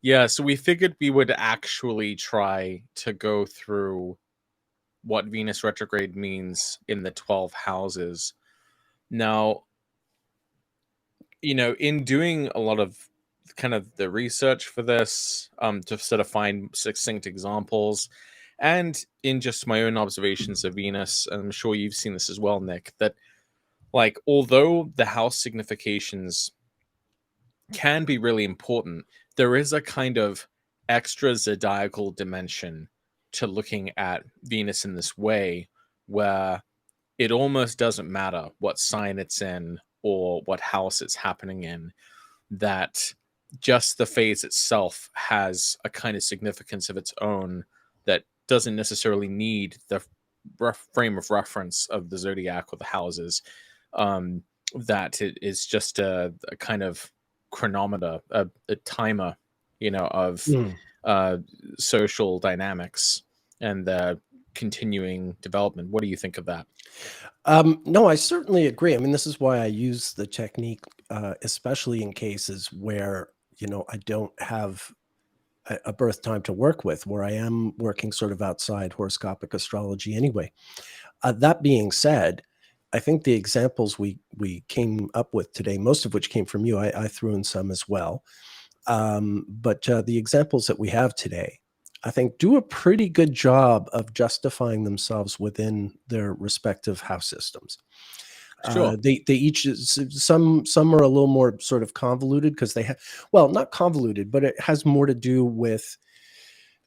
Yeah, so we figured we would actually try to go through what Venus retrograde means in the 12 houses. Now, in doing a lot of kind of the research for this, to sort of find succinct examples, and in just my own observations of Venus, and I'm sure you've seen this as well, Nick, that like although the house significations can be really important, there is a kind of extra zodiacal dimension to looking at Venus in this way, where it almost doesn't matter what sign it's in or what house it's happening in, that just the phase itself has a kind of significance of its own that doesn't necessarily need the frame of reference of the zodiac or the houses. That it is just a kind of chronometer, a timer, of social dynamics and the continuing development. What do you think of that? No, I certainly agree. I mean, this is why I use the technique, especially in cases where, I don't have a birth time to work with, where I am working sort of outside horoscopic astrology anyway. That being said, I think the examples we came up with today, most of which came from you, I threw in some as well. But the examples that we have today, I think, do a pretty good job of justifying themselves within their respective house systems. Sure. They each, some are a little more sort of convoluted because they have, well, not convoluted, but it has more to do with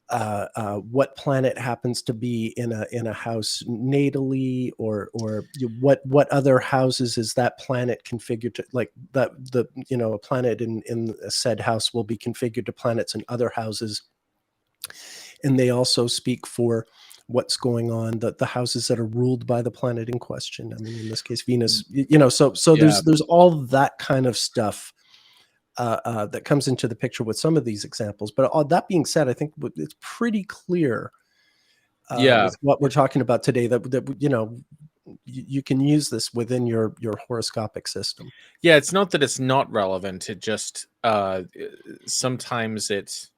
what planet happens to be in a house natally, or what other houses is that planet configured to, like that a planet in a said house will be configured to planets in other houses, and they also speak for what's going on, the houses that are ruled by the planet in question. I mean, in this case, Venus. So Yeah. there's all that kind of stuff that comes into the picture with some of these examples. But all that being said, I think it's pretty clear Yeah. with what we're talking about today that you can use this within your horoscopic system. Yeah, it's not that it's not relevant. It just sometimes it's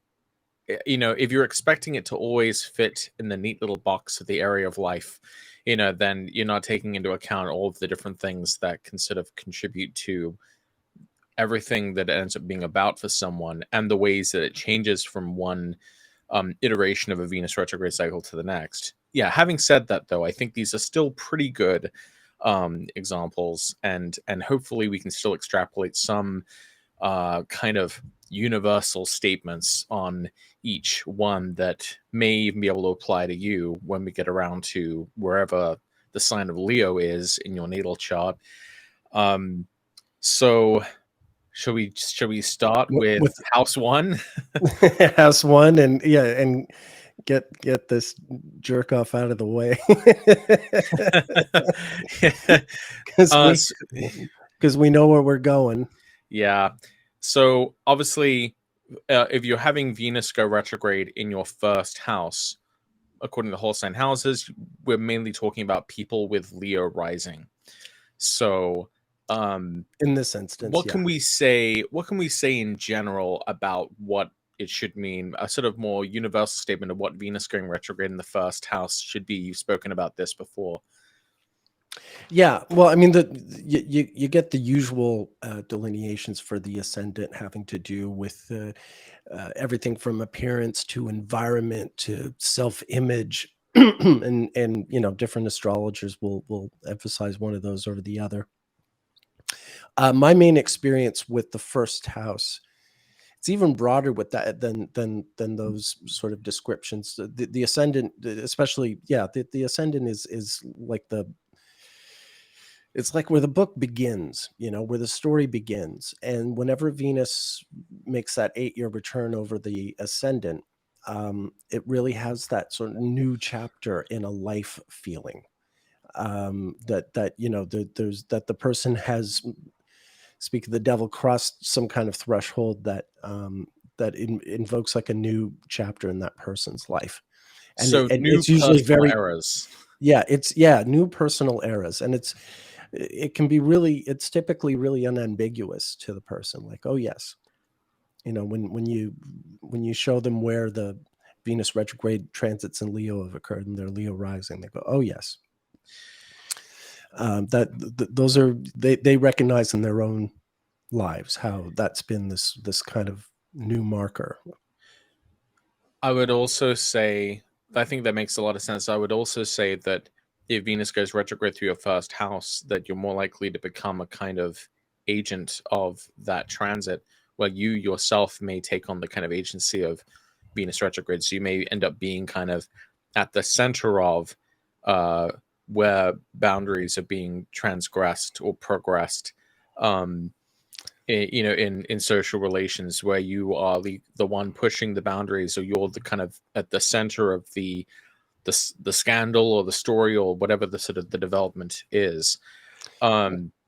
if you're expecting it to always fit in the neat little box of the area of life, then you're not taking into account all of the different things that can sort of contribute to everything that it ends up being about for someone, and the ways that it changes from one iteration of a Venus retrograde cycle to the next. Yeah, having said that, though, I think these are still pretty good examples, and hopefully we can still extrapolate some kind of universal statements on each one that may even be able to apply to you when we get around to wherever the sign of Leo is in your natal chart. So should we start with With house one? house one, and and get this jerk off out of the way, because uh, we s- because we know where we're going. yeah. So obviously, if you're having Venus go retrograde in your first house, according to the whole sign houses, we're mainly talking about people with Leo rising. So, In this instance, what yeah. can we say? What can we say in general about what it should mean? A sort of more universal statement of what Venus going retrograde in the first house should be. You've spoken about this before. Yeah, well, I mean, you get the usual delineations for the ascendant, having to do with everything from appearance to environment to self-image, and different astrologers will emphasize one of those over the other. My main experience with the first house, it's even broader with that than those sort of descriptions. The ascendant, especially, yeah, the ascendant is like it's like where the book begins, where the story begins. And whenever Venus makes that 8-year return over the ascendant, it really has that sort of new chapter in a life feeling, there's that the person has, speak of the devil, crossed some kind of threshold that invokes like a new chapter in that person's life. And, So and new it's usually personal very, eras. new personal eras. And it can be really, it's typically really unambiguous to the person, like, oh yes, You know, when you show them where the Venus retrograde transits in Leo have occurred and they're Leo rising, they go, oh yes. Those are they recognize in their own lives how that's been this kind of new marker. I would also say, I think that makes a lot of sense. I would also say that if Venus goes retrograde through your first house, that you're more likely to become a kind of agent of that transit, where you yourself may take on the kind of agency of Venus retrograde. So you may end up being kind of at the center of where boundaries are being transgressed or progressed. In social relations, where you are the one pushing the boundaries, or you're the kind of at the center of the scandal or the story or whatever the sort of the development is.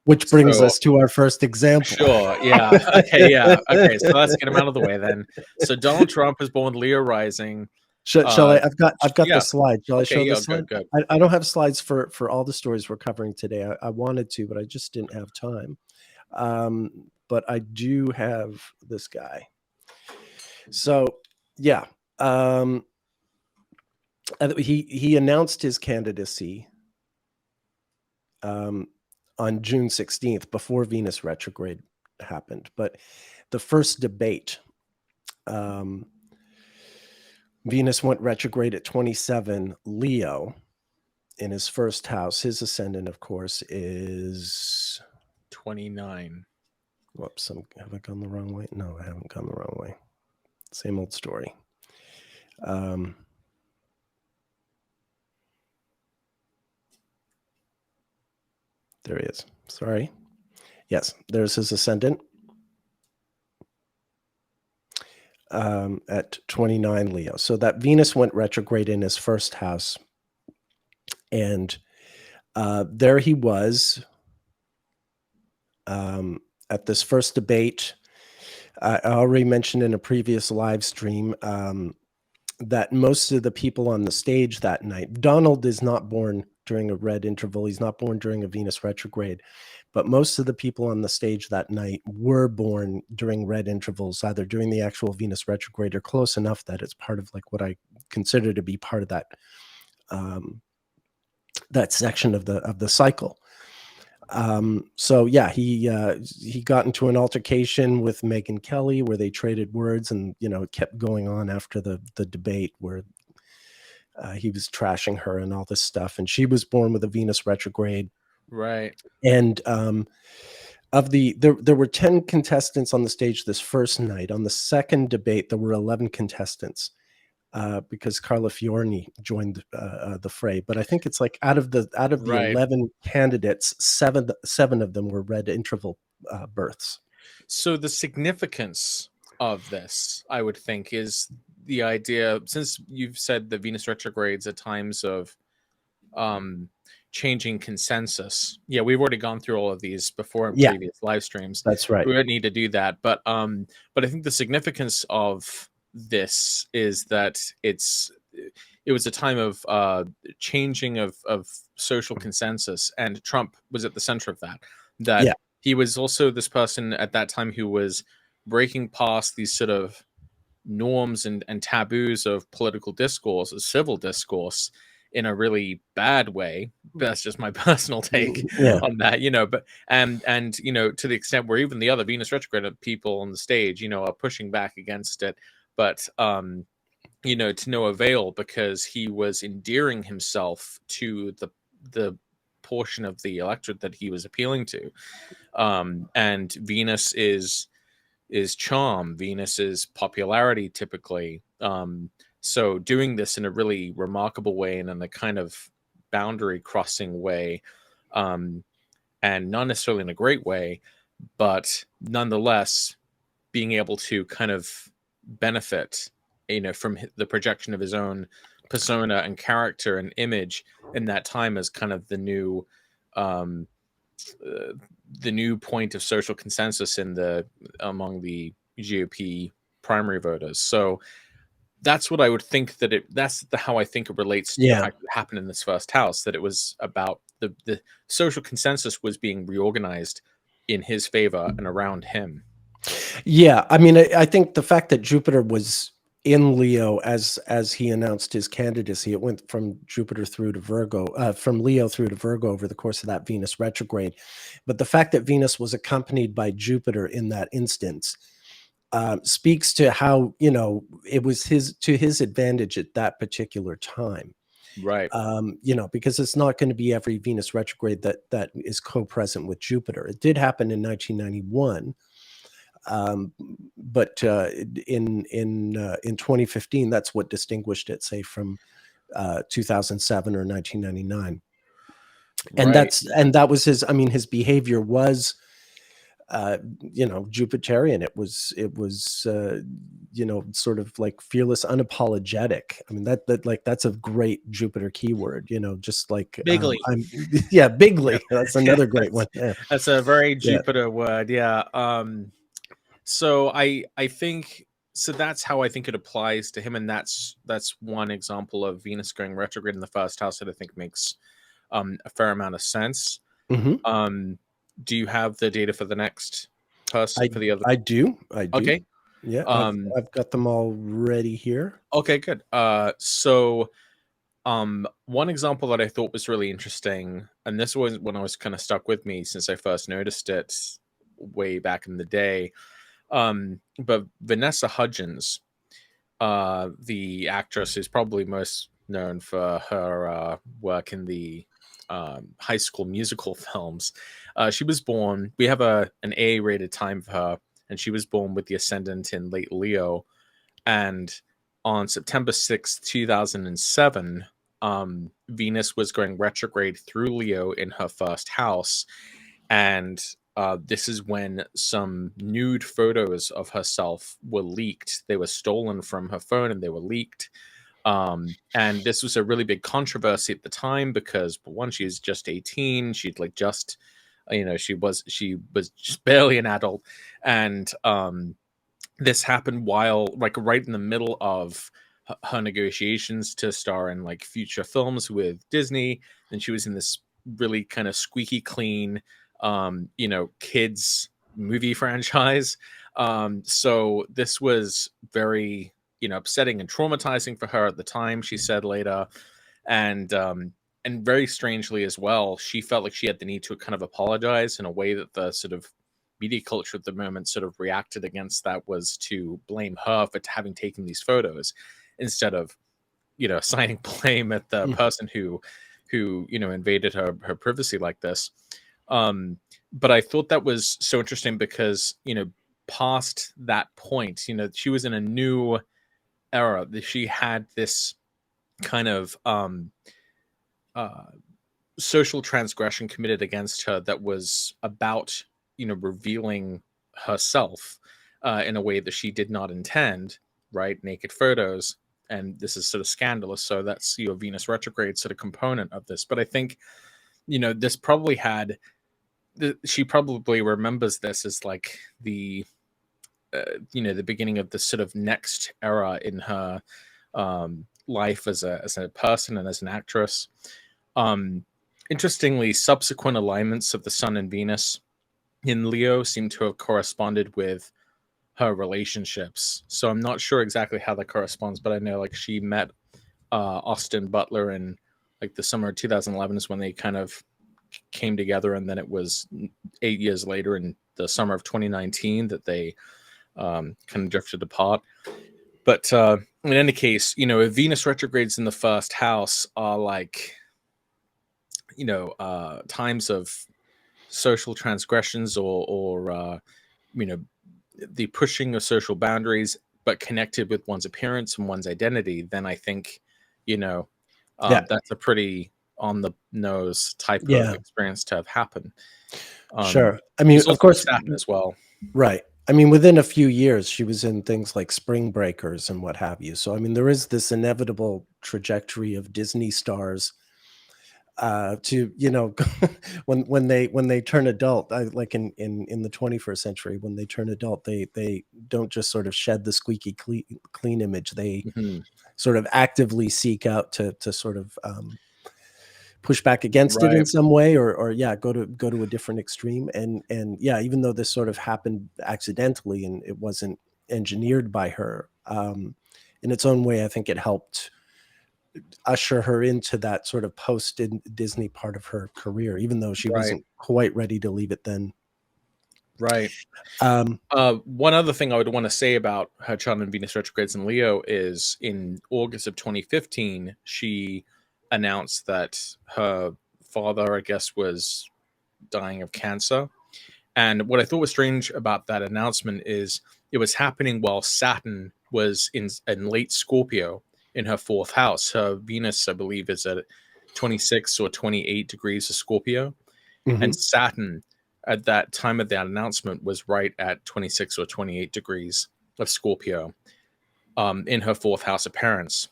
Which brings us to our first example. Sure. Yeah. Okay. Yeah. Okay. So let's get him out of the way then. So Donald Trump is born Leo rising. Shall I? I've got yeah. the slide. Shall I show yeah, the slide? Good. I don't have slides for all the stories we're covering today. I wanted to, but I just didn't have time. But I do have this guy. So yeah, he announced his candidacy on June 16th, before Venus retrograde happened. But the first debate, Venus went retrograde at 27 Leo in his first house. His ascendant, of course, is 29. Whoops, have I gone the wrong way? No, I haven't gone the wrong way. Same old story. There he is. Sorry. Yes, there's his ascendant at 29 Leo. So that Venus went retrograde in his first house. And there he was at this first debate. I already mentioned in a previous live stream that most of the people on the stage that night, Donald is not born during a red interval. He's not born during a Venus retrograde, but most of the people on the stage that night were born during red intervals, either during the actual Venus retrograde or close enough that it's part of like what I consider to be part of that that section of the cycle. So yeah, he got into an altercation with Megyn Kelly where they traded words, and it kept going on after the debate where he was trashing her and all this stuff. And she was born with a Venus retrograde, right? And there were 10 contestants on the stage this first night. On the second debate, there were 11 contestants. Because Carla Fiorni joined the fray, but I think it's like out of the 11 candidates, seven of them were red interval births. So the significance of this, I would think, is the idea, since you've said the Venus retrogrades are times of changing consensus. Yeah, we've already gone through all of these before in previous live streams. That's right. We don't need to do that, but I think the significance of this is that it was a time of changing of social consensus, and Trump was at the center of that. He was also this person at that time who was breaking past these sort of norms and taboos of political discourse, of civil discourse, in a really bad way. That's just my personal take on that, but and to the extent where even the other Venus retrograde people on the stage, are pushing back against it, but to no avail, because he was endearing himself to the portion of the electorate that he was appealing to. And Venus is charm. Venus is popularity, typically. So doing this in a really remarkable way and in a kind of boundary crossing way, and not necessarily in a great way, but nonetheless being able to kind of benefit, from the projection of his own persona and character and image in that time as kind of the new point of social consensus among the GOP primary voters. So that's what I would think that's how I think it relates to the fact that it happened in this first house, that it was about the social consensus was being reorganized in his favor and around him. Yeah, I mean, I think the fact that Jupiter was in Leo as he announced his candidacy, it went from Jupiter through to Virgo, from Leo through to Virgo over the course of that Venus retrograde. But the fact that Venus was accompanied by Jupiter in that instance speaks to how, you know, it was his advantage at that particular time. Right. You know, because it's not going to be every Venus retrograde that is co-present with Jupiter. It did happen in 1991. But in 2015, that's what distinguished it, say, from 2007 or 1999. And Right. that was his. I mean, his behavior was, you know, Jupiterian. It was you know, sort of like fearless, unapologetic. I mean, that's a great Jupiter keyword. You know, just like Bigly. I'm. Yeah, Yeah. bigly. That's Yeah, another great one. Yeah, that's a very yeah. Jupiter word. Yeah. So I think so that's how I think it applies to him, and that's one example of Venus going retrograde in the first house that I think makes a fair amount of sense. Hmm. Do you have the data for the next person I for the other? I do. I do. Okay. Yeah, Um, I've got them all ready here. okay, good. So one example that I thought was really interesting, and this was when I was kind of stuck with me since I first noticed it way back in the day. But Vanessa Hudgens, the actress who's probably most known for her work in the High School Musical films. She was born. We have an A-rated time for her, and she was born with the ascendant in late Leo. And on September 6th, 2007, Venus was going retrograde through Leo in her first house, and this is when some nude photos of herself were leaked. They were stolen from her phone and they were leaked. And this was a really big controversy at the time because, for one, she was just 18. She'd like just, you know, she was just barely an adult, and this happened while like right in the middle of her negotiations to star in like future films with Disney. And she was in this really kind of squeaky clean, you know, kids movie franchise. So this was very, you know, upsetting and traumatizing for her at the time, she said later. And very strangely as well, she felt like she had the need to kind of apologize in a way that the sort of media culture at the moment sort of reacted against. That was to blame her for having taken these photos instead of, you know, assigning blame at the Mm. person who you know, invaded her privacy like this. But I thought that was so interesting because, you know, past that point, you know, she was in a new era. She had this kind of uh social transgression committed against her that was about, you know, revealing herself in a way that she did not intend, right? Naked photos. And this is sort of scandalous. So that's your Venus retrograde sort of component of this. But I think, you know, this probably had, she probably remembers this as like the, you know, the beginning of the sort of next era in her life as a person and as an actress. Um, Interestingly, subsequent alignments of the Sun and Venus in Leo seem to have corresponded with her relationships. So I'm not sure exactly how that corresponds, but I know like she met Austin Butler in like the summer of 2011 is when they kind of came together, and then it was 8 years later in the summer of 2019 that they kind of drifted apart. But in any case, you know, if Venus retrogrades in the first house are like, you know, times of social transgressions or you know, the pushing of social boundaries, but connected with one's appearance and one's identity, then I think, you know, Yeah, that's a pretty on the nose type of yeah, experience to have happen. sure. I mean, There's of also course, Saturn as well. right. I mean, within a few years, she was in things like Spring Breakers and what have you. So, I mean, there is this inevitable trajectory of Disney stars to, you know, when they turn adult, like in the 21st century, when they turn adult, they don't just sort of shed the squeaky clean image. They Hmm. sort of actively seek out to sort of push back against it in Right. some way, or yeah, go to a different extreme. And yeah, even though this sort of happened accidentally and it wasn't engineered by her, in its own way, I think it helped usher her into that sort of post Disney part of her career, even though she Right. wasn't quite ready to leave it then. Right. Um, One other thing I would want to say about her child in Venus retrogrades in Leo is in August of 2015, she announced that her father, I guess, was dying of cancer. And what I thought was strange about that announcement is it was happening while Saturn was in late Scorpio in her fourth house. Her Venus, I believe, is at 26 or 28 degrees of Scorpio. And mhm. Saturn, at that time of that announcement, was right at 26 or 28 degrees of Scorpio in her fourth house of parents.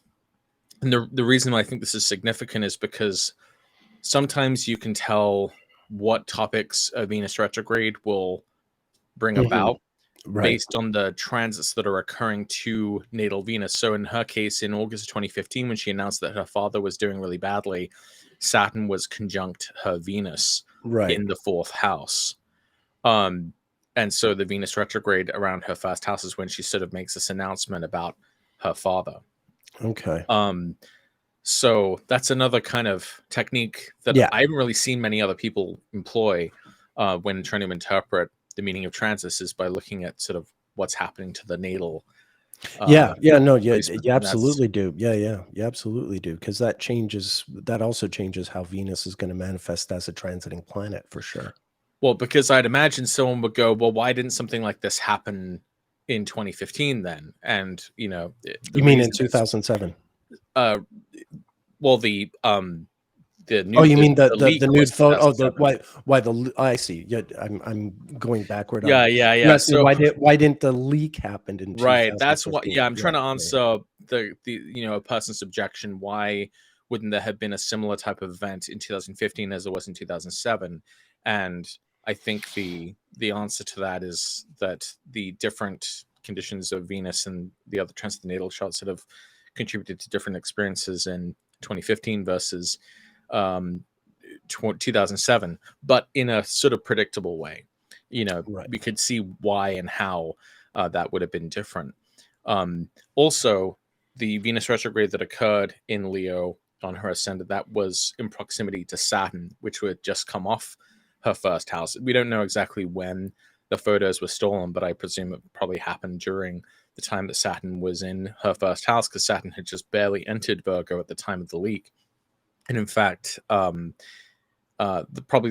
And the reason why I think this is significant is because sometimes you can tell what topics a Venus retrograde will bring Mhm. about Right. based on the transits that are occurring to natal Venus. So in her case, in August of 2015, when she announced that her father was doing really badly, Saturn was conjunct her Venus Right. in the fourth house. Um, and so the Venus retrograde around her first house is when she sort of makes this announcement about her father. Okay. Um, so that's another kind of technique that Yeah. I haven't really seen many other people employ when trying to interpret the meaning of transits, is by looking at sort of what's happening to the natal Yeah. Yeah. No. Yeah. placement. You And that's, absolutely do. Yeah. Yeah. You absolutely do. Because that changes. That also changes how Venus is going to manifest as a transiting planet for sure. well, because I'd imagine someone would go, well, why didn't something like this happen in 2015 then? And, the You mean in reason is, 2007? uh, well, Oh, you mean the leak the was nude photo? Oh, the 2007. why the I see. Yeah, I'm going backward on Yeah, it. yeah, You're yeah. asking So why didn't the leak happen in right, that's what. 2015? Yeah, I'm Yeah, trying to yeah, yeah. answer the a person's objection. Why wouldn't there have been a similar type of event in 2015 as there was in 2007? And I think the answer to that is that the different conditions of Venus and the other transnatal charts that have contributed to different experiences in 2015 versus um, 2007, but in a sort of predictable way. Right. We could see why and how that would have been different. Also, the Venus retrograde that occurred in Leo on her ascendant, that was in proximity to Saturn, which would just come off her first house. We don't know exactly when the photos were stolen, but I presume it probably happened during the time that Saturn was in her first house, because Saturn had just barely entered Virgo at the time of the leak. And in fact, probably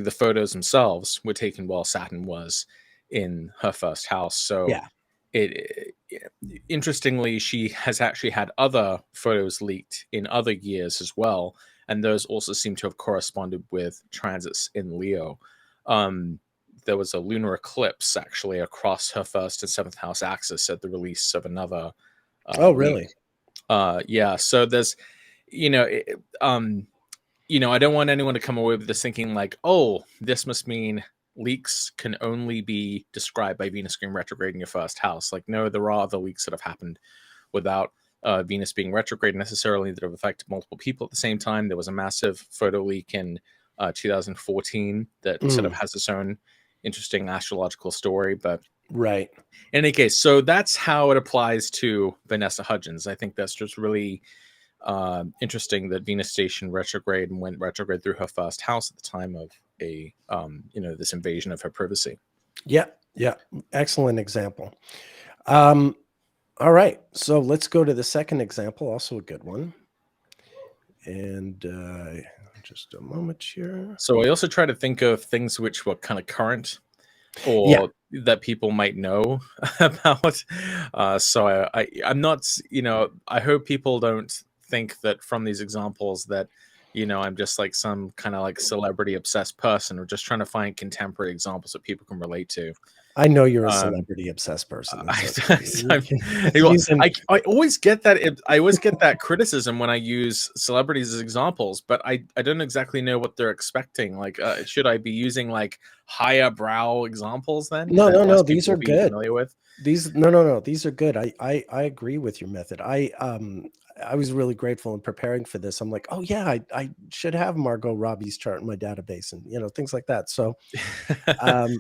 the photos themselves were taken while Saturn was in her first house. So Yeah. interestingly, she has actually had other photos leaked in other years as well, and those also seem to have corresponded with transits in Leo. Um, there was a lunar eclipse actually across her first and seventh house axis at the release of another Oh, leak. really? Yeah, so there's, you know, it, um, I don't want anyone to come away with this thinking like, oh, this must mean leaks can only be described by Venus being retrograde in your first house. Like, no, there are other leaks that have happened without Venus being retrograde necessarily that have affected multiple people at the same time. There was a massive photo leak in 2014 that sort of Mm, has its own interesting astrological story. But right. in any case, so that's how it applies to Vanessa Hudgens. I think that's just really interesting that Venus station retrograde and went retrograde through her first house at the time of this invasion of her privacy. Yeah. Yeah. Excellent example. Um, all right. So let's go to the second example, also a good one. And just a moment here. So I also try to think of things which were kind of current Yeah. or that people might know about. I'm not, I hope people don't think that from these examples that, I'm just like some kind of like celebrity obsessed person or just trying to find contemporary examples that people can relate to. I know you're a Um, celebrity obsessed person. I, That's okay. You I'm, can well, use them. I always get that. I always get that criticism when I use celebrities as examples, but I don't exactly know what they're expecting. Like, should I be using like higher brow examples then No, that no, less no. These people are will be good. familiar with? No. These are good. I agree with your method. I was really grateful in preparing for this. I'm like, oh yeah, I should have Margot Robbie's chart in my database, and things like that. So um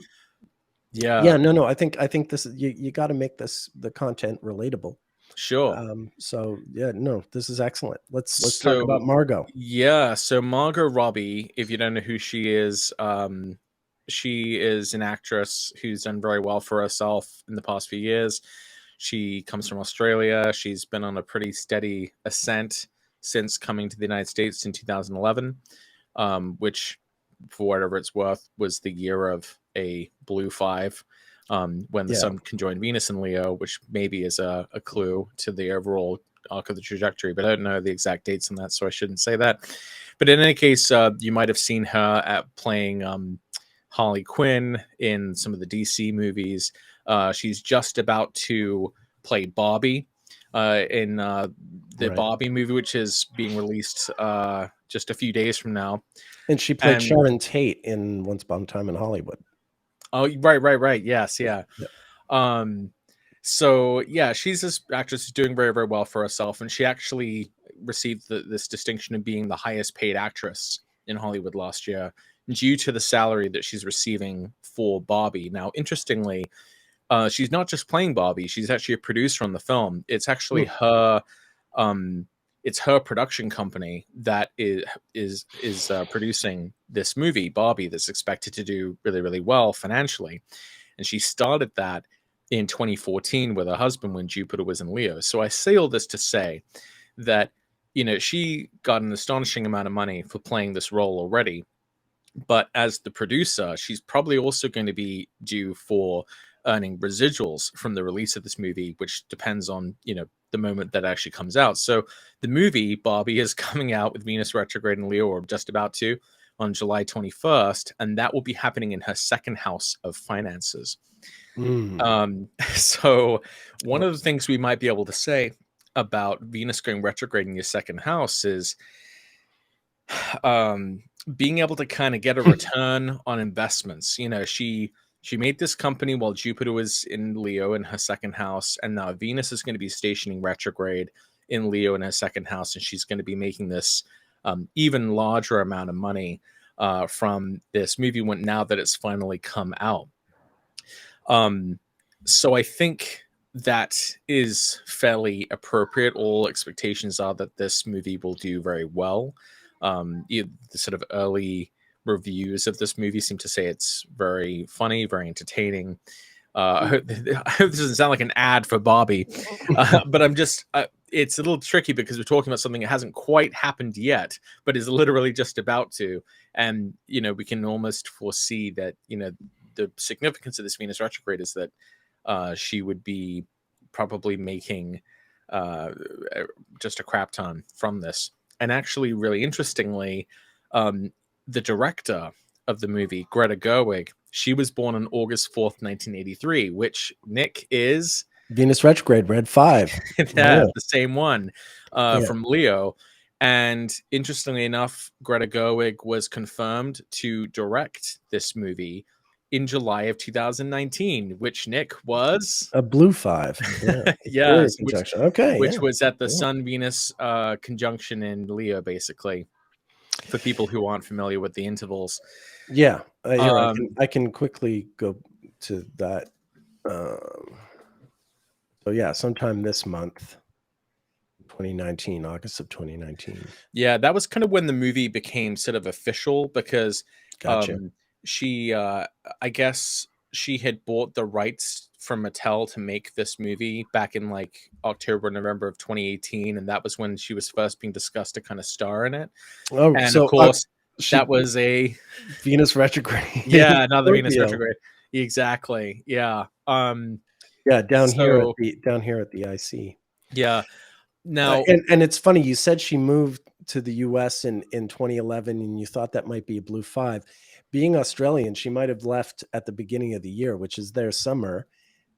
Yeah, yeah, no, I think this is you got to make the content relatable. sure. So yeah, no, this is excellent. Let's talk about So Margot. yeah, so Margot Robbie, if you don't know who she is an actress who's done very well for herself in the past few years. She comes from Australia. She's been on a pretty steady ascent since coming to the United States in 2011, which, for whatever it's worth, was the year of a blue five, when the Yeah. sun conjoined Venus in Leo, which maybe is a clue to the overall arc of the trajectory, but I don't know the exact dates on that, so I shouldn't say that. But in any case, you might have seen her at playing Harley Quinn in some of the DC movies. She's just about to play Barbie in the Right. Barbie movie, which is being released just a few days from now. And she played And Sharon Tate in Once Upon a Time in Hollywood. oh, right. Yes, Yeah. yeah. Yeah. Um, so yeah, she's this actress who's doing very, very well for herself, and she actually received this distinction of being the highest paid actress in Hollywood last year due to the salary that she's receiving for Barbie. Now, interestingly, she's not just playing Barbie; she's actually a producer on the film. It's actually Hmm. her. It's her production company that is producing this movie, Barbie, that's expected to do really, really well financially. And she started that in 2014 with her husband when Jupiter was in Leo. So I say all this to say that, she got an astonishing amount of money for playing this role already. But as the producer, she's probably also going to be due for earning residuals from the release of this movie, which depends on, the moment that actually comes out. So the movie Barbie is coming out with Venus retrograde in Leo, or just about to, on July 21st, and that will be happening in her second house of finances. Mm. So one Oh, of the things we might be able to say about Venus going retrograde in your second house is um, being able to kind of get a return on investments. She made this company while Jupiter was in Leo in her second house, and now Venus is going to be stationing retrograde in Leo in her second house, and she's going to be making this even larger amount of money from this movie when now that it's finally come out. So I think that is fairly appropriate. All expectations are that this movie will do very well. The sort of early reviews of this movie seem to say it's very funny, very entertaining. I hope this doesn't sound like an ad for Barbie, but it's a little tricky because we're talking about something that hasn't quite happened yet, but is literally just about to. And, we can almost foresee that, the significance of this Venus retrograde is that she would be probably making uh, just a crap ton from this. And actually, really interestingly, um, the director of the movie, Greta Gerwig, she was born on August 4th, 1983, which Nick is Venus retrograde, red 5. Yeah. the same one Yeah. from Leo. And interestingly enough, Greta Gerwig was confirmed to direct this movie in July of 2019, which Nick was A blue 5. Yeah. Superior yes, which conjunction. Okay. which Yeah. was at the Yeah. Sun Venus conjunction in Leo, basically, for people who aren't familiar with the intervals. Yeah. Here Um, I can quickly go to that. Um, so yeah, sometime this month, 2019, August of 2019. yeah, that was kind of when the movie became sort of official because Gotcha. um, she, I guess, she had bought the rights from Mattel to make this movie back in like October, November of 2018, and that was when she was first being discussed to kind of star in it. Oh, And of so course, she that was a Venus retrograde in yeah, another Venus Scorpio. retrograde. Exactly. Yeah. Yeah, So down here at the IC. yeah. Now, And it's funny, you said she moved to the US in 2011 and you thought that might be a blue 5. being Australian, she might have left at the beginning of the year, which is their summer.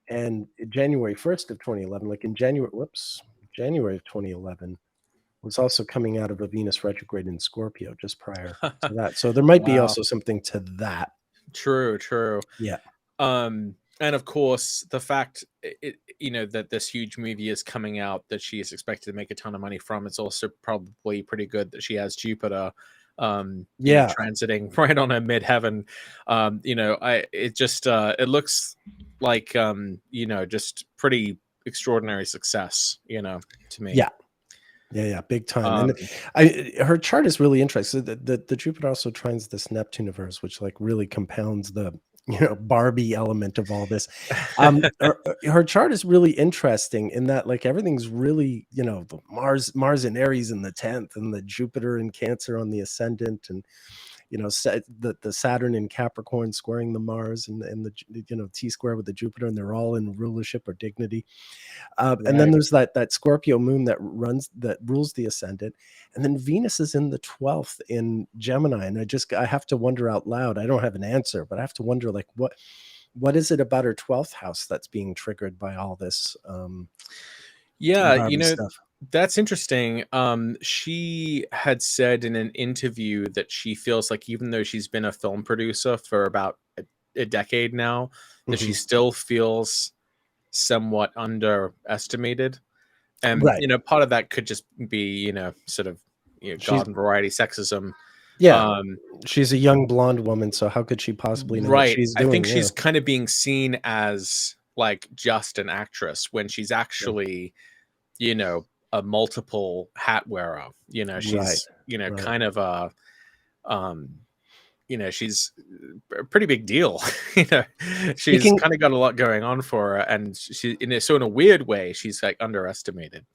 And January 1st of 2011, like in January of 2011, was also coming out of a Venus retrograde in Scorpio just prior to that. So there might be Wow. also something to that. True. Yeah. And of course, the fact that this huge movie is coming out that she is expected to make a ton of money from, it's also probably pretty good that she has Jupiter, Yeah. transiting right on her midheaven. It looks like just pretty extraordinary success, to me. Yeah. Yeah, big time. Um, And her chart is really interesting. So the Jupiter also trines this Neptune of hers, which like really compounds the Barbie element of all this. Her chart is really interesting in that like everything's really the Mars in Aries in the 10th, and the Jupiter in Cancer on the ascendant, and the Saturn in Capricorn squaring the Mars, and the T square with the Jupiter, and they're all in rulership or dignity. And then right. there's that Scorpio moon that rules the ascendant, and then Venus is in the 12th in Gemini. And I have to wonder out loud. I don't have an answer, but I have to wonder like what is it about her 12th house that's being triggered by all this Yeah, Barbie stuff? that's interesting. She had said in an interview that she feels like even though she's been a film producer for about a decade now, that she Mhm. still feels somewhat underestimated. And, Right. part of that could just be, sort of, She's garden variety sexism. Yeah, Um, she's a young blonde woman, so how could she possibly know what right. she's I think doing? Yeah. she's kind of being seen as like just an actress when she's Yeah. actually a multiple hat wearer. Right. She's Right. kind of a um she's a pretty big deal. She's Speaking kind of got a lot going on for her, and in a weird way she's like underestimated.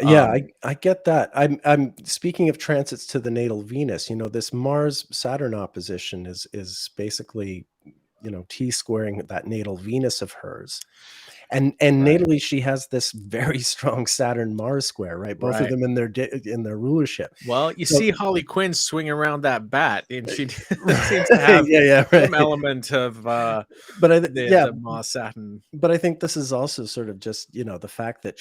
Yeah, um I get that. I'm speaking of transits to the natal Venus, this Mars Saturn opposition is basically, T squaring that natal Venus of hers. And right, natally she has this very strong Saturn Mars square, right? Both of right. them in their rulership. Well, you So see Harley Quinn swing around that bat, and she seems to have yeah, some right. element of But yeah, the Mars Saturn. but I think this is also sort of just, the fact that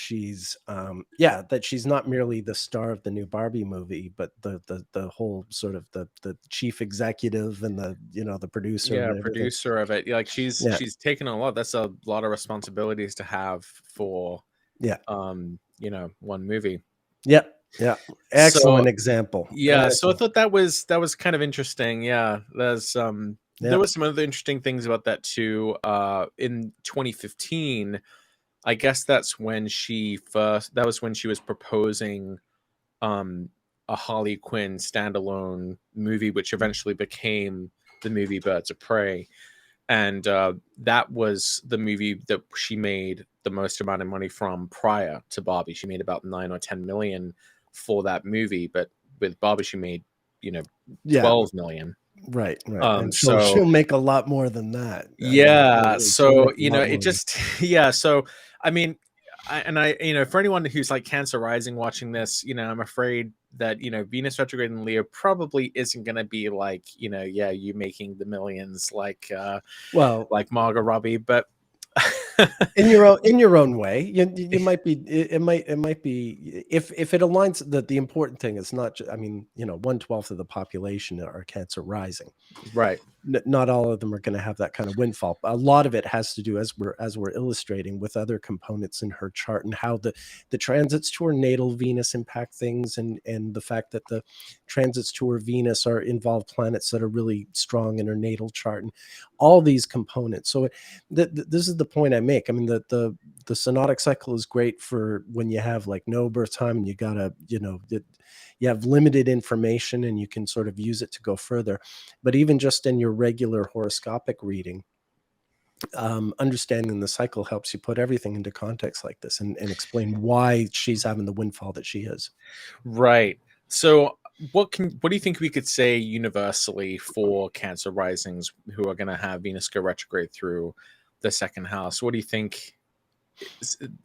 that she's not merely the star of the new Barbie movie, but the whole sort of the chief executive and the producer Yeah, and everything. producer of it. Yeah, like Yeah. she's taken a lot. That's a lot of responsibilities to have for Yeah. one movie. Yeah. Yeah. So Excellent example. so I Excellent. thought that was kind of interesting. Yeah, there Yeah. was some other interesting things about that too. In 2015, I guess that was when she was proposing um a Harley Quinn standalone movie, which eventually became the movie Birds of Prey. And that was the movie that she made the most amount of money from prior to Barbie. She made about 9 or 10 million for that movie, but with Barbie she made Yeah. 12 million. Right. Right. And So she'll make a lot more than that. I mean, yeah, she'll so make a lot it more than just yeah, so I mean, I for anyone who's like Cancer rising watching this, I'm afraid that Venus retrograde in Leo probably isn't going to be like yeah, you making the millions well, like Margot Robbie, but in your own way. You might be it might be if it aligns. The important thing is not I mean 1/12 of the population are Cancer rising. right. Not all of them are going to have that kind of windfall. A lot of it has to do, as we're illustrating, with other components in her chart, and how the transits to her natal Venus impact things, and the fact that the transits to her Venus are involved planets that are really strong in her natal chart, and all these components. So this is the point I make. I mean, the synodic cycle is great for when you have like no birth time, and you gotta you have limited information, and you can sort of use it to go further. But even just in your regular horoscopic reading, understanding the cycle helps you put everything into context like this, and explain why she's having the windfall that she is. Right. So what do you think we could say universally for Cancer risings who are going to have Venus go retrograde through the second house? What do you think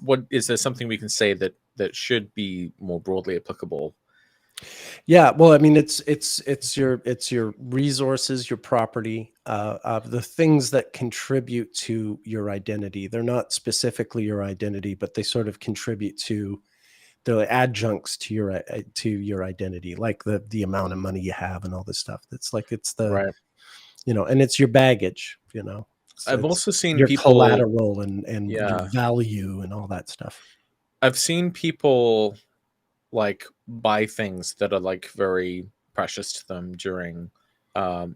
what is there something we can say that should be more broadly applicable Yeah, well, I mean, it's your resources, your property, the things that contribute to your identity. They're not specifically your identity, but they sort of contribute to the adjuncts to your identity, like the amount of money you have and all this stuff. It's like it's the Right. and it's your baggage. I've It's also seen your people, collateral and your yeah, value and all that stuff. I've seen people like buy things that are like very precious to them during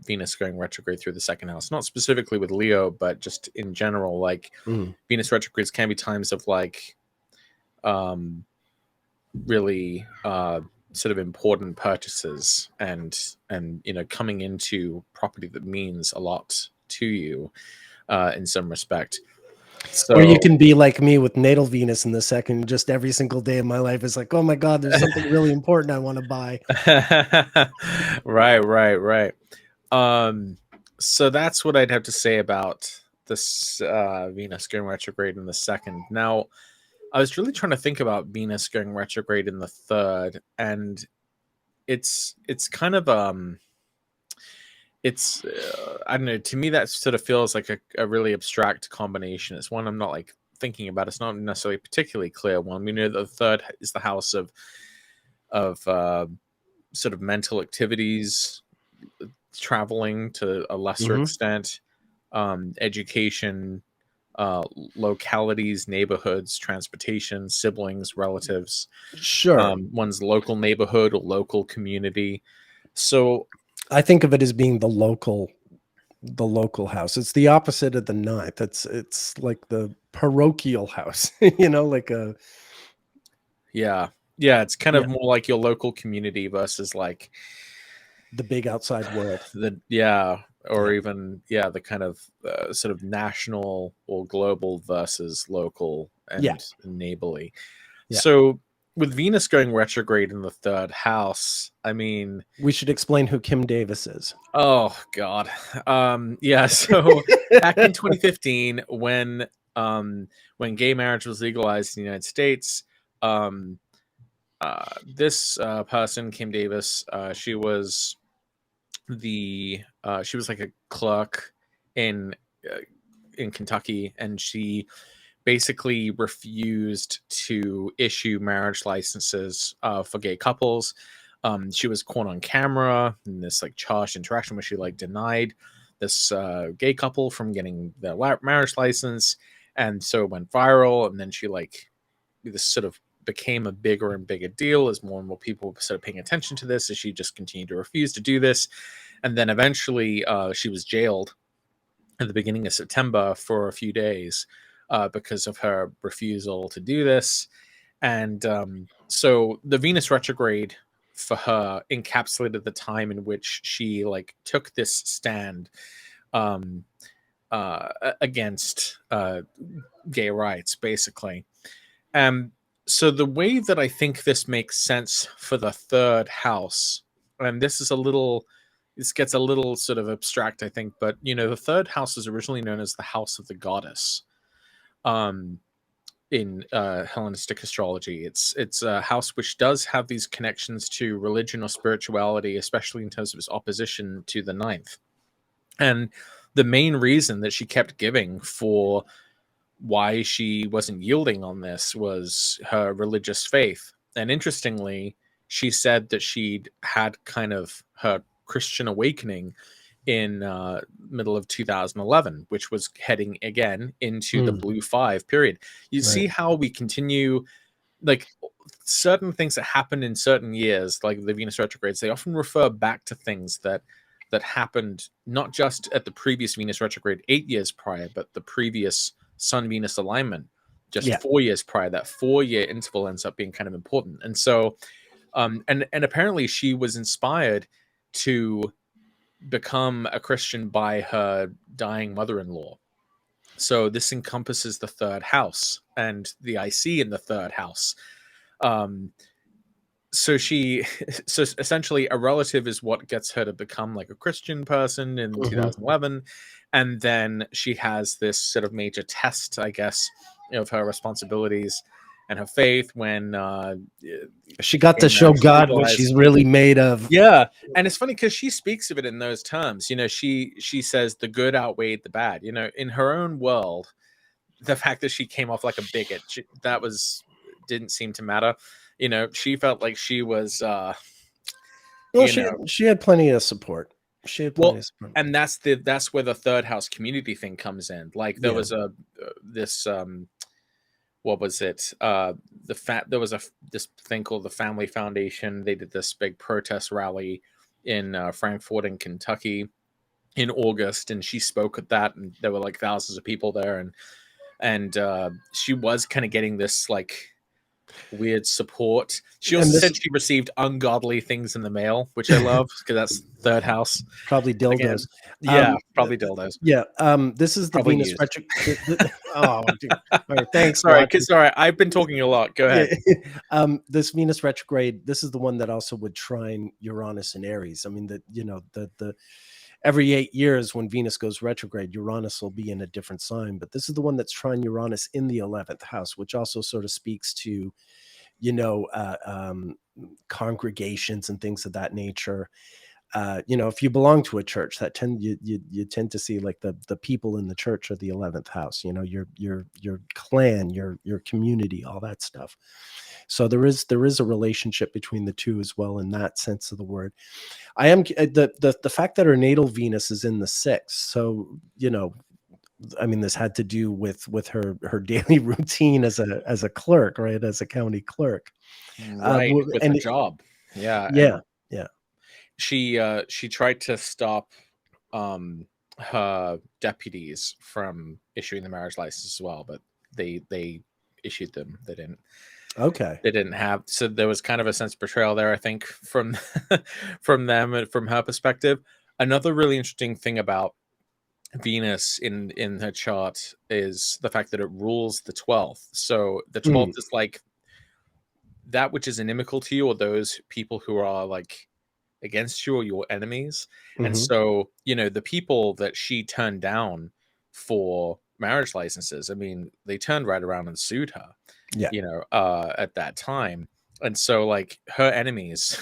Venus going retrograde through the second house. Not specifically with Leo, but just in general. Like Mm. Venus retrogrades can be times of like um, really sort of important purchases and coming into property that means a lot to you in some respect. Or you So can be like me with natal Venus in the second. Just every single day of my life is like, oh my God, there's something really important I want to buy. right. So that's what I'd have to say about this Venus going retrograde in the second. Now, I was really trying to think about Venus going retrograde in the third, and it's kind of it's I don't know. To me, that sort of feels like a really abstract combination. It's one I'm not like thinking about. It's not necessarily a particularly clear one. We know that the third is the house of sort of mental activities, traveling to a lesser Hmm. extent, education, localities, neighborhoods, transportation, siblings, relatives, Sure. one's local neighborhood or local community. So I think of it as being the local house. It's the opposite of the ninth. It's like the parochial house, like a yeah, yeah, it's kind yeah, of more like your local community versus like the big outside world. the yeah, or Yeah. even yeah, the kind of sort of national or global versus local Yeah. and neighborly. Yeah. So with Venus going retrograde in the third house, I mean, We should explain who Kim Davis is. oh God, yeah. So back in 2015, when gay marriage was legalized in the United States, um, this person, Kim Davis, she was like a clerk in uh, in Kentucky, and she basically refused to issue marriage licenses for gay couples. She was caught on camera in this like charged interaction where she like denied this gay couple from getting their marriage license, and so it went viral. And then she like this sort of became a bigger and bigger deal as more and more people started paying attention to this, as she just continued to refuse to do this. And then eventually she was jailed at the beginning of September for a few days because of her refusal to do this. And so the Venus retrograde for her encapsulated the time in which she like took this stand um, against gay rights, basically. Um, so the way that I think this makes sense for the third house, and this gets a little sort of abstract, I think, but the third house is originally known as the house of the goddess. Um, in Hellenistic astrology, it's a house which does have these connections to religion or spirituality, especially in terms of its opposition to the ninth. And the main reason that she kept giving for why she wasn't yielding on this was her religious faith. And interestingly, she said that she'd had kind of her Christian awakening in middle of 2011, which was heading again into the Mm, blue five period. You right. see how we continue, like certain things that happen in certain years, like the Venus retrogrades, they often refer back to things that happened not just at the previous Venus retrograde 8 years prior, but the previous Sun Venus alignment just Yeah. 4 years prior. That 4 year interval ends up being kind of important. And so and apparently she was inspired to become a Christian by her dying mother-in-law. So this encompasses the third house and the IC in the third house. Um, so she, so essentially, a relative is what gets her to become like a Christian person in Hmm. 2011, and then she has this sort of major test, I guess, of her responsibilities, and her faith when she got to show God what she's really made of. Yeah, and it's funny because she speaks of it in those terms. She says the good outweighed the bad. In her own world, the fact that she came off like a bigot, didn't seem to matter. She felt like she was. Well, she had plenty of support. She had plenty of support. And that's where the third house community thing comes in. Like there was this what was it? There was this thing called the Family Foundation. They did this big protest rally in Frankfort in Kentucky in August, and she spoke at that, and there were like thousands of people there, and she was kind of getting this like weird support. She also said she received ungodly things in the mail, which I love because that's third house. Probably dildos. Yeah, probably dildos. Yeah. This is the Venus retrograde. Oh, dude. All right, thanks. Sorry, I've been talking a lot. Go ahead. This Venus retrograde. This is the one that also would trine Uranus and Aries. I mean, the every 8 years when Venus goes retrograde, Uranus will be in a different sign. But this is the one that's trine Uranus in the 11th house, which also sort of speaks to, congregations and things of that nature. If you belong to a church, that you tend to see like the people in the church are the 11th house. Your clan, your community, all that stuff. So there is a relationship between the two as well in that sense of the word. I am the fact that her natal Venus is in the 6th. So I mean, this had to do with her daily routine as a clerk, right? As a county clerk, right? With a job, yeah. She tried to stop her deputies from issuing the marriage license as well, but they issued them. They didn't. Okay. They didn't have. So there was kind of a sense of betrayal there, I think, from them and from her perspective. Another really interesting thing about Venus in her chart is the fact that it rules the 12th. So the 12th is like that which is inimical to you, or those people who are like against you or your enemies. And so, the people that she turned down for marriage licenses, I mean, they turned right around and sued her, at that time. And so like her enemies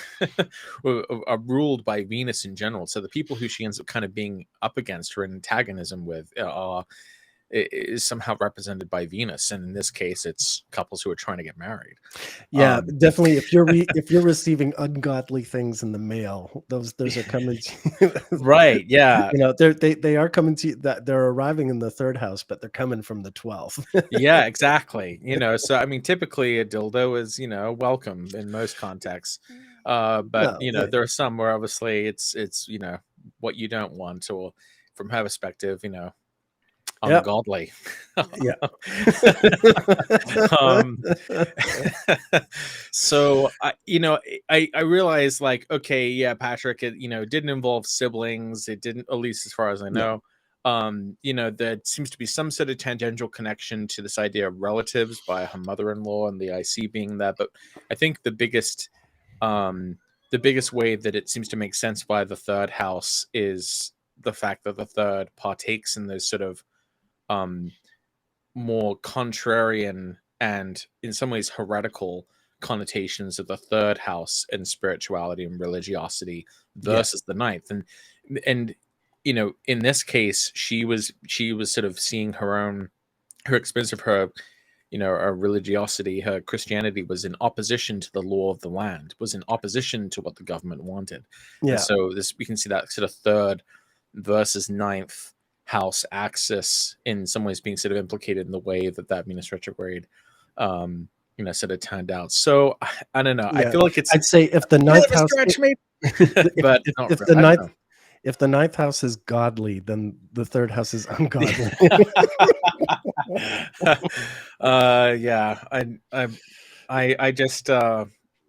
are ruled by Venus in general. So the people who she ends up kind of being up against her in antagonism with is somehow represented by Venus, and in this case, it's couples who are trying to get married. Yeah, definitely. If you're receiving ungodly things in the mail, those are coming to right. Yeah, they are coming to you. That they're arriving in the 3rd house, but they're coming from the 12th. Yeah, exactly. So I mean, typically a dildo is welcome in most contexts, but there are some where obviously it's what you don't want, or from her perspective, ungodly. Yeah. So I realized like, okay, yeah, Patrick, it didn't involve siblings. It didn't, at least as far as I know. There seems to be some sort of tangential connection to this idea of relatives by her mother-in-law and the IC being there. But I think the biggest way that it seems to make sense by the 3rd house is the fact that the 3rd partakes in those sort of more contrarian and in some ways heretical connotations of the 3rd house and spirituality and religiosity versus the 9th. And in this case, she was sort of seeing her experience of her religiosity, her Christianity was in opposition to the law of the land, was in opposition to what the government wanted. And so we can see that sort of 3rd versus 9th house axis in some ways being sort of implicated in the way that Venus retrograde sort of turned out. So I don't know. I feel like I'd say if the 9th house stretch, maybe. But if the 9th house is godly, then the 3rd house is ungodly.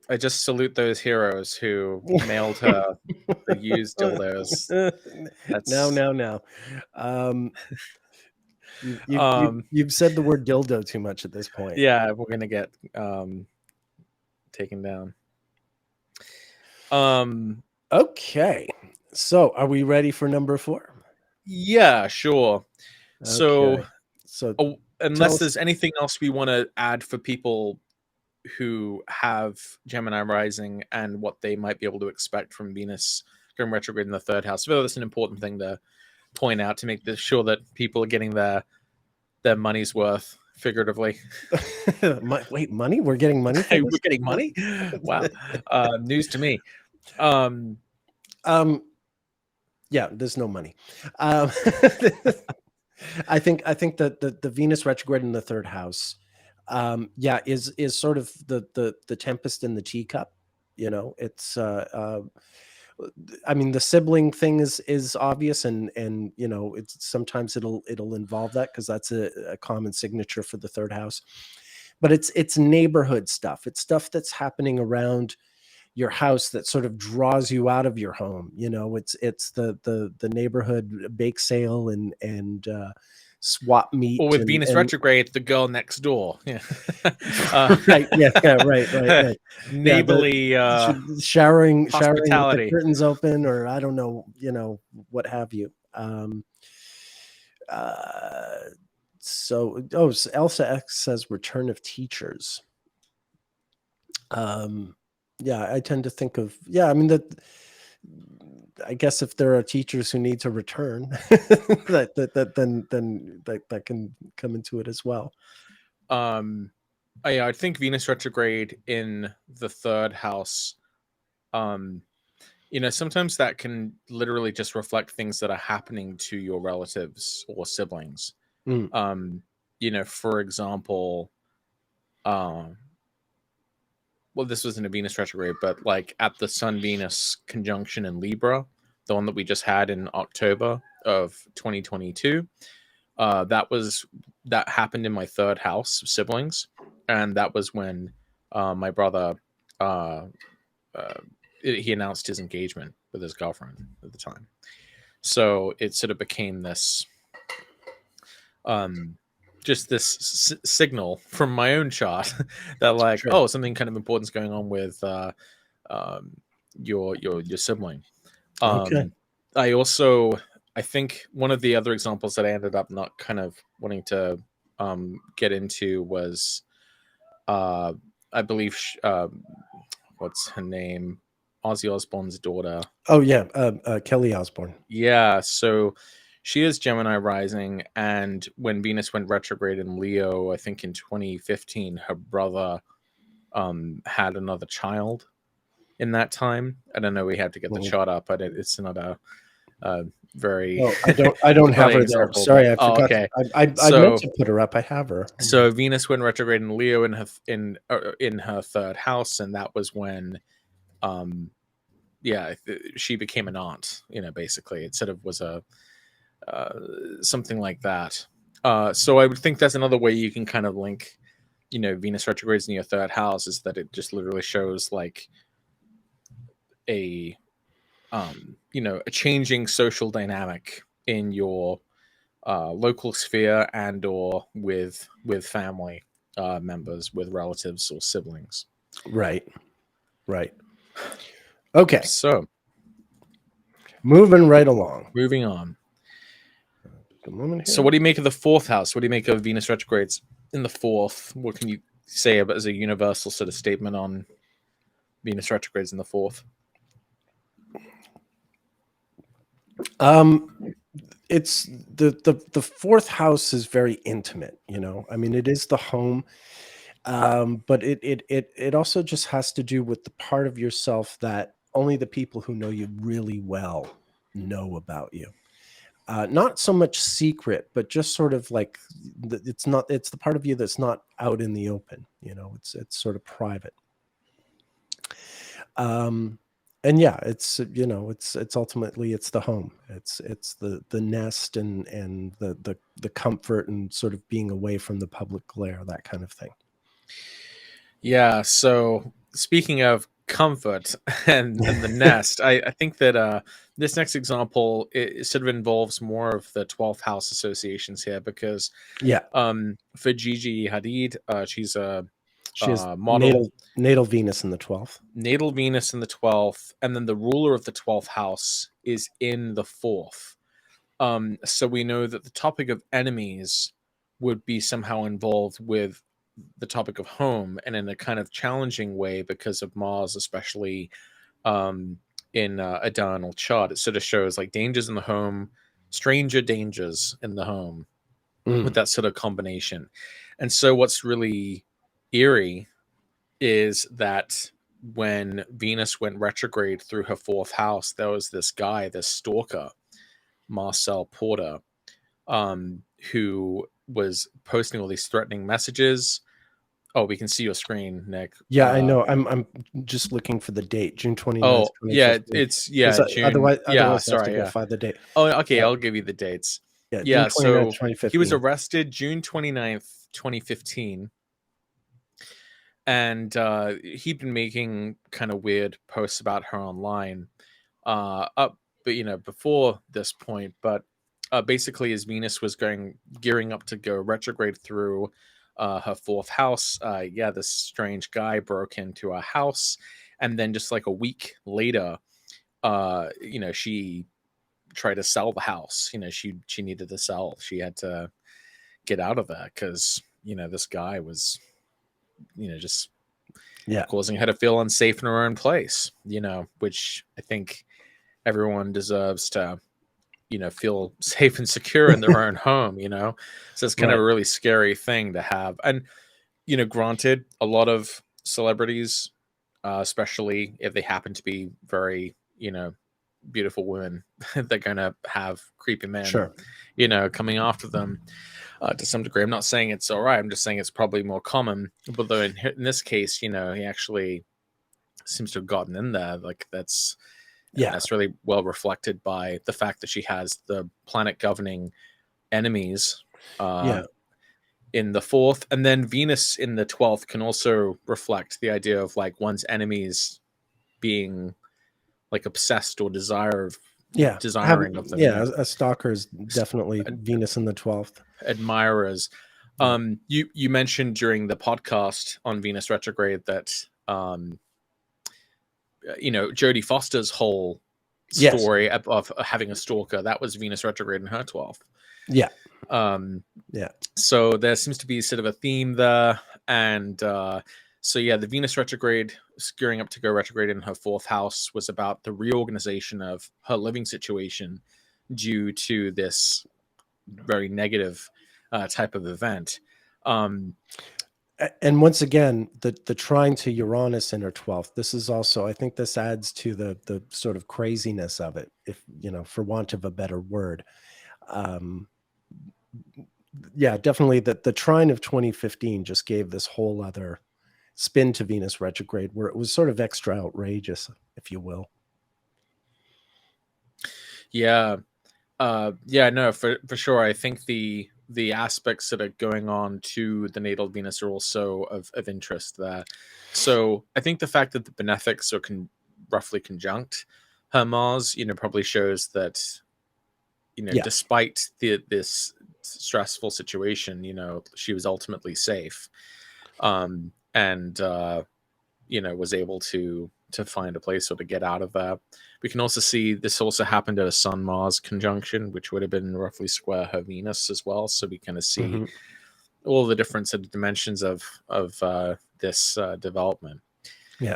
I just salute those heroes who mailed her the used dildos. You've said the word dildo too much at this point. Yeah, we're gonna get taken down. Okay, so are we ready for number 4? Yeah, sure. Okay. So unless there's anything else we want to add for people who have Gemini rising and what they might be able to expect from Venus going retrograde in the third house. So that's an important thing to point out to make sure that people are getting their money's worth, figuratively. Wait, money? We're getting money for Hey, this? we're getting money? Wow. News to me. Yeah, there's no money. I think that the Venus retrograde in the third house, is sort of the tempest in the teacup. It's I mean, the sibling thing is obvious, and it's sometimes it'll involve that because that's a common signature for the third house. But it's neighborhood stuff. It's stuff that's happening around your house that sort of draws you out of your home. It's the neighborhood bake sale and swap meet, or with Venus retrograde, the girl next door. Yeah. Right. Yeah. Right. Neighborly showering with the hospitality. curtains open, or I don't know, what have you. So Elsa X says return of teachers. I tend to think of, I mean, I guess if there are teachers who need to return, then that can come into it as well. I think Venus retrograde in the third house, sometimes that can literally just reflect things that are happening to your relatives or siblings. For example, well, this wasn't a Venus retrograde, but like at the Sun Venus conjunction in Libra, the one that we just had in October of 2022, that happened in my third house, siblings, and that was when my brother he announced his engagement with his girlfriend at the time. So it sort of became this just this signal from my own chart that like, Sure. something kind of important is going on with your sibling. Okay. I think one of the other examples that I ended up not kind of wanting to get into was I believe what's her name, Ozzy Osbourne's daughter. Oh yeah, Kelly Osbourne. Yeah, so she is Gemini rising, and when Venus went retrograde in Leo, I think in 2015, her brother had another child in that time. I don't know, we had to get the chart up, but it's not a very I don't have her there. example, Sorry, I but, forgot. okay. I meant to put her up. I have her. So Venus went retrograde in Leo in her third house, and that was when she became an aunt, basically. It sort of was a something like that. So I would think that's another way you can kind of link, Venus retrogrades in your third house, is that it just literally shows like a changing social dynamic in your local sphere and or with family members, with relatives or siblings. Right. Okay. So moving right along. Moving on. Here. So what do you make of the fourth house? What do you make of Venus retrogrades in the fourth? What can you say about as a universal sort of statement on Venus retrogrades in the fourth? It's the fourth house is very intimate, I mean, it is the home, but it also just has to do with the part of yourself that only the people who know you really well know about you. Not so much secret, but just sort of like it's the part of you that's not out in the open. It's sort of private. And yeah, it's ultimately it's the home. It's the nest and the comfort and sort of being away from the public glare, that kind of thing. Yeah. So speaking of comfort and the nest, I think that this next example, it sort of involves more of the 12th house associations here, because for Gigi Hadid, she has model natal Venus in the 12th. Natal Venus in the 12th, and then the ruler of the 12th house is in the 4th. So we know that the topic of enemies would be somehow involved with the topic of home, and in a kind of challenging way because of Mars, especially in a diurnal chart. It sort of shows like dangers in the home, stranger dangers in the home, with that sort of combination. And so what's really eerie is that when Venus went retrograde through her fourth house, there was this guy, this stalker, Marcel Porter, who was posting all these threatening messages. Oh, we can see your screen, Nick. Yeah, I know. I'm just looking for the date, June 29th, Oh, yeah, 2015. it's June. Otherwise, Yeah, I have to sorry, go yeah. find the date. Oh, okay, Uh, I'll give you the dates. yeah, June Yeah, 29th, so he was 2015. arrested June 29th, 2015. And he'd been making kind of weird posts about her online but before this point. But basically, as Venus was gearing up to go retrograde through her fourth house, this strange guy broke into a house, and then just like a week later, she tried to sell the house. She needed to sell. She had to get out of there because this guy was just causing her to feel unsafe in her own place, which I think everyone deserves to, feel safe and secure in their own home, So it's kind of a really scary thing to have. And, granted, a lot of celebrities, especially if they happen to be very, beautiful women, they're going to have creepy men, coming after them. To some degree, I'm not saying it's all right. I'm just saying it's probably more common. But though in this case, he actually seems to have gotten in there. Like that's really well reflected by the fact that she has the planet governing enemies in the fourth, and then Venus in the 12th can also reflect the idea of like one's enemies being like obsessed or desiring of them. A stalker is definitely Venus in the 12th. Admirers. You mentioned during the podcast on Venus retrograde that Jodie Foster's whole story of having a stalker, that was Venus retrograde in her 12th. So there seems to be sort of a theme there, and the Venus retrograde, gearing up to go retrograde in her fourth house, was about the reorganization of her living situation due to this very negative type of event. And once again, the trine to Uranus in her 12th, this is also, I think this adds to the sort of craziness of it, if for want of a better word. Definitely the trine of 2015 just gave this whole other spin to Venus retrograde, where it was sort of extra outrageous, if you will. For sure. I think the aspects that are going on to the natal Venus are also of interest there. So I think the fact that the benefics are roughly conjunct her Mars, probably shows that, despite this stressful situation, she was ultimately safe, and was able to find a place or to get out of that. We can also see this also happened at a Sun-Mars conjunction, which would have been roughly square her Venus as well. So we kind of see all the different sort of dimensions of this development. She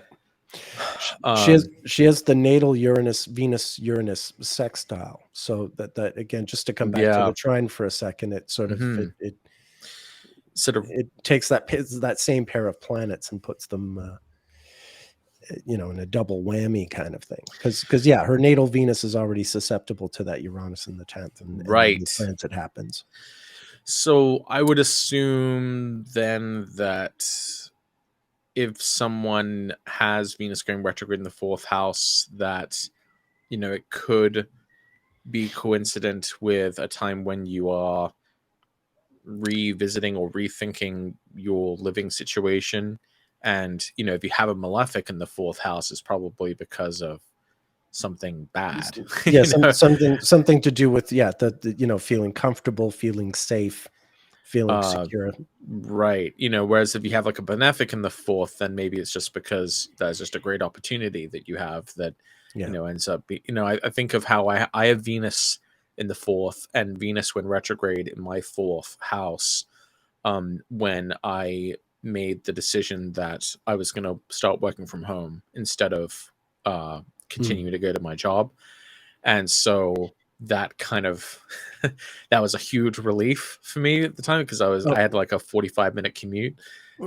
has the natal Venus-Uranus sextile. So that again, just to come back to the trine for a second, it sort of it takes that same pair of planets and puts them in a double whammy kind of thing, because her natal Venus is already susceptible to that Uranus in the 10th, and the transit happens. So I would assume then that if someone has Venus going retrograde in the fourth house, that it could be coincident with a time when you are revisiting or rethinking your living situation. And, if you have a malefic in the fourth house, it's probably because of something bad. Something to do with, the feeling comfortable, feeling safe, feeling secure. Right. Whereas if you have like a benefic in the fourth, then maybe it's just because there's just a great opportunity that you have that, ends up I think of how I have Venus in the fourth, and Venus went retrograde in my fourth house. When I made the decision that I was going to start working from home instead of continuing to go to my job. And so that kind of that was a huge relief for me at the time, because I had like a 45-minute commute.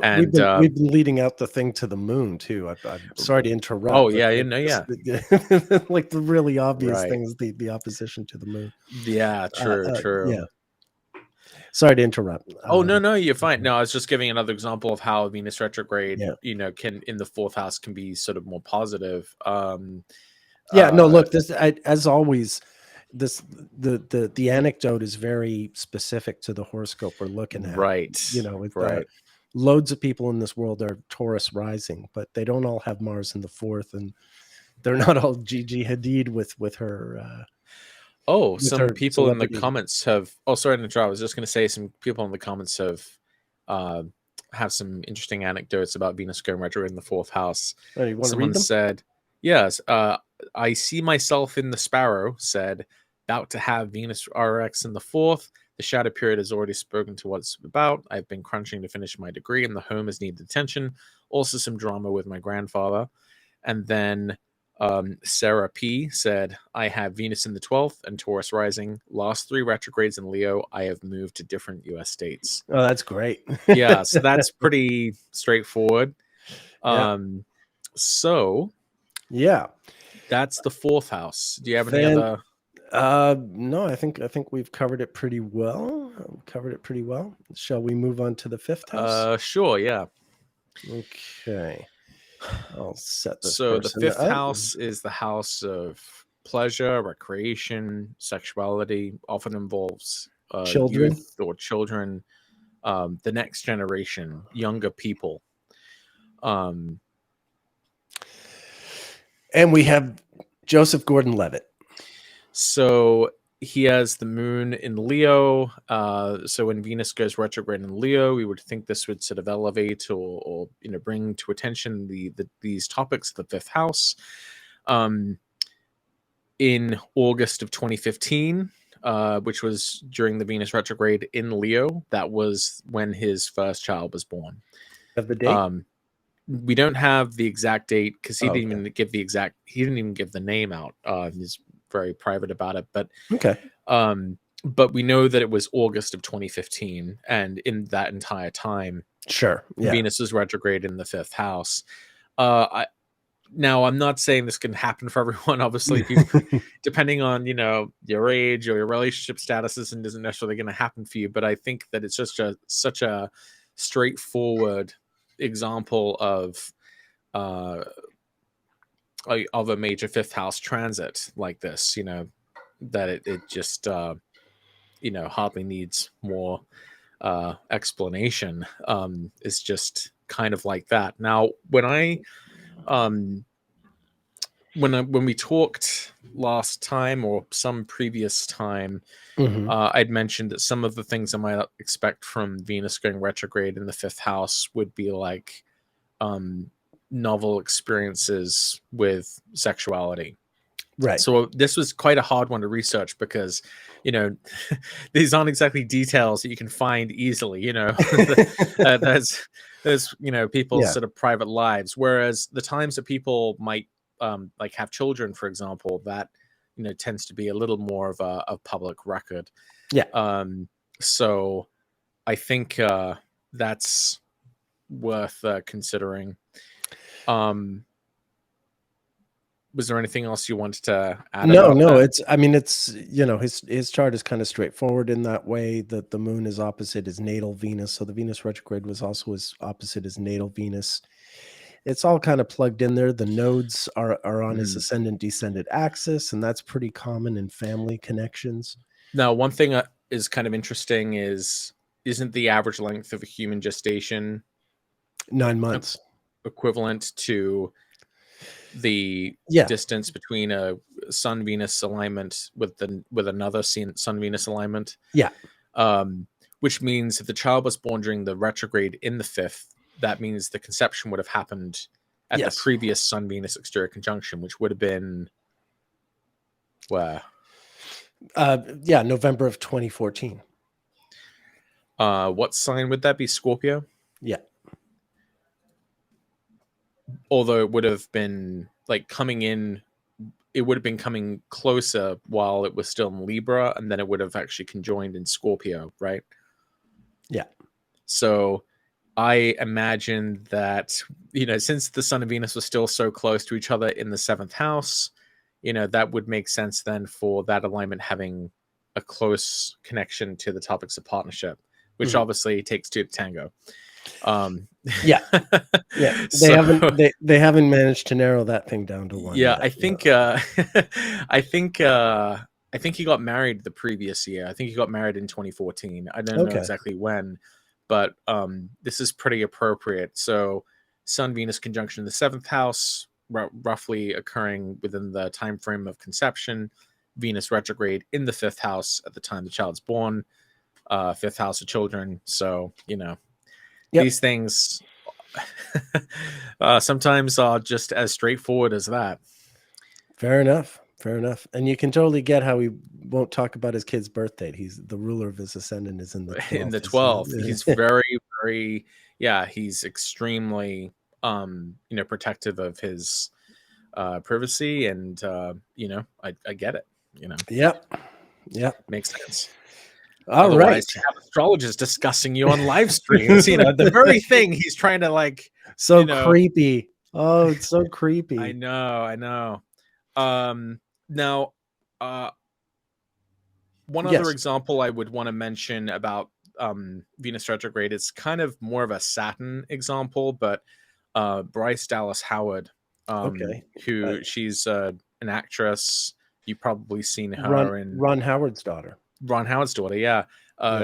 And we've been leading out the thing to the moon too. I'm sorry to interrupt. Oh yeah, yeah. Like the really obvious Right. things, the opposition to the moon. Yeah, true. Yeah. Sorry to interrupt. Oh no, you're fine. No, I was just giving another example of how Venus retrograde, Yeah. Can in the fourth house can be sort of more positive. No, look, this as always, the anecdote is very specific to the horoscope we're looking at. Right. With loads of people in this world are Taurus rising, but they don't all have Mars in the fourth, and they're not all Gigi Hadid with her. Some people in the comments have. Oh, sorry to interrupt. I was just going to say some people in the comments have some interesting anecdotes about Venus going retrograde in the fourth house. Oh, you want Someone to read them? said, "Yes, I see myself in the Sparrow." Said, "About to have Venus RX in the fourth. The shadow period has already spoken to what it's about. I've been crunching to finish my degree, and the home has needed attention. Also, some drama with my grandfather." And then Sarah P said, "I have Venus in the 12th and Taurus rising. Last 3 retrogrades in Leo. I have moved to different U.S. states." Oh, that's great. Yeah, so that's pretty straightforward. So yeah, that's the fourth house. Do you have any other? No, I think we've covered it pretty well. Shall we move on to the fifth house? Sure, yeah. Okay. I'll set this. So the fifth house is the house of pleasure, recreation, sexuality. Often involves children youth or children, the next generation, younger people. And we have Joseph Gordon-Levitt. So he has the moon in Leo. So when Venus goes retrograde in Leo, we would think this would sort of elevate or bring to attention these topics of the fifth house. In August of 2015, which was during the Venus retrograde in Leo, that was when his first child was born. Of the date? We don't have the exact date because he didn't even give the exact. He didn't even give the name out. He's very private about it, but okay. But we know that it was August of 2015, and in that entire time, Venus is retrograde in the fifth house. Now, I'm not saying this can happen for everyone. Obviously, depending on your age or your relationship status, isn't necessarily going to happen for you. But I think that it's just such a straightforward example of a major fifth house transit like this, that it just hardly needs more explanation. It's just kind of like that. Now, when we talked last time or some previous time, I'd mentioned that some of the things I might expect from Venus going retrograde in the fifth house would be like novel experiences with sexuality. Right. So this was quite a hard one to research because, these aren't exactly details that you can find easily. There's people's sort of private lives, whereas the times that people might like have children, for example, that tends to be a little more of a public record. Yeah. So I think that's worth considering. Was there anything else you wanted to add? No. It's his chart is kind of straightforward in that way, that the moon is opposite his natal Venus. So the Venus retrograde was also opposite his natal Venus. It's all kind of plugged in there. The nodes are on his ascendant descendant axis, and that's pretty common in family connections. Now, one thing is kind of interesting isn't the average length of a human gestation 9 months equivalent to the distance between a Sun Venus alignment with another Sun Venus alignment? Yeah. Which means if the child was born during the retrograde in the fifth, that means the conception would have happened at the previous Sun Venus exterior conjunction, which would have been where? November of 2014. What sign would that be? Scorpio? Yeah. although it would have been like coming in, it would have been coming closer while it was still in Libra, and then it would have actually conjoined in Scorpio, right? Yeah. So I imagine that, since the Sun and Venus were still so close to each other in the seventh house, that would make sense then for that alignment having a close connection to the topics of partnership, which obviously takes two to tango. Yeah. They haven't managed to narrow that thing down to one. Yeah, yet. I think I think he got married the previous year. I think he got married in 2014. I don't know exactly when, but this is pretty appropriate. So Sun Venus conjunction in the seventh house, roughly occurring within the time frame of conception. Venus retrograde in the fifth house at the time the child's born. Fifth house of children. So these things sometimes are just as straightforward as that. Fair enough. And you can totally get how he won't talk about his kid's birth date. He's the ruler of his ascendant is in the 12th. In the 12th. He's very, very, he's extremely, protective of his privacy, and I get it. Yep. Makes sense. All right. You have astrologers discussing you on live streams. The very thing he's trying to creepy. Oh, it's so creepy. I know. Now, one other example I would want to mention about Venus retrograde is kind of more of a Saturn example, but Bryce Dallas Howard, who she's an actress. You've probably seen her in Ron Howard's daughter. Ron Howard's daughter, yeah.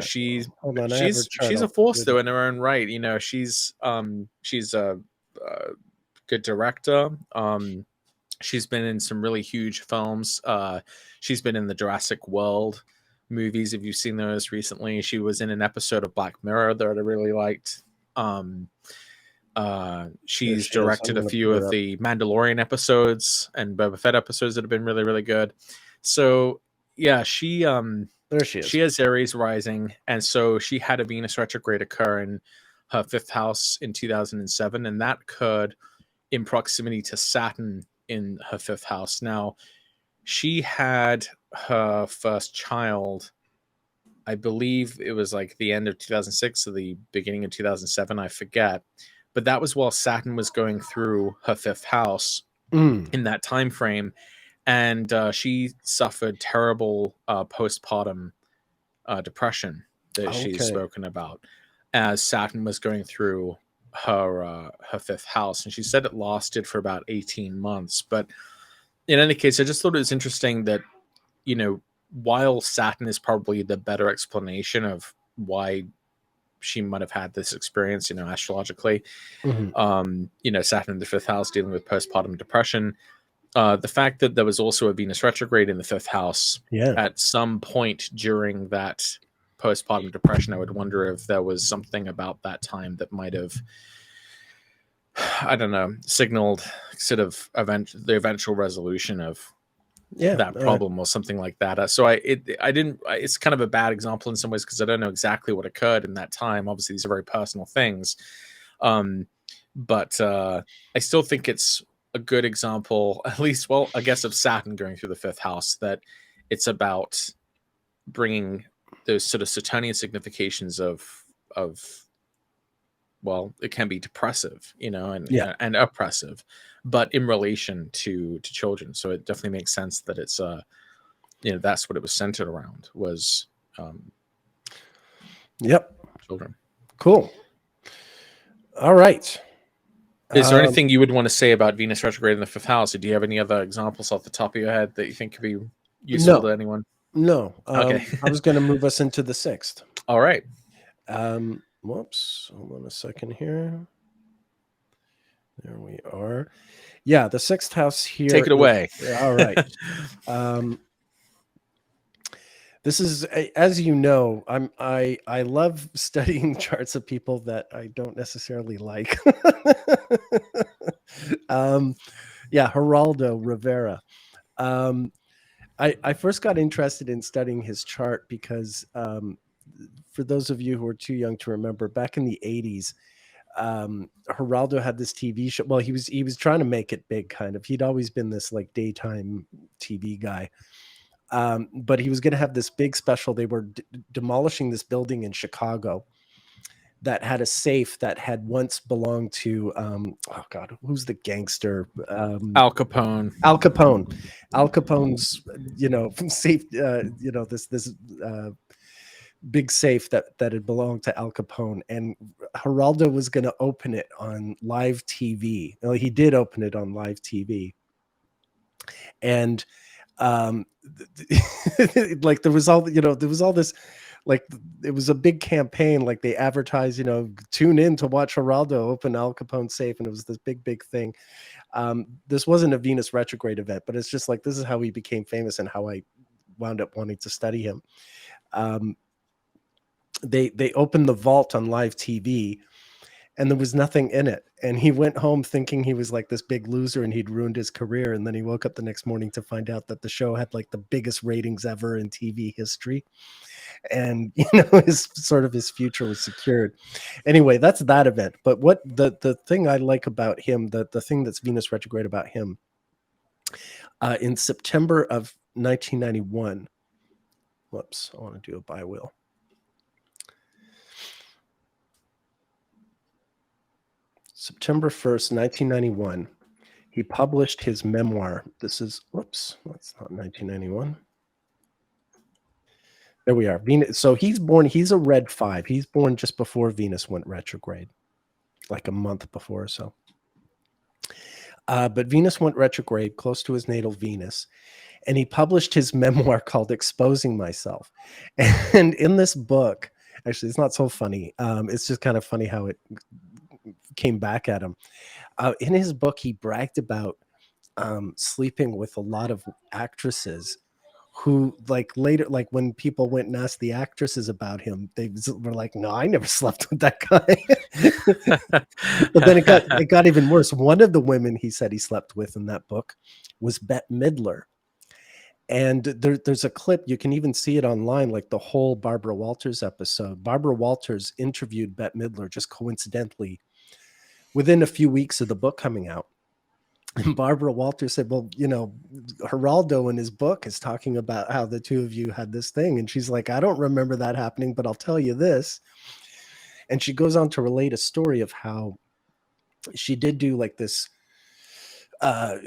She's a force though in her own right. She's a good director. She's been in some really huge films. She's been in the Jurassic World movies. If you've seen those recently, she was in an episode of Black Mirror that I really liked. She's directed a few of the Mandalorian episodes and Boba Fett episodes that have been really, really good. So yeah, there she is. She has Aries rising, and so she had a Venus retrograde occur in her fifth house in 2007, and that occurred in proximity to Saturn in her fifth house. Now, she had her first child, I believe it was like the end of 2006 or the beginning of 2007, I forget. But that was while Saturn was going through her fifth house in that time frame. And she suffered terrible postpartum depression that she's spoken about as Saturn was going through her fifth house, and she said it lasted for about 18 months. But in any case, I just thought it was interesting that while Saturn is probably the better explanation of why she might have had this experience, astrologically, Saturn in the fifth house dealing with postpartum depression, the fact that there was also a Venus retrograde in the fifth house at some point during that postpartum depression, I would wonder if there was something about that time that might have, I don't know, signaled sort of the eventual resolution of that problem or something like that. So it's kind of a bad example in some ways because I don't know exactly what occurred in that time. Obviously, these are very personal things. But I still think it's a good example, at least, well, I guess, of Saturn going through the fifth house, that it's about bringing those sort of Saturnian significations of well, it can be depressive, and oppressive, but in relation to children. So it definitely makes sense that it's that's what it was centered around, was children. Cool. All right. Is there anything you would want to say about Venus retrograde in the fifth house? Or do you have any other examples off the top of your head that you think could be useful to anyone? No. Okay. I was going to move us into the sixth. All right. Whoops. Hold on a second here. There we are. Yeah, the sixth house here. Take it away. All right. This is, as you know, I love studying charts of people that I don't necessarily like. Geraldo Rivera. I first got interested in studying his chart because for those of you who are too young to remember, back in the 80s, Geraldo had this TV show. Well, he was trying to make it big, kind of. He'd always been this like daytime TV guy. But he was going to have this big special. They were demolishing this building in Chicago that had a safe that had once belonged to oh god, who's the gangster? Al Capone. Al Capone. Al Capone's, safe. This big safe that had belonged to Al Capone, and Geraldo was going to open it on live TV. Well, he did open it on live TV, and like there was all this, like it was a big campaign, like they advertised, tune in to watch Geraldo open Al Capone safe, and it was this big thing. This wasn't a Venus retrograde event, but it's just like, this is how he became famous and how I wound up wanting to study him. They opened the vault on live TV, and there was nothing in it. And he went home thinking he was like this big loser and he'd ruined his career. And then he woke up the next morning to find out that the show had like the biggest ratings ever in TV history. And, his future was secured. Anyway, that's that event. But what the thing I like about him, the thing that's Venus retrograde about him, in September of 1991, whoops, I want to do a bi-wheel. September 1st, 1991, he published his memoir. This is, whoops, that's not 1991. There we are. Venus. So he's a red 5. He's born just before Venus went retrograde, like a month before or so. But Venus went retrograde close to his natal Venus, and he published his memoir called Exposing Myself. And in this book, actually, it's not so funny. It's just kind of funny how it came back at him. In his book, he bragged about sleeping with a lot of actresses who, like, later, like when people went and asked the actresses about him, they were like, no, I never slept with that guy. But then it got even worse. One of the women he said he slept with in that book was Bette Midler. And there's a clip, you can even see it online, like the whole Barbara Walters episode. Barbara Walters interviewed Bette Midler just coincidentally within a few weeks of the book coming out. And Barbara Walters said, well, Geraldo in his book is talking about how the two of you had this thing. And she's like, I don't remember that happening, but I'll tell you this. And she goes on to relate a story of how she did do like this.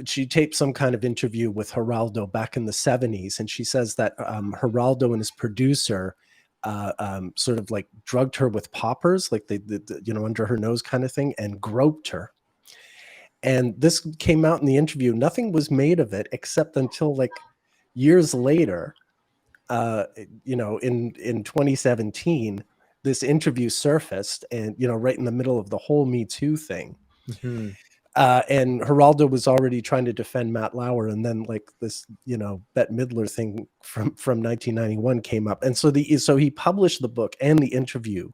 She taped some kind of interview with Geraldo back in the 70s. And she says that Geraldo and his producer sort of like drugged her with poppers, like they under her nose kind of thing, and groped her. And this came out in the interview. Nothing was made of it except until like years later, in 2017, this interview surfaced, and right in the middle of the whole Me Too thing. Mm-hmm. And Geraldo was already trying to defend Matt Lauer, and then like this, Bette Midler thing from 1991 came up, and so he published the book, and the interview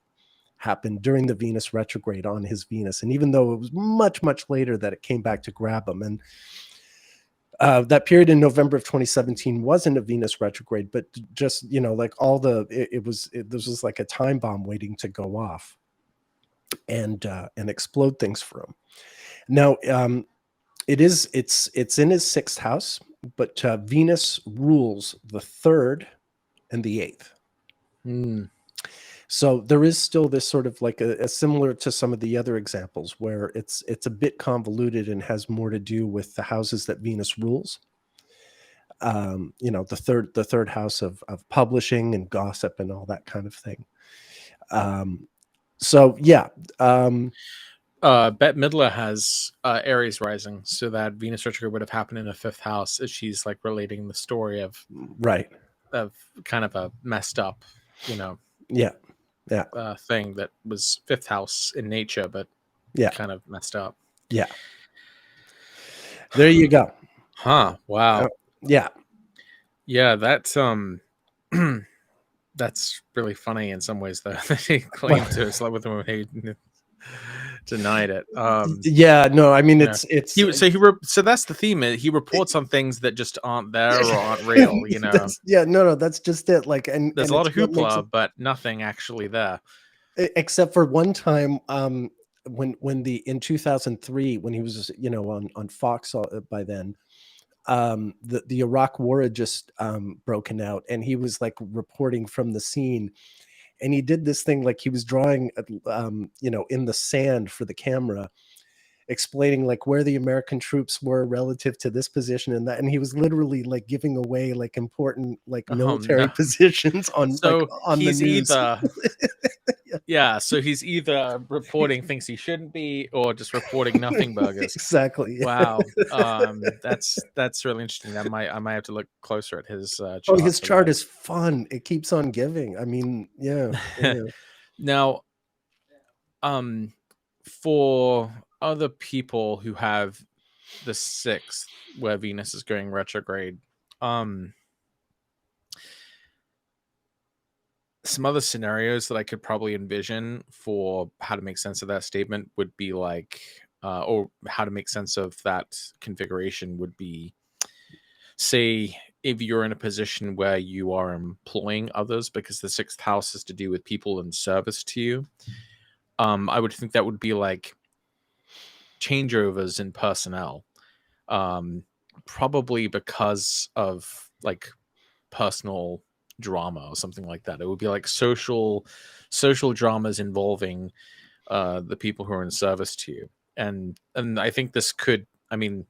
happened during the Venus retrograde on his Venus. And even though it was much later that it came back to grab him, and that period in November of 2017 wasn't a Venus retrograde, but just like all this was like a time bomb waiting to go off and explode things for him. Now, it's in his 6th house, but Venus rules the 3rd and the 8th. Mm. So there is still this sort of like a similar to some of the other examples where it's a bit convoluted and has more to do with the houses that Venus rules. The third house of publishing and gossip and all that kind of thing. Bette Midler has Aries rising, so that Venus retrograde would have happened in the 5th house, as she's like relating the story of kind of a messed up, thing that was 5th house in nature, but kind of messed up. Yeah. There you go. Huh. Wow. Yeah. That's that's really funny in some ways, though. That he claimed to sleep with him when he denied it. So that's the theme. He reports on things that just aren't there or aren't real. That's just it. Like, and there's a lot of hoopla, but nothing actually there. Except for one time, in 2003, when he was, on Fox by then, the Iraq war had just broken out, and he was like reporting from the scene, and he did this thing like he was drawing, in the sand for the camera, explaining like where the American troops were relative to this position and that, and he was literally like giving away like important like Oh military no. positions on So the he's news. so he's either reporting things he shouldn't be, or just reporting nothing burgers. Exactly. Wow. That's really interesting. I might have to look closer at his chart. Oh, his for chart that. is fun. It keeps on giving. I mean, yeah. Now, for other people who have the 6th, where Venus is going retrograde, some other scenarios that I could probably envision for how to make sense of that statement would be like, or how to make sense of that configuration would be, say, if you're in a position where you are employing others, because the 6th house has to do with people in service to you. I would think that would be like changeovers in personnel, probably because of like personal drama or something like that. It would be like social dramas involving the people who are in service to you, and I think this could, I mean,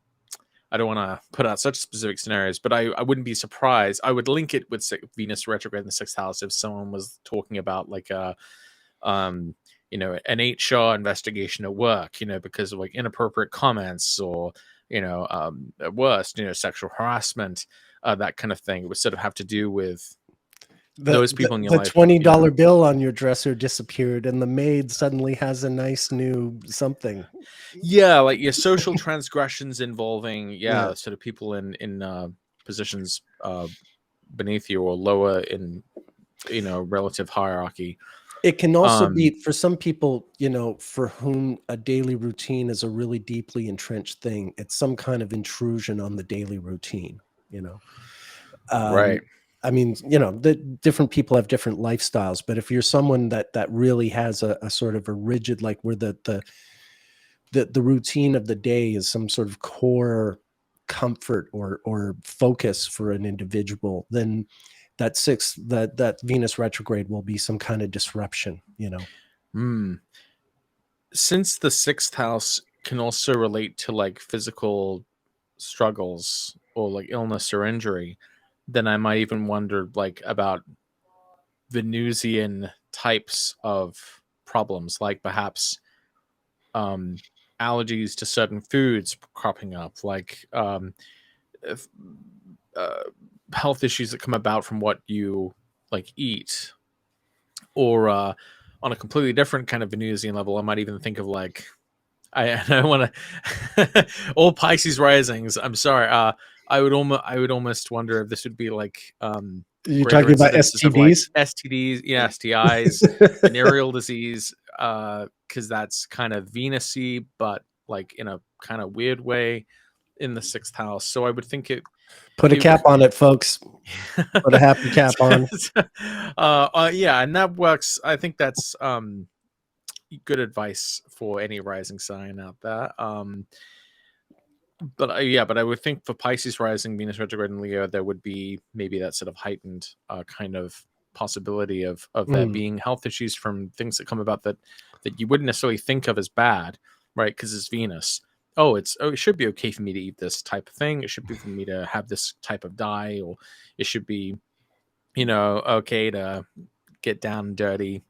I don't want to put out such specific scenarios, but I wouldn't be surprised. I would link it with Venus retrograde in the 6th house if someone was talking about like a an HR investigation at work, because of like inappropriate comments, or at worst, sexual harassment, that kind of thing. It would sort of have to do with those people in your life. The $20 bill on your dresser disappeared, and the maid suddenly has a nice new something. Yeah, like your social transgressions involving sort of people in positions beneath you or lower in relative hierarchy. It can also be for some people, for whom a daily routine is a really deeply entrenched thing. It's some kind of intrusion on the daily routine, Right. I mean, the different people have different lifestyles, but if you're someone that really has a sort of a rigid, like where the routine of the day is some sort of core comfort or focus for an individual, then that Venus retrograde will be some kind of disruption, Since the 6th house can also relate to like physical struggles or like illness or injury, then I might even wonder like about Venusian types of problems, like perhaps allergies to certain foods cropping up, like health issues that come about from what you like eat, or on a completely different kind of Venusian level, I might even think of like I want to all Pisces risings. I'm sorry. I would almost wonder if this would be like you're greater talking about incidences of like STDs, STDs, STIs, venereal disease, because that's kind of Venus-y, but like in a kind of weird way in the 6th house. So I would think it. Put a cap on it, folks. Put a happy cap on. And that works. I think that's good advice for any rising sign out there. But I would think for Pisces rising, Venus retrograde in Leo, there would be maybe that sort of heightened kind of possibility of there being health issues from things that come about that you wouldn't necessarily think of as bad, right? Because it's Venus. It should be okay for me to eat this type of thing. It should be for me to have this type of dye, or it should be, okay to get down and dirty,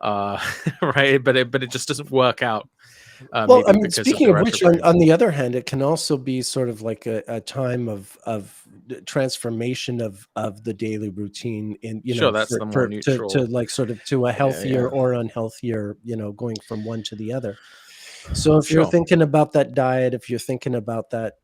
right? But it just doesn't work out. Well, I mean, speaking of which, on the other hand, it can also be sort of like a time of transformation of the daily routine in, sure, that's the more neutral to like sort of to a healthier or unhealthier, going from one to the other. So if you're thinking about that diet, if you're thinking about that,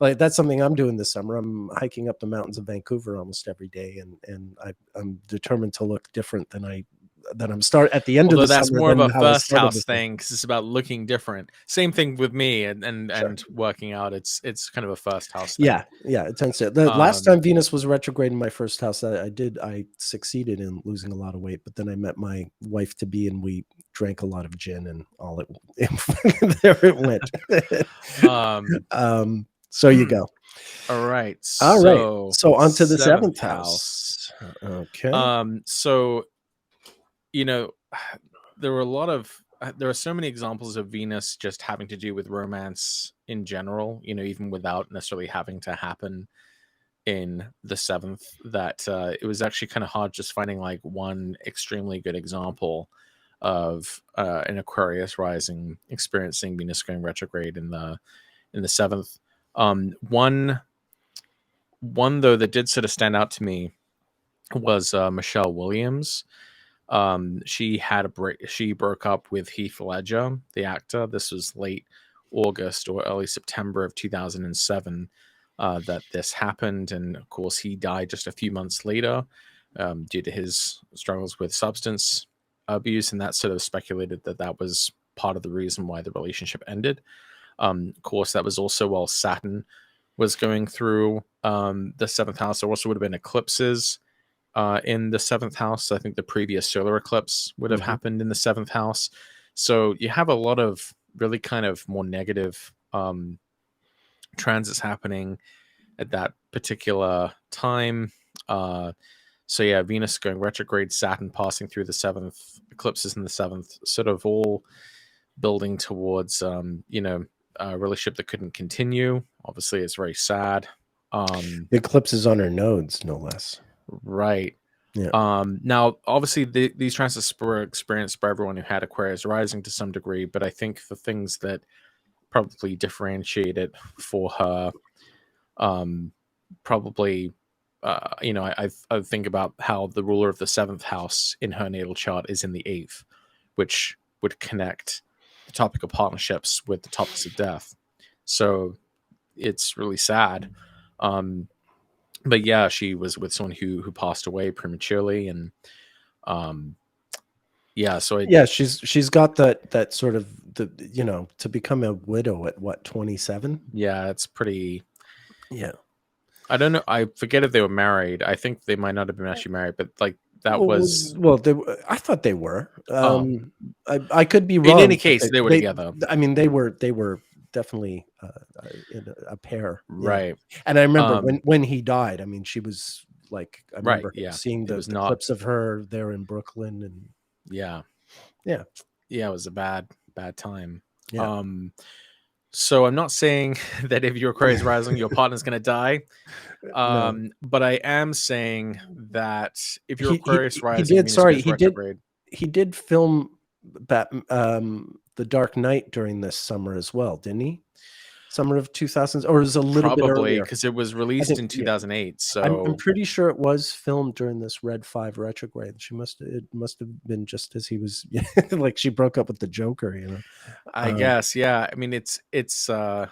like that's something I'm doing this summer. I'm hiking up the mountains of Vancouver almost every day, and I'm determined to look different than I at the end of Although the that's summer more of than a how I first started house this thing. thing because it's about looking different. Same thing with me and Sure. working out. It's kind of a first house thing. Yeah, it tends to. The last time Venus was retrograde in my first house, I succeeded in losing a lot of weight, but then I met my wife to be, and we drank a lot of gin, and all there it went. So you go. All right. All right. So So on to the seventh seventh house. house. Okay. So there were there are so many examples of Venus just having to do with romance in general, even without necessarily having to happen in the seventh, that it was actually kind of hard just finding like one extremely good example of an Aquarius rising experiencing Venus going retrograde in the seventh. One though that did sort of stand out to me was Michelle Williams. She had she broke up with Heath Ledger, the actor. This was late August or early September of 2007 that this happened, and of course he died just a few months later due to his struggles with substance abuse, and that sort of speculated that was part of the reason why the relationship ended. Of course, that was also while Saturn was going through the seventh house. There also would have been eclipses in the seventh house. I think the previous solar eclipse would have happened in the seventh house. So you have a lot of really kind of more negative transits happening at that particular time. So yeah, Venus going retrograde, Saturn passing through the seventh, eclipses in the seventh, sort of all building towards a relationship that couldn't continue. Obviously, it's very sad. The eclipse is on her nodes, no less. Right. Yeah. Now, obviously, these transits were experienced by everyone who had Aquarius rising to some degree, but I think the things that probably differentiate it for her, probably, I think about how the ruler of the seventh house in her natal chart is in the eighth, which would connect the topic of partnerships with the topics of death. So it's really sad. But yeah, she was with someone who passed away prematurely, and she's got that sort of to become a widow at what, 27? Yeah, it's pretty. Yeah. I don't know. I forget if they were married. I think they might not have been actually married, but like that was. Well, I thought they were. I could be wrong. In any case, they were together. I mean, they were definitely in a pair, right? Yeah. And I remember when he died. I mean, she was like, I remember seeing the clips of her there in Brooklyn, and yeah, it was a bad time. Yeah. So I'm not saying that if your Aquarius rising, your partner's going to die. No. But I am saying that if your Aquarius rising, he did film The Dark Knight during this summer as well, didn't he? Summer of 2000s, or was it a little bit earlier? Because it was released in 2008. So I'm pretty sure it was filmed during this Red 5 retrograde. It must have been just as he was like, she broke up with the Joker, I guess, yeah. I mean, it's just kind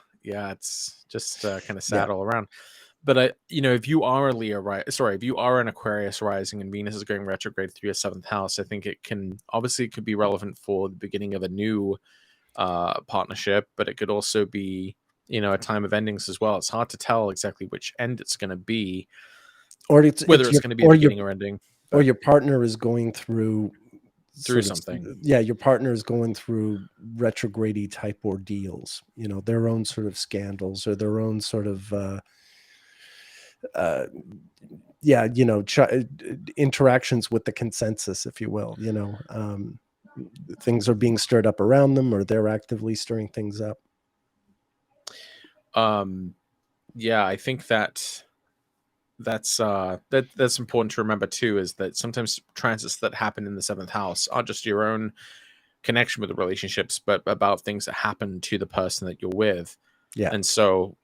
of sad all around. But if you are a Leo, if you are an Aquarius rising and Venus is going retrograde through your seventh house, I think it could be relevant for the beginning of a new partnership, but it could also be a time of endings as well. It's hard to tell exactly which end it's going to be, or whether it's going to be a beginning or ending, or your partner is going through something. Your partner is going through retrograde type ordeals, their own sort of scandals or their own sort of interactions with the consensus, if you will. Things are being stirred up around them, or they're actively stirring things up. I think that's important to remember too, is that sometimes transits that happen in the seventh house aren't just your own connection with the relationships, but about things that happen to the person that you're with. Yeah. And so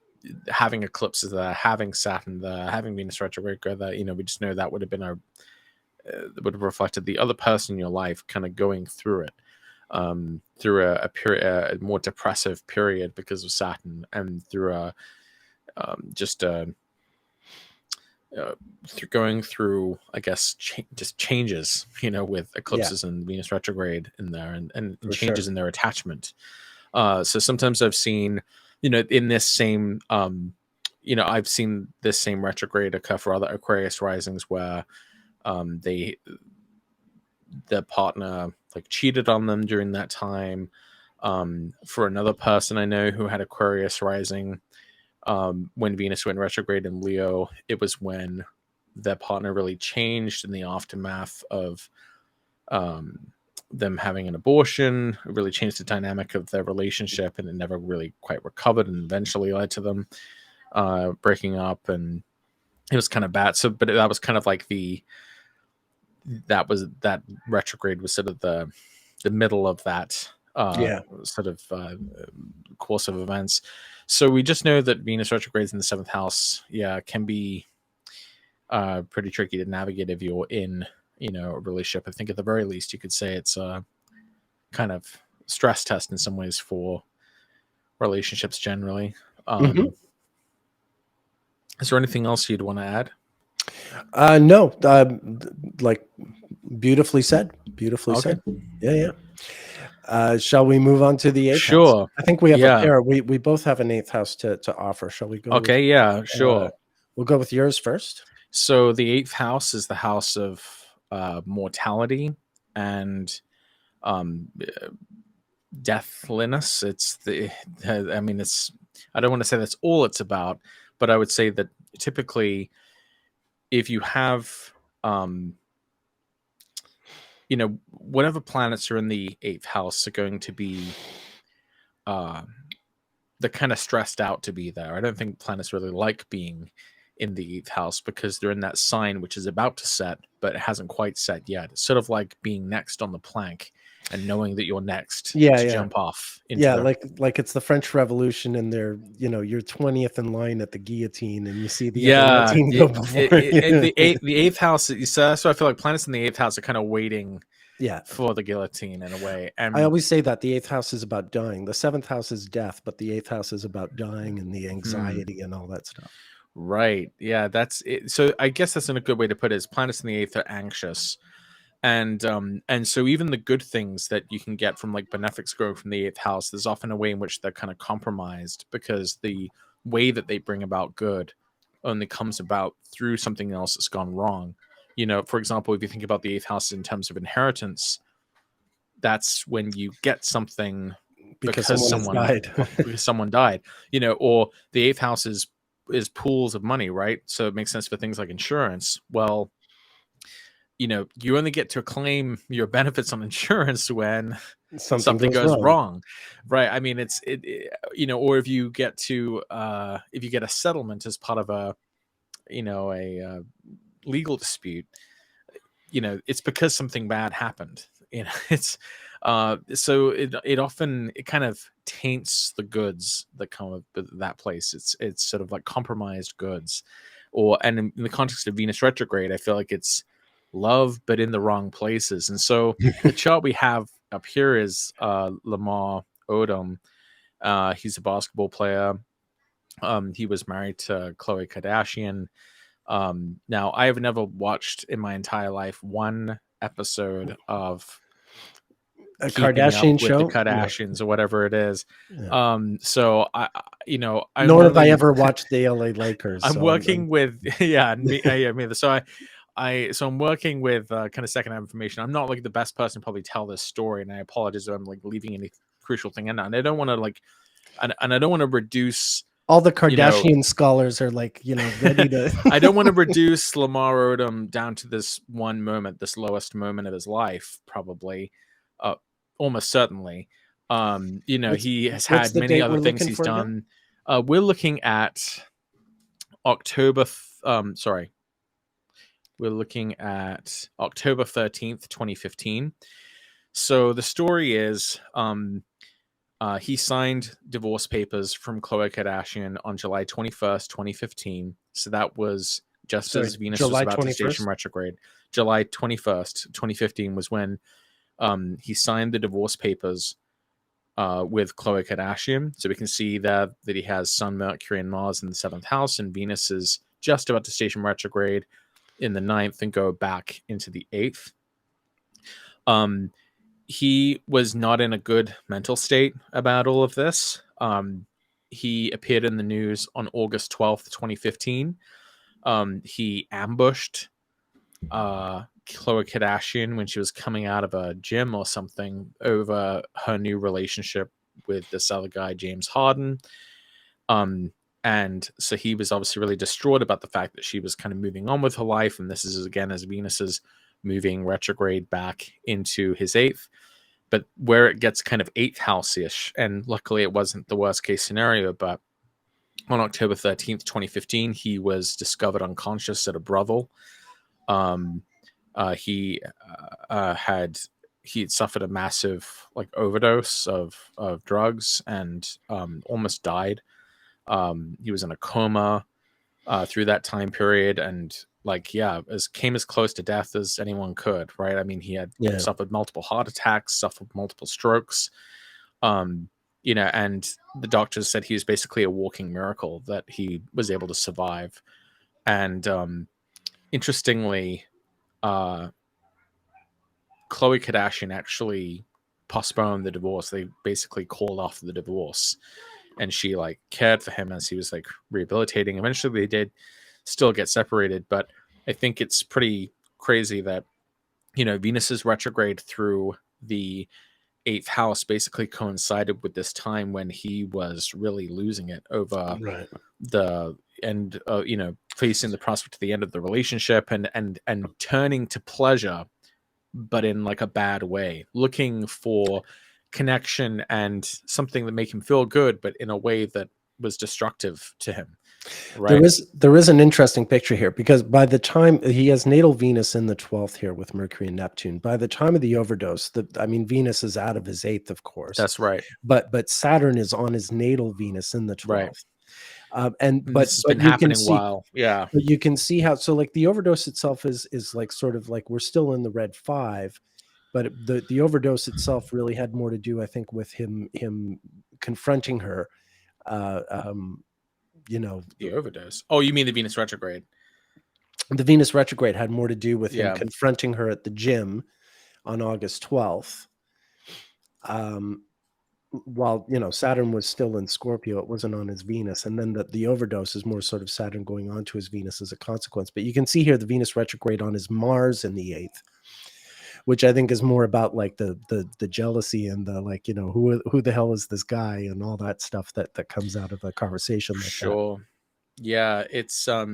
having eclipses there, having Saturn there, having Venus retrograde there, we just know that would have been would have reflected the other person in your life kind of going through it, through a period, a more depressive period because of Saturn, and through going through, I guess, just changes, with Yeah, eclipses and Venus retrograde in there, and for changes sure. in their attachment. So sometimes I've seen, in this same, I've seen this same retrograde occur for other Aquarius risings where they their partner like cheated on them during that time. For another person I know who had Aquarius rising, when Venus went retrograde in Leo, it was when their partner really changed in the aftermath of them having an abortion. It really changed the dynamic of their relationship, and it never really quite recovered, and eventually led to them breaking up. And it was kind of bad. So, but that was kind of like that retrograde was sort of the middle of that Yeah. sort of course of events. So we just know that Venus retrogrades in the seventh house, can be pretty tricky to navigate if you're in, a relationship. I think at the very least you could say it's a kind of stress test in some ways for relationships generally. Hmm. Is there anything else you'd want to add? No, like beautifully said. Beautifully Okay, said. Yeah, yeah. Shall we move on to the eighth house? sure. I think we have a Yeah. pair. We both have an eighth house to offer. Shall we go with? Okay. Yeah. Sure. We'll go with yours first. So the eighth house is the house of mortality and deathliness. It's the, I mean, I don't want to say that's all it's about, but I would say that typically, if you have, whatever planets are in the eighth house are going to be, they're kind of stressed out to be there. I don't think planets really like being in the eighth house because they're in that sign which is about to set, but it hasn't quite set yet. It's sort of like being next on the plank and knowing that you're next Yeah, to yeah. jump off into Yeah, the. like it's the French Revolution, and they're you're 20th in line at the guillotine, and you see the other Yeah, 19 go before you. the eighth house. So that's why I feel like planets in the eighth house are kind of waiting Yeah, for the guillotine in a way. I And always say that the eighth house is about dying. The seventh house is death, but the eighth house is about dying and the hmm, anxiety and all that stuff. right, yeah, that's it. So I guess that's a good way to put it. Is planets in the eighth are anxious, and so even the good things that you can get from like benefics growing from the eighth house, there's often a way in which they're kind of compromised because the way that they bring about good only comes about through something else that's gone wrong. For example, if you think about the eighth house in terms of inheritance, that's when you get something Because someone has died. because someone died, or the eighth house is pools of money, right? So it makes sense for things like insurance. Well, you only get to claim your benefits on insurance when Something something goes goes wrong. wrong, right? I mean, or if you get a settlement as part of a legal dispute, it's because something bad happened. It's so it kind of taints the goods that come with that place. It's sort of like compromised goods, and in the context of Venus retrograde, I feel like it's love but in the wrong places. And so the chart we have up here is Lamar Odom. He's a basketball player. He was married to Khloe Kardashian. Now, I have never watched in my entire life one episode of A Keeping Up Kardashian with the show? No. Kardashians or whatever it is. Yeah. So I'm Nor have I only ever watched the LA Lakers. I'm So working with yeah, me. So I'm working with kind of secondhand information. I'm not like the best person to probably tell this story, and I apologize if I'm like leaving any crucial thing in. And I don't want to and I don't want to reduce all the you know Kardashian scholars are like, ready to. I don't want to reduce Lamar Odom down to this one moment, this lowest moment of his life, probably, uh, almost certainly. what's, He has what's had the many date other we're things looking he's for again? done. We're looking at October. Sorry, we're looking at October 13th, 2015. So the story is, he signed divorce papers from Khloe Kardashian on July 21st, 2015. So that was just Sorry, as Venus was July about to station 21st. retrograde. July 21st, 2015 was when he signed the divorce papers with Khloe Kardashian. So we can see that he has Sun, Mercury, and Mars in the seventh house, and Venus is just about to station retrograde in the 9th and go back into the 8th. He was not in a good mental state about all of this. He appeared in the news on August 12th, 2015. He ambushed Khloe Kardashian when she was coming out of a gym or something over her new relationship with this other guy, James Harden. And so he was obviously really distraught about the fact that she was kind of moving on with her life. And this is, again, as Venus is moving retrograde back into his 8th. But where it gets kind of 8th house-ish, and luckily it wasn't the worst case scenario, but on October 13th, 2015, he was discovered unconscious at a brothel. He had suffered a massive overdose of drugs and almost died. He was in a coma through that time period, and came as close to death as anyone could, right? I mean, he had suffered multiple heart attacks, suffered multiple strokes, and the doctors said he was basically a walking miracle that he was able to survive. And interestingly, Khloe Kardashian actually postponed the divorce. They basically called off the divorce, and she cared for him as he was rehabilitating. Eventually they did still get separated, but I think it's pretty crazy that Venus's retrograde through the 8th house basically coincided with this time when he was really losing it over the end, facing the prospect of the end of the relationship and turning to pleasure, but in a bad way, looking for connection and something that make him feel good, but in a way that was destructive to him. Right. There is an interesting picture here, because by the time he has natal Venus in the 12th here with Mercury and Neptune, by the time of the overdose, Venus is out of his 8th, of course. That's right. But Saturn is on his natal Venus in the 12th. Right. But this has been happening while, but you can see how, so the overdose itself is sort of we're still in the red 5, but the overdose itself really had more to do, I think, with him confronting her. The overdose. Oh, you mean the Venus retrograde? The Venus retrograde had more to do with him confronting her at the gym on August 12th. While Saturn was still in Scorpio, it wasn't on his Venus, and then the overdose is more sort of Saturn going on to his Venus as a consequence. But you can see here the Venus retrograde on his Mars in the 8th, which I think is more about the jealousy and the who the hell is this guy and all that stuff that comes out of a conversation like that. Yeah, it's I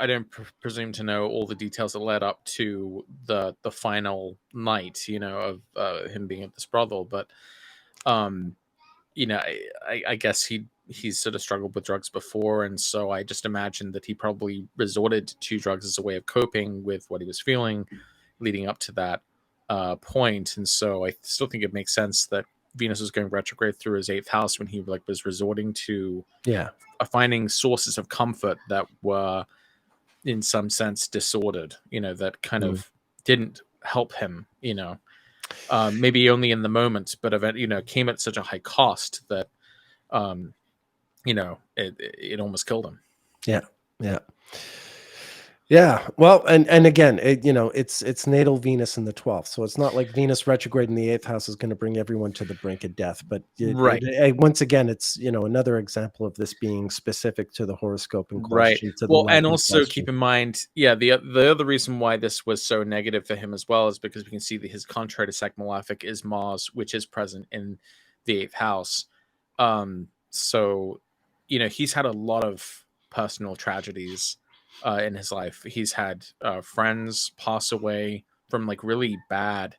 don't presume to know all the details that led up to the final night, of him being at this brothel, but I guess he's sort of struggled with drugs before, and so I just imagine that he probably resorted to drugs as a way of coping with what he was feeling leading up to that point. And so I still think it makes sense that Venus was going retrograde through his 8th house when he was resorting to finding sources of comfort that were in some sense disordered, that kind of didn't help him, maybe only in the moment, but came at such a high cost that it almost killed him. Well, and again, it's natal Venus in the 12th, so it's not like Venus retrograde in the 8th house is going to bring everyone to the brink of death. But once again, it's another example of this being specific to the horoscope in question. Right. And also keep in mind, the other reason why this was so negative for him as well is because we can see that his contrary to Sec Malefic is Mars, which is present in the 8th house. So he's had a lot of personal tragedies in his life. He's had friends pass away from really bad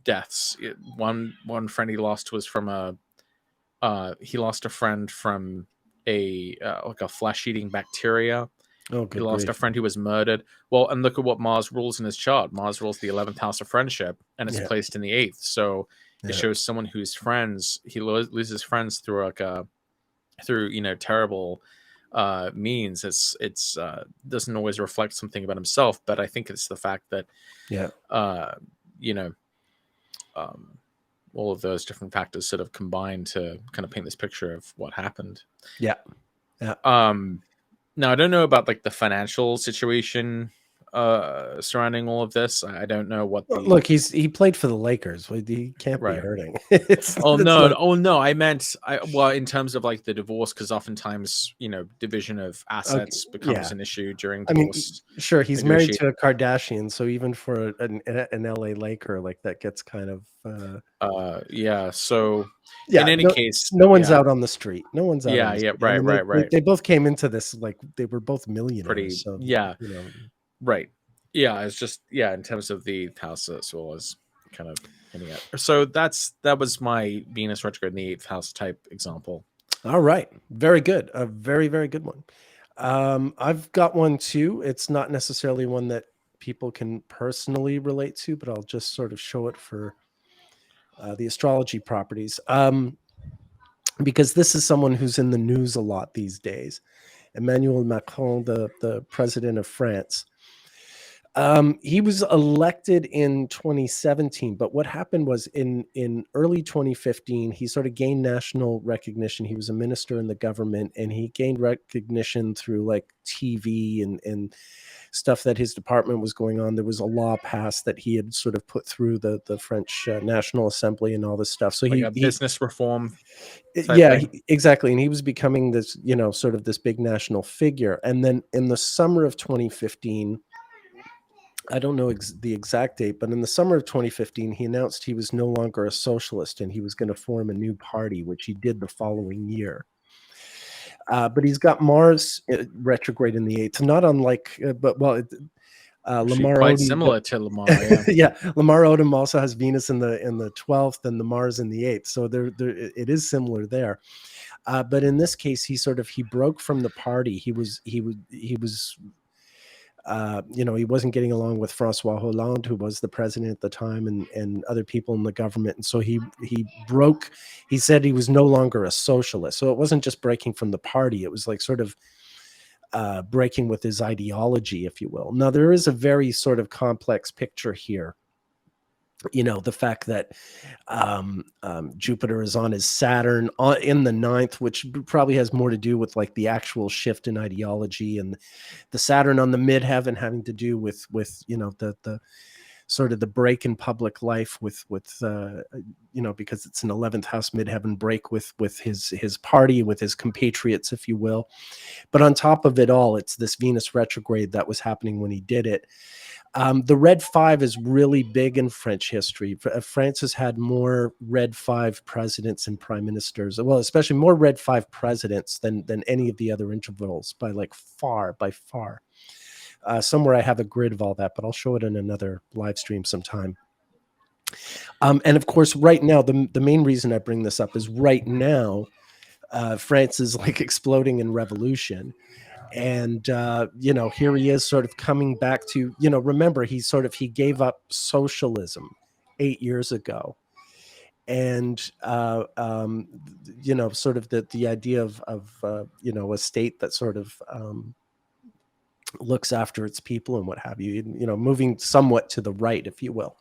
deaths. One friend he lost was from he lost a friend from a flesh-eating bacteria. He lost a friend who was murdered. Well, and look at what Mars rules in his chart. Mars rules the 11th house of friendship, and it's placed in the 8th. So it shows someone whose friends he loses friends through terrible means. It's doesn't always reflect something about himself, but I all of those different factors sort of combine to kind of paint this picture of what happened. Yeah. Yeah. Now I don't know about like the financial situation surrounding all of this. I don't know what the Look, he played for the Lakers. He can't be right. hurting. it's Oh no, I meant well in terms of like the divorce, because oftentimes division of okay, assets becomes yeah. an issue during I mean, divorce sure, he's married negotiation. to a Kardashian, so even for an LA Laker, like that gets kind of Yeah. So in yeah, any no, case, no one's yeah, out on the street. No one's out on yeah, the yeah, street. I right, mean, right, right. they both came into this like they were both millionaires, Pretty, so yeah, you know. right. Yeah, it's just in terms of the house as well as kind of hinting at. So that was my Venus retrograde in the eighth house type example. All right, very good, a very very good one. I've got one too. It's not necessarily one that people can personally relate to, but I'll just sort of show it for the astrology properties. Because this is someone who's in the news a lot these days. Emmanuel Macron, the president of France. He was elected in 2017, but what happened was in early 2015, he sort of gained national recognition. He was a minister in the government, and he gained recognition through like TV and stuff that his department was going on. There was a law passed that he had sort of put through the French National Assembly and all this stuff. So Like a business reform type yeah, thing. exactly. And he was becoming this, sort of this big national figure. And then in the summer of 2015, I don't know the exact date, but in the summer of 2015, he announced he was no longer a socialist and he was going to form a new party, which he did the following year. But he's got Mars retrograde in the eighth, not unlike, Actually, Lamar quite Odom. similar to Lamar. Yeah. Yeah, Lamar Odom also has Venus in the 12th and the Mars in the 8th, so it is similar there. But in this case, he broke from the party. He wasn't getting along with Francois Hollande, who was the president at the time, and other people in the government. And so he broke. He said he was no longer a socialist. So it wasn't just breaking from the party. It was like sort of breaking with his ideology, if you will. Now, there is a very sort of complex picture here. The fact that Jupiter is on his Saturn in the ninth, which probably has more to do with like the actual shift in ideology, and the Saturn on the midheaven having to do with the sort of the break in public life with because it's an 11th house midheaven break with his party, with his compatriots, if you will. But on top of it all, it's this Venus retrograde that was happening when he did it. The Red Five is really big in French history. France has had more Red Five presidents and prime ministers, well, especially more Red Five presidents than any of the other intervals by far. Somewhere I have a grid of all that, but I'll show it in another live stream sometime. And of course, right now, the main reason I bring this up is right now, France is like exploding in revolution. And here he is sort of coming back to, remember, he gave up socialism 8 years ago. And sort of the idea of a state that sort of looks after its people and what have you, moving somewhat to the right, if you will.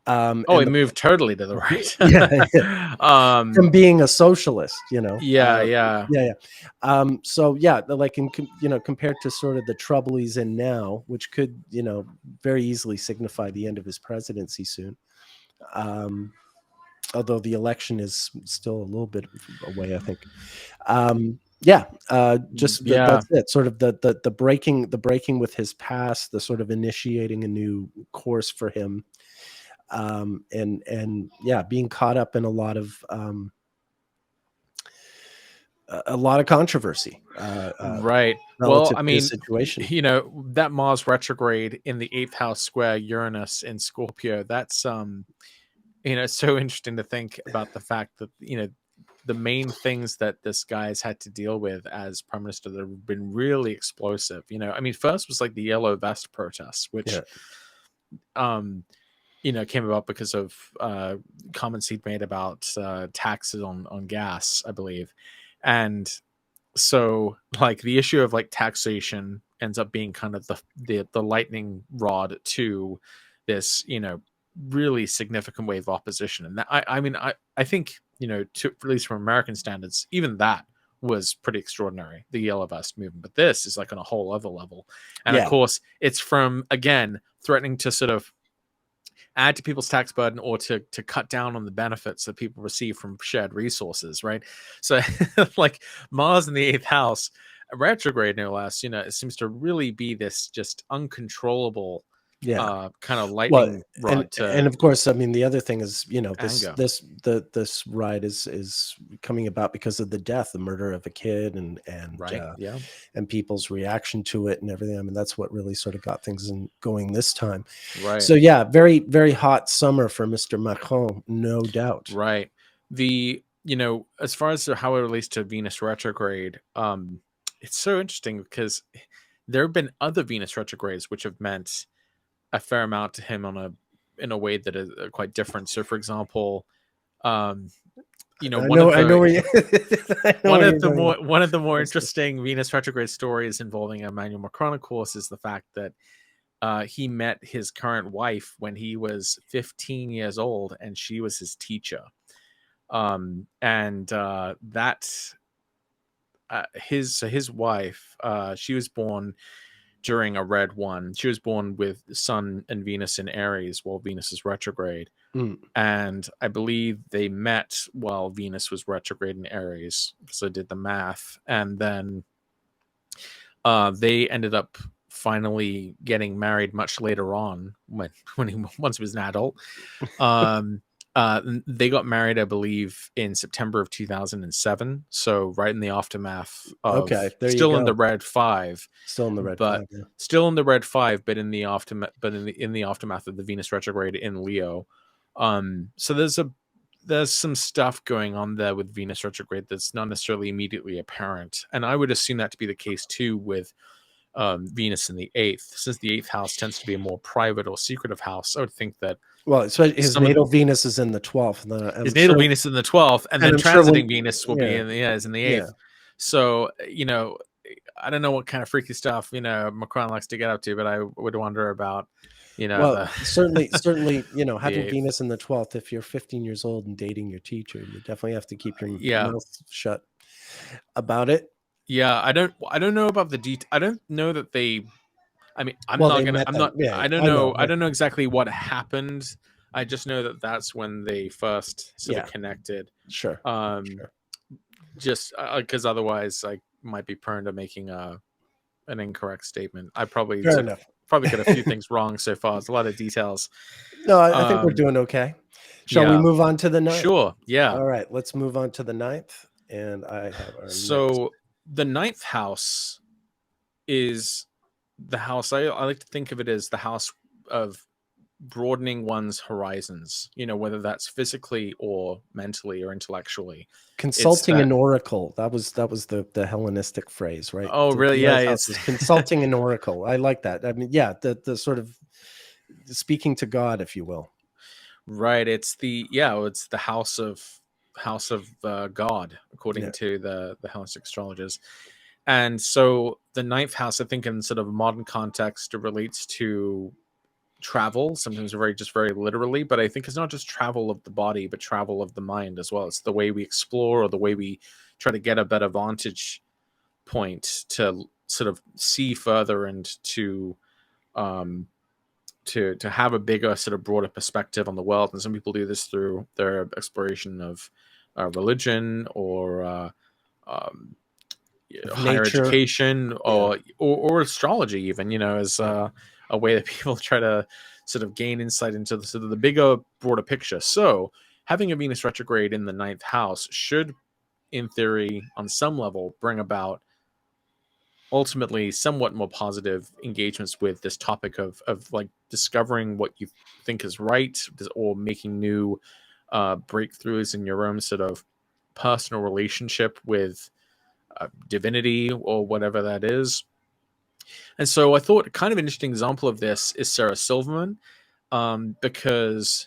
He moved totally to the right. Yeah. From being a socialist, Yeah. So like compared to sort of the trouble he's in now, which could very easily signify the end of his presidency soon. Although the election is still a little bit away, I think. That's it. Sort of the breaking with his past, the sort of initiating a new course for him. Being caught up in a lot of controversy. Right. Well, I mean, situation. That Mars retrograde in the 8th house square Uranus in Scorpio, that's so interesting to think about the fact that the main things that this guy's had to deal with as prime minister that have been really explosive. I mean, first was like the yellow vest protests, which came about because of comments he'd made about taxes on gas, I believe. And so like the issue of like taxation ends up being kind of the lightning rod to this, really significant wave of opposition. And that, I mean, I think, you know, at least from American standards, even that was pretty extraordinary, the Yellow Vest movement. But this is like on a whole other level. And of course, it's from, again, threatening to sort of add to people's tax burden or to cut down on the benefits that people receive from shared resources, right? So like Mars in the eighth house, retrograde no less, you know, it seems to really be this just uncontrollable kind of lightning rod and of course, I mean, the other thing is, you know, anger. this ride is coming about because of the death, the murder of a kid, and Right. and people's reaction to it and everything. I mean, that's what really sort of got things going this time. Right. So yeah, very, very hot summer for Mr. Macron, no doubt. Right. The, you know, as far as how it relates to Venus retrograde, it's so interesting because there have been other Venus retrogrades which have meant a fair amount to him in a way that is quite different. So, for example, you know, one of the more interesting Venus retrograde stories involving Emmanuel Macron, of course, is the fact that he met his current wife when he was 15 years old, and she was his teacher. His wife, she was born during a red one. She was born with Sun and Venus in Aries while Venus is retrograde. And I believe they met while Venus was retrograde in Aries, because I did the math. And then they ended up finally getting married much later on once he was an adult. They got married, I believe, in September of 2007. So right in the aftermath of still in the red five, still in the red but five, yeah. still in the red five, but in the aftermath of the Venus retrograde in Leo. So there's some stuff going on there with Venus retrograde that's not necessarily immediately apparent, and I would assume that to be the case too with Venus in the eighth, since the eighth house tends to be a more private or secretive house. I would think that, well, so his natal Venus is in the 12th. His natal Venus is in the 12th, and then transiting Venus will be is in the 8th. Yeah. So, you know, I don't know what kind of freaky stuff, you know, Macron likes to get up to, but I would wonder about, you know, well, certainly, you know, having Venus in the 12th, if you're 15 years old and dating your teacher, you definitely have to keep your mouth shut about it. Yeah, I don't know about the detail. I don't know that they. I mean, I don't know exactly what happened. I just know that that's when they first sort of connected. Sure. Just because otherwise I might be prone to making an incorrect statement. I probably got a few things wrong so far. It's a lot of details. No, I think we're doing okay. Shall we move on to the 9th? Sure. Yeah. All right, let's move on to the 9th. And I have our the 9th house is the house. I like to think of it as the house of broadening one's horizons, you know, whether that's physically or mentally or intellectually. Consulting an oracle. That was the Hellenistic phrase, right? Oh, really? Yeah, it's consulting an oracle. I like that. I mean, yeah, the sort of speaking to God, if you will. Right. It's the house of God, according to the Hellenistic astrologers. And so the 9th house, I think, in sort of modern context, relates to travel, sometimes very literally, but I think it's not just travel of the body, but travel of the mind as well. It's the way we explore, or the way we try to get a better vantage point to sort of see further and to have a bigger, sort of broader perspective on the world. And some people do this through their exploration of religion or higher education or astrology, even, you know, as a way that people try to sort of gain insight into the sort of the bigger, broader picture. So having a Venus retrograde in the 9th house should, in theory, on some level, bring about ultimately somewhat more positive engagements with this topic of like discovering what you think is right, or making new breakthroughs in your own sort of personal relationship with divinity or whatever that is. And so I thought kind of an interesting example of this is Sarah Silverman, because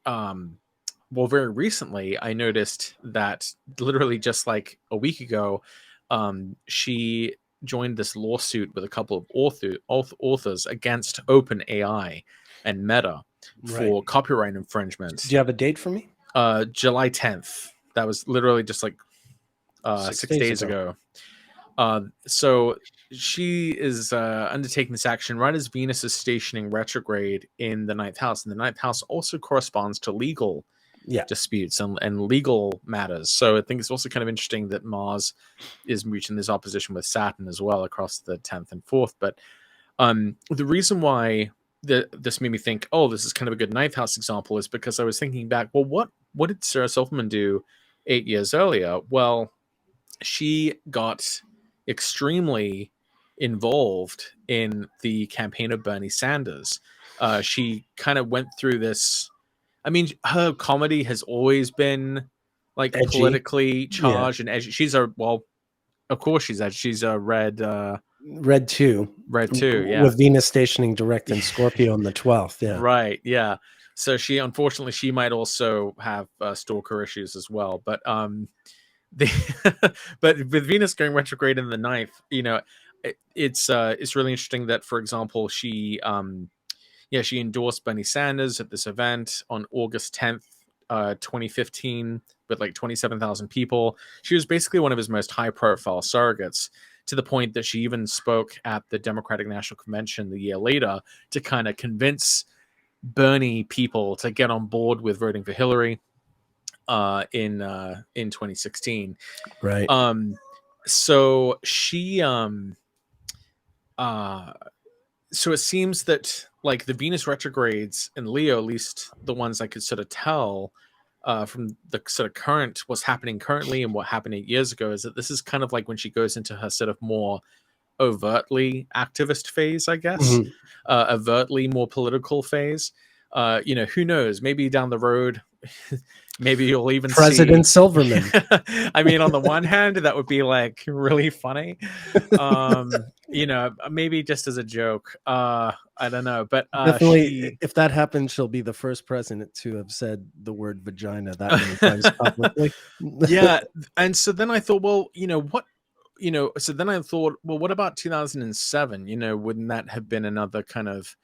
very recently I noticed that literally just like a week ago, she joined this lawsuit with a couple of authors against OpenAI and Meta, for Right. copyright Do infringement. you have a date for me? July 10th. That was literally just like 6 days ago. So she is undertaking this action right as Venus is stationing retrograde in the ninth house, and the ninth house also corresponds to legal disputes and legal matters. So I think it's also kind of interesting that Mars is reaching this opposition with Saturn as well across the 10th and 4th. But the reason why this made me think, oh, this is kind of a good ninth house example, is because I was thinking back, well, what did Sarah Silverman do 8 years earlier? Well, she got extremely involved in the campaign of Bernie Sanders. She kind of went through this. I mean, her comedy has always been like Edgy. politically charged and edgy. She's a, well, of course she's edgy. She's a red 2. Red 2, yeah. With Venus stationing direct in Scorpio on the 12th. Yeah. Right, yeah. So she, unfortunately, she might also have stalker issues as well. But but with Venus going retrograde in the ninth, it's really interesting that, for example, she endorsed Bernie Sanders at this event on August 10th, 2015, with like 27,000 people. She was basically one of his most high-profile surrogates, to the point that she even spoke at the Democratic National Convention the year later to kind of convince Bernie people to get on board with voting for Hillary in 2016. Right. So she so it seems that like the Venus retrogrades in Leo, at least the ones I could sort of tell from the sort of what's happening currently and what happened 8 years ago, is that this is kind of like when she goes into her sort of more overtly activist phase, I guess, overtly more political phase. Who knows? Maybe down the road, maybe you'll even President see Silverman. I mean, on the one hand, that would be like really funny. Maybe just as a joke. I don't know, but definitely, if that happens, she'll be the first president to have said the word vagina that many times publicly. Yeah, and so then I thought, well, so then I thought, well, what about 2007? Wouldn't that have been another kind of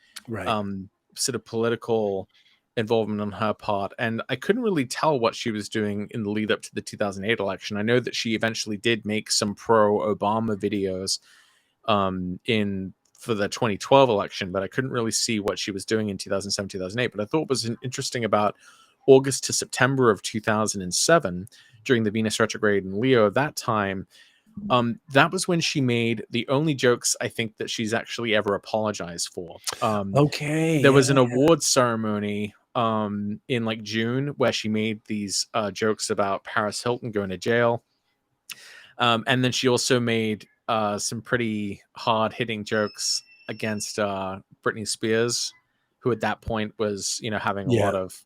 sort of political involvement on her part? And I couldn't really tell what she was doing in the lead up to the 2008 election. I know that she eventually did make some pro-Obama videos for the 2012 election, but I couldn't really see what she was doing in 2007, 2008. But I thought what was interesting about August to September of 2007, during the Venus retrograde in Leo at that time, that was when she made the only jokes I think that she's actually ever apologized for. There was an award ceremony in like June where she made these jokes about Paris Hilton going to jail. And then she also made some pretty hard-hitting jokes against Britney Spears, who at that point was, having a lot of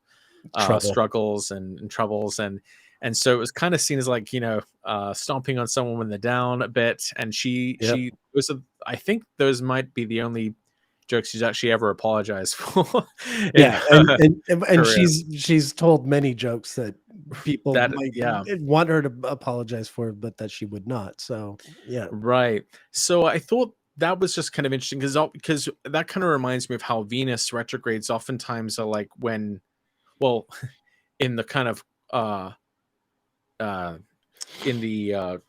struggles and troubles. And so it was kind of seen as like, stomping on someone when they're down a bit. And she was, I think those might be the only jokes she's actually ever apologized for. And she's told many jokes that people might want her to apologize for, but that she would not. So right. So I thought that was just kind of interesting because that kind of reminds me of how Venus retrogrades oftentimes are like when, well, in the kind of in the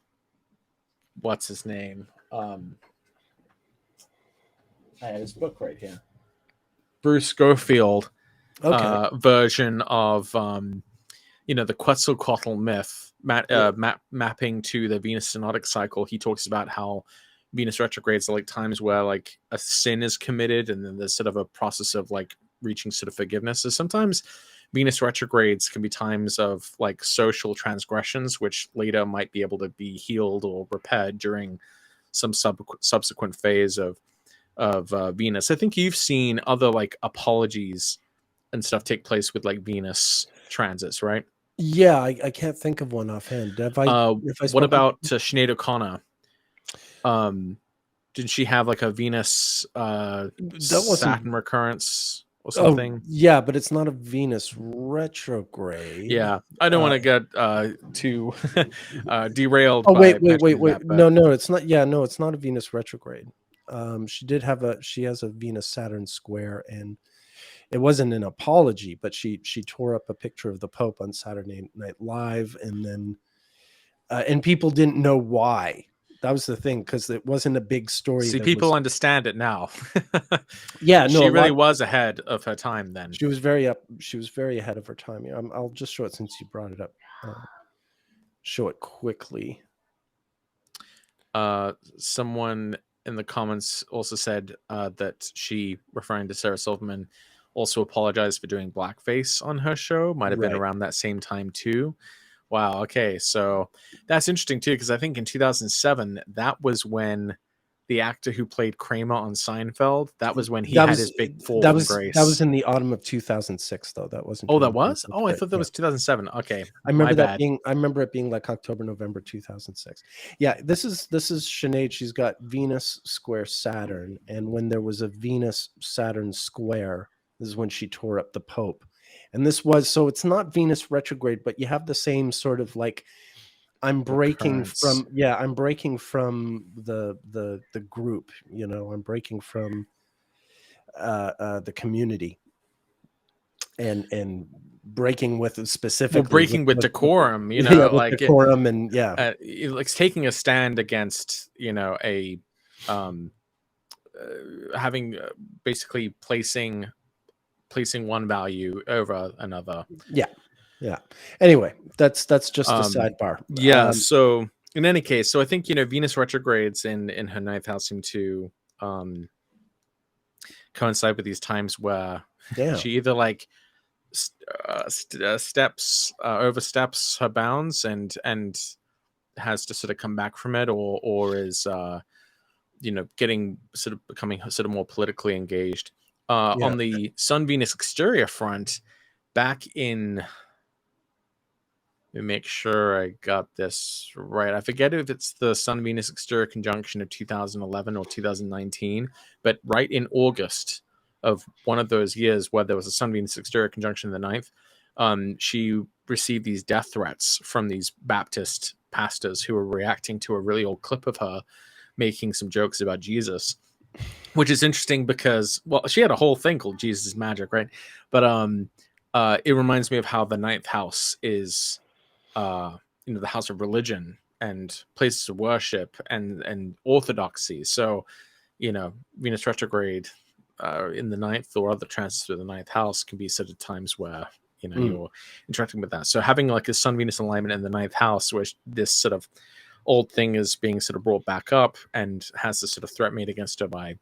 what's his name? I have his book right here. Bruce Schofield version of the Quetzalcóatl myth, mapping to the Venus synodic cycle. He talks about how Venus retrogrades are like times where like a sin is committed, and then there's sort of a process of like reaching sort of forgiveness. So sometimes Venus retrogrades can be times of like social transgressions, which later might be able to be healed or repaired during some subsequent phase of Venus. I think you've seen other like apologies and stuff take place with like Venus transits, right? Yeah, I can't think of one offhand. What about Sinead O'Connor? Didn't she have like a Venus Saturn recurrence or something? Yeah, but it's not a Venus retrograde. Yeah, I don't want to get too derailed. Oh, wait. No, it's not. Yeah, no, it's not a Venus retrograde. She has a Venus Saturn square, and it wasn't an apology, but she tore up a picture of the Pope on Saturday Night Live, and then and people didn't know why. That was the thing, because it wasn't a big story. See, people understand it now. Yeah, no, she really was ahead of her time then. She was very ahead of her time. I'll just show it since you brought it up. Show it quickly. Someone in the comments also said that she, referring to Sarah Silverman, also apologized for doing blackface on her show. Might have been around that same time too. Wow. Okay, so that's interesting too, because I think in 2007 that was when the actor who played Kramer on Seinfeld, that was when he had his big fall from grace. That was in the autumn of 2006, though. That wasn't. Oh, that was. Oh, I thought that was 2007. Okay, I remember it being like October, November 2006. Yeah, this is Sinead. She's got Venus square Saturn, and when there was a Venus Saturn square, this is when she tore up the Pope. And this was, so it's not Venus retrograde, but you have the same sort of like, I'm breaking from the group, you know, I'm breaking from the community, and breaking with specifically breaking with decorum, you know, like decorum, and like taking a stand against, you know, a having basically placing one value over another. Yeah. Anyway, that's just a sidebar. Yeah. So in any case, so I think, you know, Venus retrogrades in her ninth house seem to coincide with these times where she either like oversteps her bounds and has to sort of come back from it, or is you know, becoming sort of more politically engaged. On the Sun Venus exterior front, back in, let me make sure I got this right. I forget if it's the Sun Venus exterior conjunction of 2011 or 2019, but right in August of one of those years where there was a Sun Venus exterior conjunction in the ninth, she received these death threats from these Baptist pastors who were reacting to a really old clip of her making some jokes about Jesus, which is interesting because, well, she had a whole thing called Jesus is Magic, right? But it reminds me of how the ninth house is, you know, the house of religion and places of worship and orthodoxy. So, you know, Venus retrograde in the ninth or other transits through the ninth house can be sort of times where, you know, you're interacting with that. So having like a Sun Venus alignment in the ninth house, where this sort of old thing is being sort of brought back up and has this sort of threat made against her by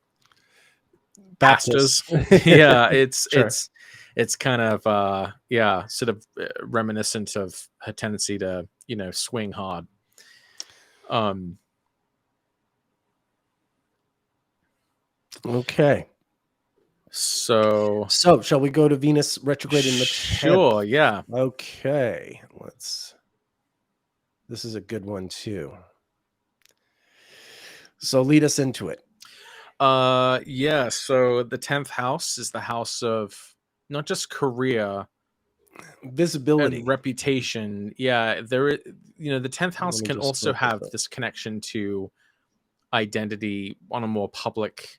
pastors. Yeah, it's Sure. it's kind of sort of reminiscent of her tendency to, you know, swing hard. Okay. So shall we go to Venus retrograde in the 10th? Sure, yeah. Okay, this is a good one too. So lead us into it. Yeah, so the 10th house is the house of not just career, visibility, and reputation. Yeah, there, you know, the 10th house can also have this connection to identity on a more public,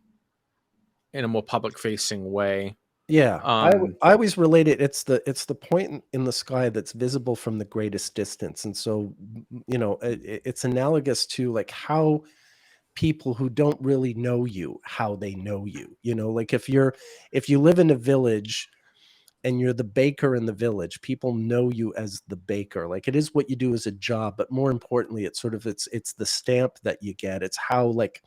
in a more public facing way. Yeah, I always relate it. It's the point in the sky that's visible from the greatest distance, and so, you know, it's analogous to like how people who don't really know you, how they know you. You know, like if you live in a village and you're the baker in the village, people know you as the baker. Like it is what you do as a job, but more importantly, it's sort of it's the stamp that you get. It's how like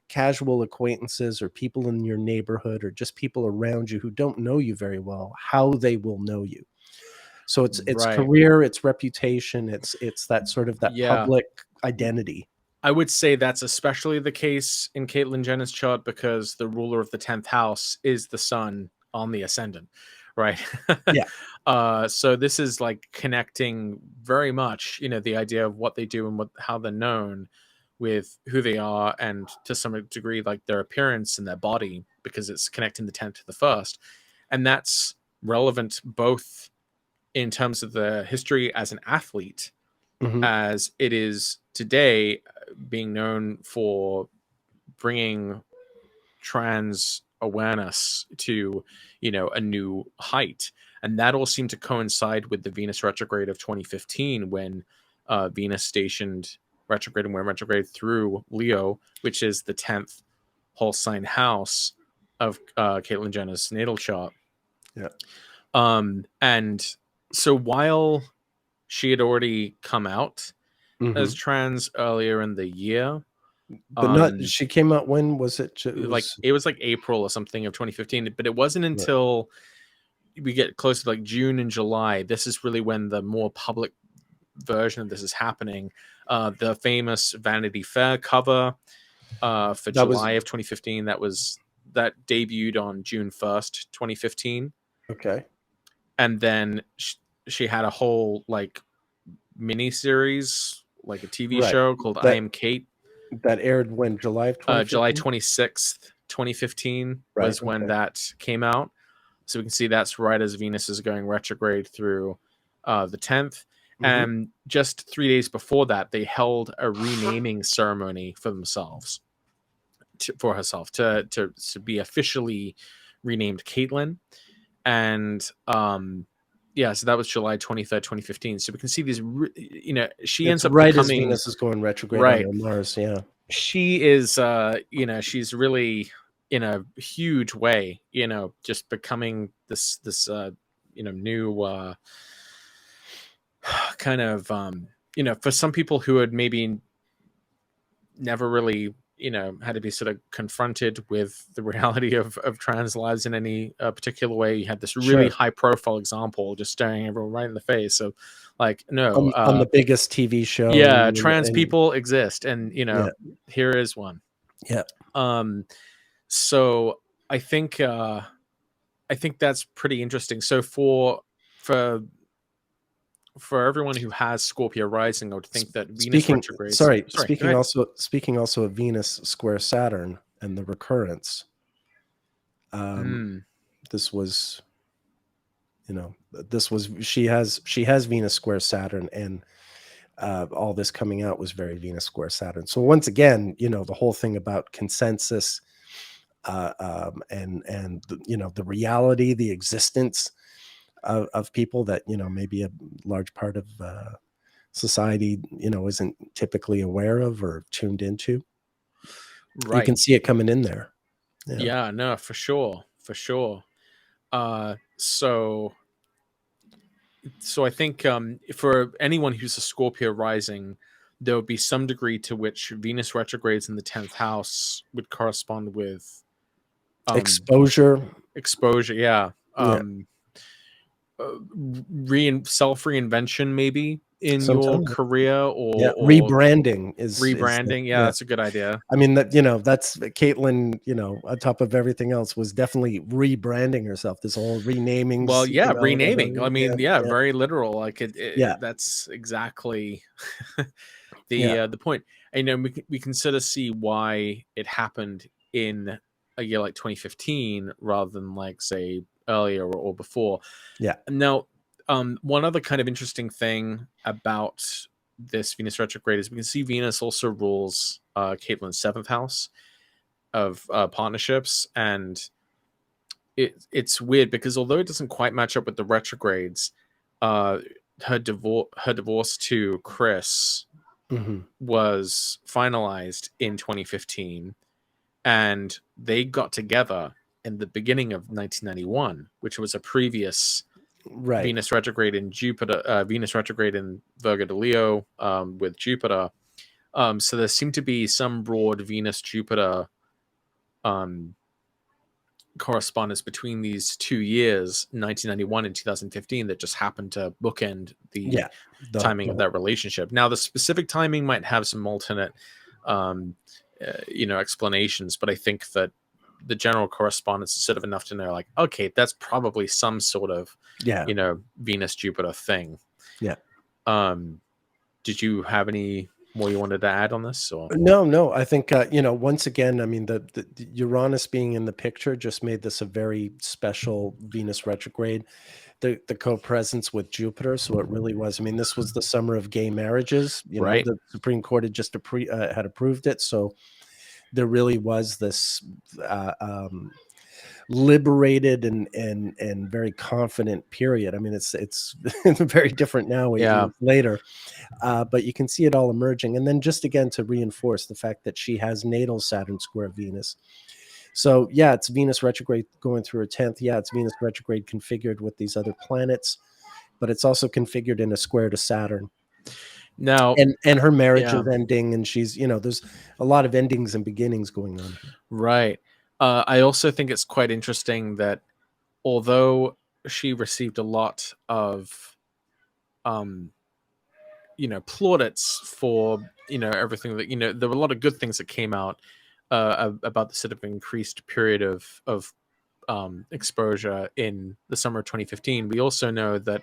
casual acquaintances or people in your neighborhood or just people around you who don't know you very well, how they will know you. So it's career, it's reputation, it's that sort of that public identity. I would say that's especially the case in Caitlyn Jenner's chart because the ruler of the 10th house is the sun on the ascendant, right? Yeah. So this is like connecting very much, you know, the idea of what they do and how they're known with who they are, and to some degree like their appearance and their body, because it's connecting the 10th to the 1st. And that's relevant both in terms of the history as an athlete, as it is today being known for bringing trans awareness to, a new height. And that all seemed to coincide with the Venus retrograde of 2015, when Venus stationed retrograde and went retrograde through Leo, which is the 10th whole sign house of Caitlyn Jenner's natal chart. Yeah. And so while she had already come out as trans earlier in the year, but not, she came out, when was it? It was like April or something of 2015, but it wasn't until we get close to like June and July. This is really when the more public version of this is happening. The famous Vanity Fair cover for July of 2015, that debuted on June 1st, 2015. Okay. And then she had a whole like mini series, like a TV show called I Am Kate. That aired when? July of 2015? July 26th, 2015 was when that came out. So we can see that's right as Venus is going retrograde through the 10th. And just 3 days before that, they held a renaming ceremony for themselves, for herself, to be officially renamed Caitlyn. And so that was July 23rd, 2015. So we can see these, she ends up right becoming, as Venus is going retrograde on Mars. Yeah. She is, she's really, in a huge way, just becoming this new kind of, for some people who had maybe never really, had to be sort of confronted with the reality of trans lives in any particular way. You had this really high profile example just staring everyone right in the face. So like, no, on the biggest TV show. Yeah. Trans people exist. And, here is one. Yeah. So I think that's pretty interesting. So for everyone who has Scorpio rising, I would think that Venus retrograde. Speaking also of Venus square Saturn and the recurrence. This was, she has Venus square Saturn, and all this coming out was very Venus square Saturn. So once again, the whole thing about consensus, and the reality, the existence of people that maybe a large part of society isn't typically aware of or tuned into. Right. You can see it coming in there. Yeah, no, for sure. So I think for anyone who's a Scorpio rising, there would be some degree to which Venus retrogrades in the 10th house would correspond with exposure. Yeah. Self-reinvention maybe in your career, or rebranding that's a good idea. I mean, that's Caitlyn, on top of everything else, was definitely rebranding herself. This whole renaming. Well, renaming. I mean, very literal. Like that's exactly the point. And we can sort of see why it happened in a year like 2015 rather than like say earlier or before. Yeah. Now, one other kind of interesting thing about this Venus retrograde is we can see Venus also rules Caitlyn's 7th house of partnerships, and it's weird because although it doesn't quite match up with the retrogrades, her divorce to Chris was finalized in 2015, and they got together in the beginning of 1991, which was a previous Venus retrograde in Jupiter, Venus retrograde in Virgo to Leo with Jupiter. So there seemed to be some broad Venus-Jupiter correspondence between these 2 years, 1991 and 2015, that just happened to bookend the timing of that relationship. Now, the specific timing might have some alternate, explanations, but I think that the general correspondence is sort of enough to know, like, okay, that's probably some sort of, Venus Jupiter thing. Yeah. Did you have any more you wanted to add on this? Or no, I think once again, I mean, the Uranus being in the picture just made this a very special Venus retrograde. The co-presence with Jupiter, so it really was. I mean, this was the summer of gay marriages. The Supreme Court had just had approved it, so there really was this liberated and very confident period. I mean, it's very different now, 8 Yeah. years later. But you can see it all emerging. And then just again to reinforce the fact that she has natal Saturn square Venus. So yeah, it's Venus retrograde going through her 10th. Yeah, it's Venus retrograde configured with these other planets, but it's also configured in a square to Saturn. Now, And her marriage yeah. is ending, and she's, there's a lot of endings and beginnings going on here. Right. I also think it's quite interesting that although she received a lot of plaudits for everything that there were a lot of good things that came out about the sort of increased period of exposure in the summer of 2015. We also know that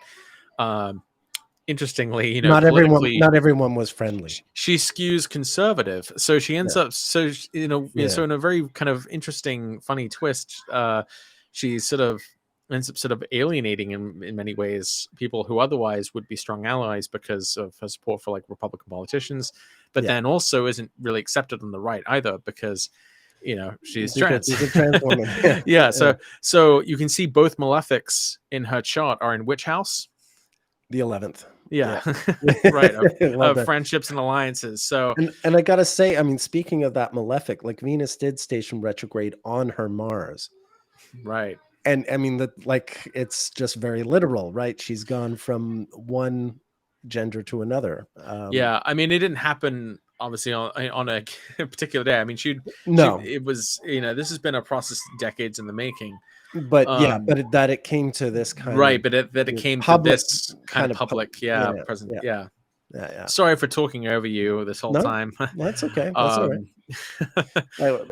interestingly, Not politically, not everyone was friendly. she skews conservative, so she ends up so in a very kind of interesting, funny twist. She sort of ends up sort of alienating in many ways people who otherwise would be strong allies because of her support for like Republican politicians, but then also isn't really accepted on the right either because she's trans. She's a trans woman. Yeah, so you can see both malefics in her chart are in which house? The 11th. Yeah. Right. Of friendships and alliances. So and I gotta say, I mean, speaking of that malefic, like Venus did station retrograde on her Mars. Right. And I mean that, like, it's just very literal, right? She's gone from one gender to another. Yeah, I mean, it didn't happen obviously on a particular day. I mean, it was this has been a process decades in the making. But that it came to this kind of that it came to this kind of public present. Yeah. Sorry for talking over you this whole time. That's okay. That's all right.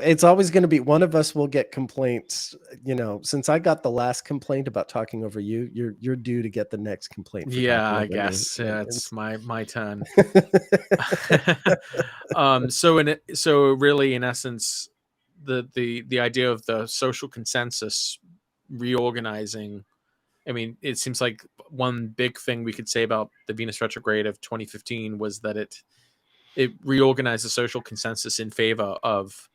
It's always going to be one of us will get complaints. Since I got the last complaint about talking over you, you're due to get the next complaint. Yeah, I guess. Yeah, it's my turn. So really, in essence, the idea of the social consensus reorganizing. I mean, it seems like one big thing we could say about the Venus retrograde of 2015 was that it reorganized the social consensus in favor of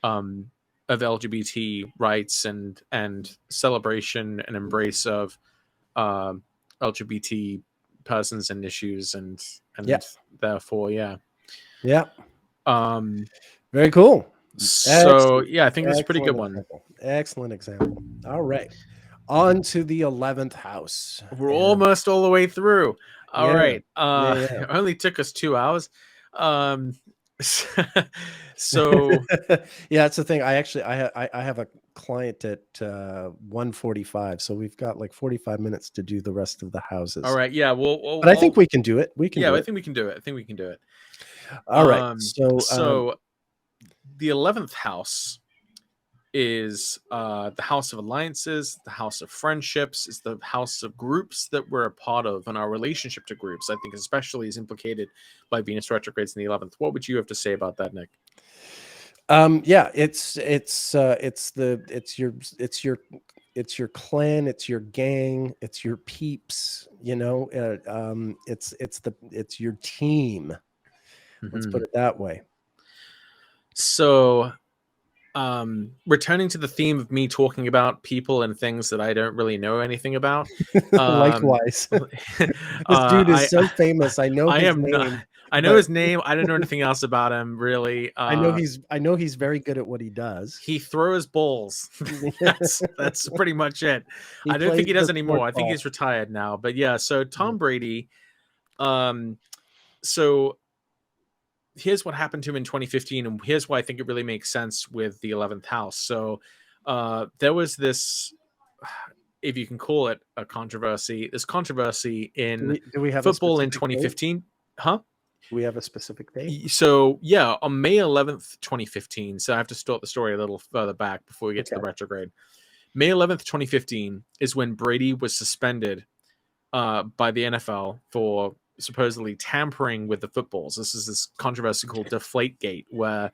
LGBT rights and celebration and embrace of LGBT persons and issues and therefore very cool. So I think it's a pretty good one. Excellent example. All right. On to the 11th house. We're almost all the way through. All right. It only took us 2 hours. So it's the thing. I have a client at 1:45, so we've got like 45 minutes to do the rest of the houses. All right. Yeah. Well, but I think we can do it. I think we can do it. All right. So the 11th house is the house of alliances, the house of friendships, is the house of groups that we're a part of, and our relationship to groups, I think, especially is implicated by Venus retrogrades in the 11th. What would you have to say about that, Nick? It's your clan, it's your gang, it's your peeps, it's your team. Let's put it that way. So returning to the theme of me talking about people and things that I don't really know anything about. Likewise. This dude is so famous. I know his name. I know his name. I don't know anything else about him, really. I know he's very good at what he does. He throws balls. That's pretty much it. I don't think he does anymore. I think he's retired now. But yeah, so Tom Brady. So here's what happened to him in 2015, and here's why I think it really makes sense with the 11th house. So there was this, if you can call it a controversy, in do we have football in 2015. Date? Do we have a specific date? So yeah, on May 11th, 2015. So I have to start the story a little further back before we get to the retrograde. May 11th, 2015 is when Brady was suspended by the NFL for supposedly tampering with the footballs. This is this controversy called Deflategate, where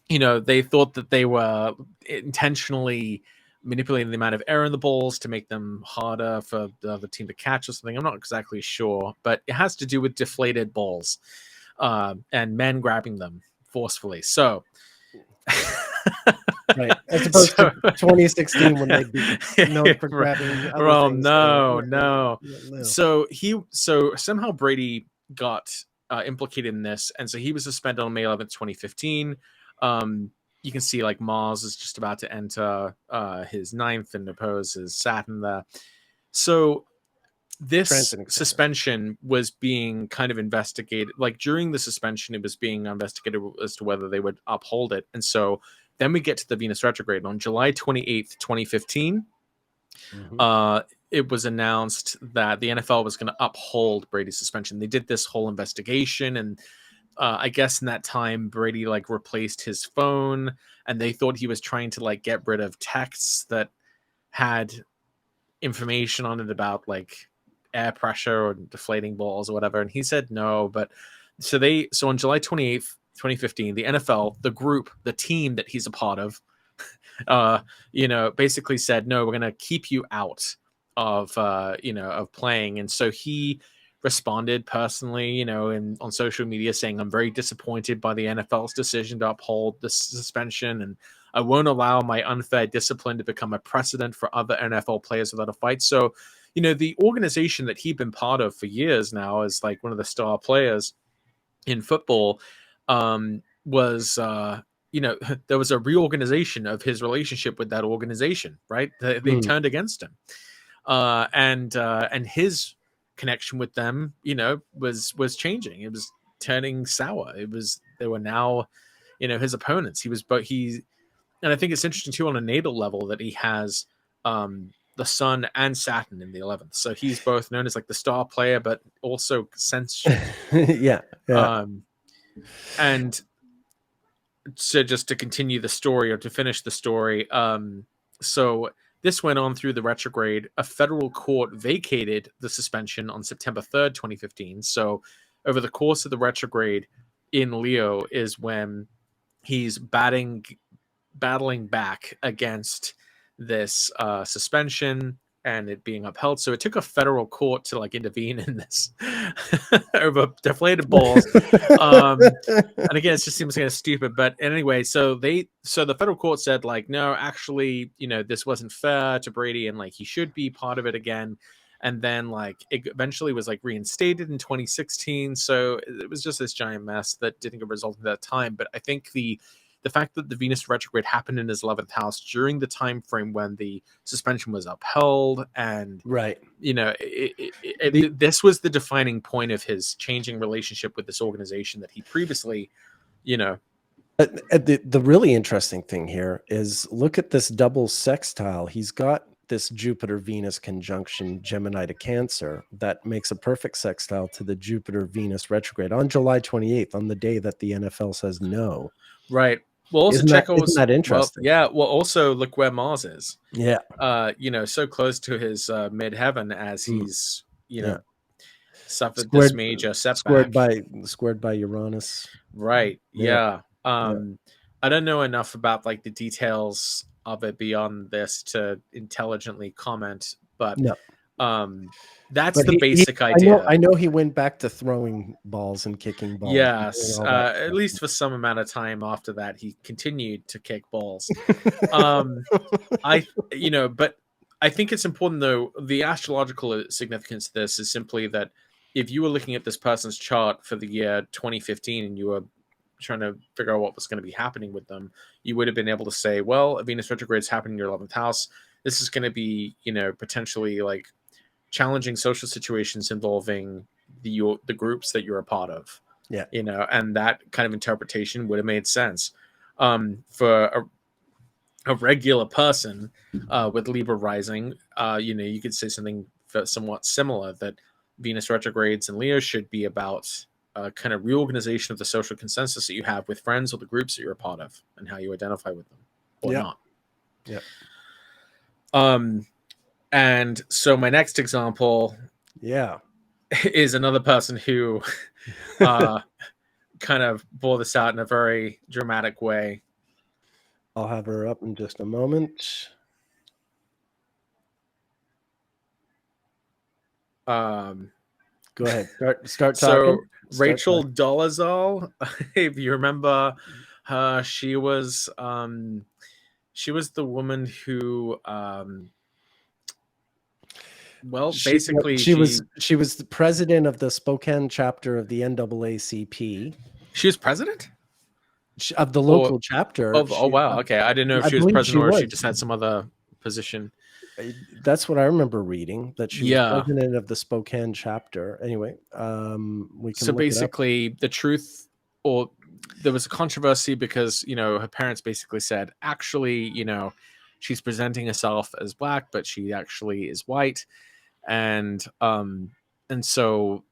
they thought that they were intentionally manipulating the amount of air in the balls to make them harder for the other team to catch or something. I'm not exactly sure, but it has to do with deflated balls and men grabbing them forcefully. So Right. As opposed to 2016 when they'd be known for Right. grabbing other Well, things. no. No. So somehow Brady got implicated in this, and so he was suspended on May 11th, 2015. You can see like Mars is just about to enter his ninth and opposes Saturn there. So this Transiting Saturn. suspension was being kind of investigated. Like during the suspension, it was being investigated as to whether they would uphold it. And so then we get to the Venus retrograde on July 28th, 2015. It was announced that the NFL was going to uphold Brady's suspension. They did this whole investigation, and I guess in that time Brady like replaced his phone, and they thought he was trying to like get rid of texts that had information on it about like air pressure or deflating balls or whatever, and he said no. But so on July 28th, 2015, the NFL, the team that he's a part of, basically said, no, we're going to keep you out of playing. And so he responded personally, on social media saying, I'm very disappointed by the NFL's decision to uphold the suspension, and I won't allow my unfair discipline to become a precedent for other NFL players without a fight. So, the organization that he'd been part of for years now as like one of the star players in football, was there was a reorganization of his relationship with that organization, right? They turned against him, and his connection with them, was changing. It was turning sour. They were now, his opponents. And I think it's interesting too on a natal level that he has the Sun and Saturn in the 11th. So he's both known as like the star player, but also censored. Yeah. And so just to continue the story, or to finish the story, so this went on through the retrograde. A federal court vacated the suspension on September 3rd, 2015. So over the course of the retrograde in Leo is when he's battling back against this suspension and it being upheld. So it took a federal court to like intervene in this over deflated balls. And again, it just seems kind of stupid. But anyway, so the federal court said like, no, actually, this wasn't fair to Brady, and like he should be part of it again. And then like it eventually was like reinstated in 2016. So it was just this giant mess that didn't get resolved at that time. But I think the fact that the Venus retrograde happened in his 11th house during the time frame when the suspension was upheld, and right, this was the defining point of his changing relationship with this organization that he previously, The really interesting thing here is look at this double sextile. He's got this Jupiter-Venus conjunction Gemini to Cancer that makes a perfect sextile to the Jupiter-Venus retrograde on July 28th, on the day that the NFL says no. Right. Well, also isn't that interesting? Well, also look where Mars is. Yeah. So close to his midheaven as he's, suffered this major setback. Squared by Uranus. Right. Yeah. I don't know enough about like the details of it beyond this to intelligently comment, but that's the basic idea. I know he went back to throwing balls and kicking balls. Yes, at least for some amount of time after that, he continued to kick balls. But I think it's important though. The astrological significance of this is simply that if you were looking at this person's chart for the year 2015 and you were trying to figure out what was going to be happening with them, you would have been able to say, well, a Venus retrograde is happening in your 11th house. This is going to be, potentially like challenging social situations involving the groups that you're a part of. Yeah. And that kind of interpretation would have made sense. For a regular person with Libra rising, you could say something somewhat similar, that Venus retrogrades in Leo should be about kind of reorganization of the social consensus that you have with friends or the groups that you're a part of, and how you identify with them or not. Yeah. And so my next example, is another person who kind of bore this out in a very dramatic way. I'll have her up in just a moment. Go ahead. Start talking. Rachel Dolezal, if you remember her, she was She was the woman who, well, She basically, she was the president of the Spokane chapter of the NAACP, she was president of the or local chapter. of. Oh wow, okay. I didn't know if I she was believe she president or if she was. just had some other position. That's what I remember reading, that she was Yeah. president of the Spokane chapter. Anyway, we can So look it up. basically, the truth, or there was a controversy because her parents basically said, actually, she's presenting herself as black, but she actually is white, and so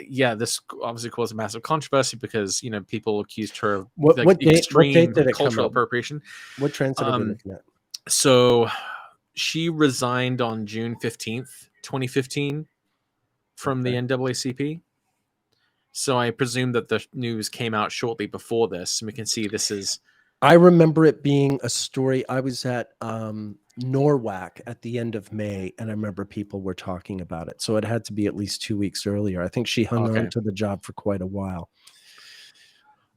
yeah, this obviously caused a massive controversy because people accused her of like What date extreme did it come cultural out? appropriation. What transit are we looking at? So she resigned on June 15th, 2015 from the NAACP. So I presume that the news came out shortly before this, and we can see this is. I remember it being a story. I was at Norwalk at the end of May, and I remember people were talking about it. So it had to be at least 2 weeks earlier. I think she hung on to the job for quite a while.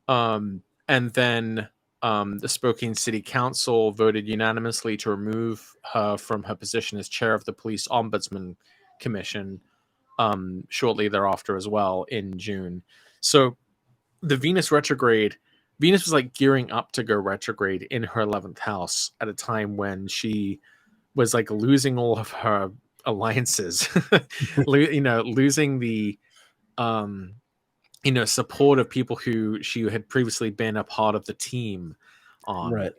And then the Spokane City Council voted unanimously to remove her from her position as chair of the Police Ombudsman Commission shortly thereafter as well in June. So the Venus retrograde, Venus was like gearing up to go retrograde in her 11th house at a time when she was like losing all of her alliances, losing the support of people who she had previously been a part of the team on. Right.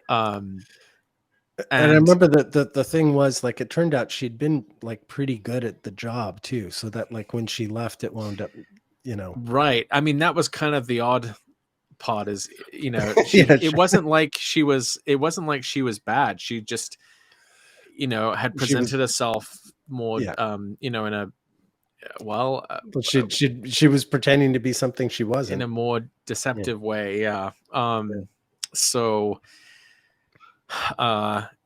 And I remember that the thing was, like, it turned out she'd been like pretty good at the job too. So that, like, when she left, it wound up, right. I mean, that was kind of the odd part is, it wasn't like she was bad. She just, had presented herself more, in a, she was pretending to be something she wasn't, in a more deceptive way. Yeah. So,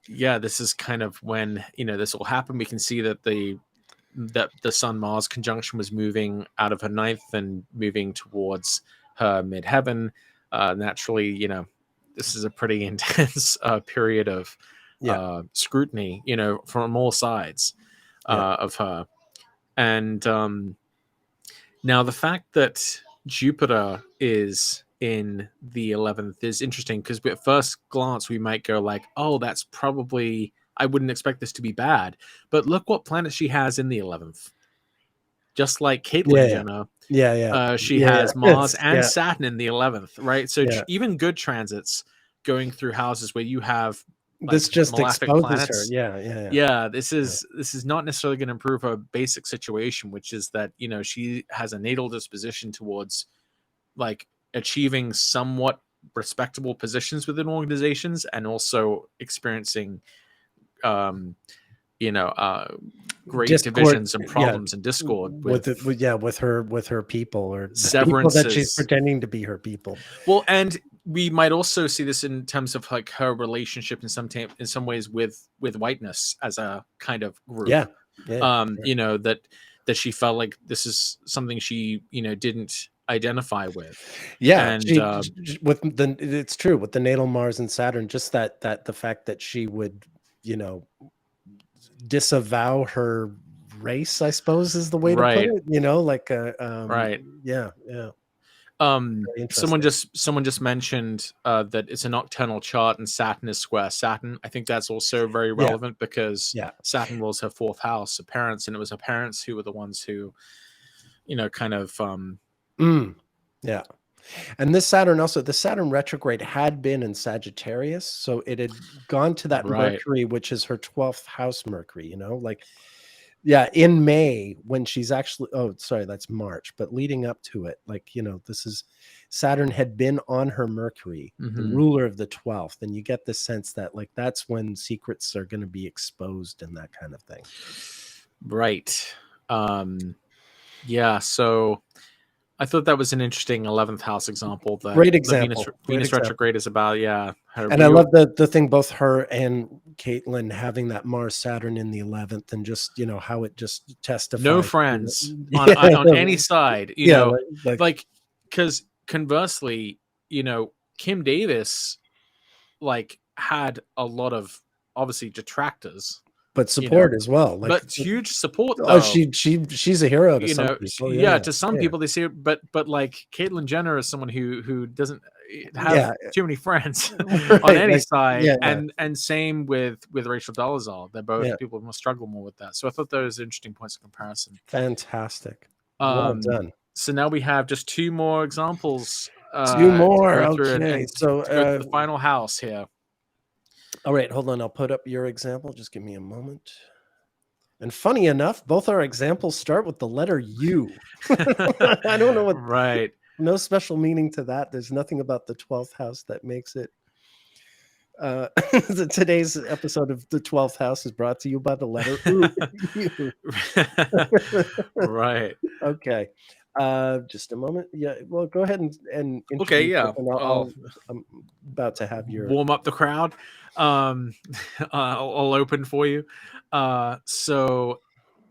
this is kind of when, this will happen. We can see that the Sun Mars conjunction was moving out of her ninth and moving towards her midheaven. Naturally, this is a pretty intense period of scrutiny, from all sides of her. And now the fact that Jupiter is in the 11th is interesting because at first glance we might go like, oh, that's probably, I wouldn't expect this to be bad. But look what planet she has in the 11th. Just like Caitlyn Jenner. She has Mars and Saturn in the 11th, right? So even good transits going through houses where you have this just malefic exposes planets. her. This is not necessarily going to improve her basic situation, which is that she has a natal disposition towards like achieving somewhat respectable positions within organizations and also experiencing great discord, divisions and problems and discord with her people, or severances people that she's pretending to be her people. Well, and we might also see this in terms of like her relationship in some ways with whiteness as a kind of group. That she felt like this is something she didn't identify with. It's true with the natal Mars and Saturn, just that the fact that she would disavow her race, I suppose, is the way to put it. Right. Someone just mentioned that it's a nocturnal chart and Saturn is square Saturn. I think that's also very relevant because Saturn rules her fourth house, her parents, and it was her parents who were the ones who, kind of. And this Saturn also, the Saturn retrograde had been in Sagittarius, so it had gone to that Mercury, which is her 12th house Mercury. In May when she's actually, that's March, but leading up to it, this is Saturn had been on her Mercury, the ruler of the 12th, and you get the sense that that's when secrets are going to be exposed and that kind of thing. Right. So I thought that was an interesting 11th house example. Great example. Venus retrograde is about, and I love the thing, both her and Caitlyn having that Mars Saturn in the 11th, and just, how it just testifies. No friends on any side, because conversely, Kim Davis, had a lot of obviously detractors, but support as well. Like, but huge support though. oh, she's a hero to some people. Yeah, to some people they see it, but like Caitlyn Jenner is someone who doesn't have too many friends on any side, and same with Rachel Dolezal. They're both people who must struggle more with that. So I thought those are interesting points of comparison. Fantastic, well done. So now we have just two more examples. Two more, okay. So to go to the final house here. All right, hold on. I'll put up your example. Just give me a moment. And funny enough, both our examples start with the letter U. I don't know what. Right. No special meaning to that. There's nothing about the 12th house that makes it. Today's episode of the 12th house is brought to you by the letter U. Right. Okay. Just a moment. Yeah. Well, go ahead and okay. Yeah. I'm about to have your warm up the crowd. I'll open for you. So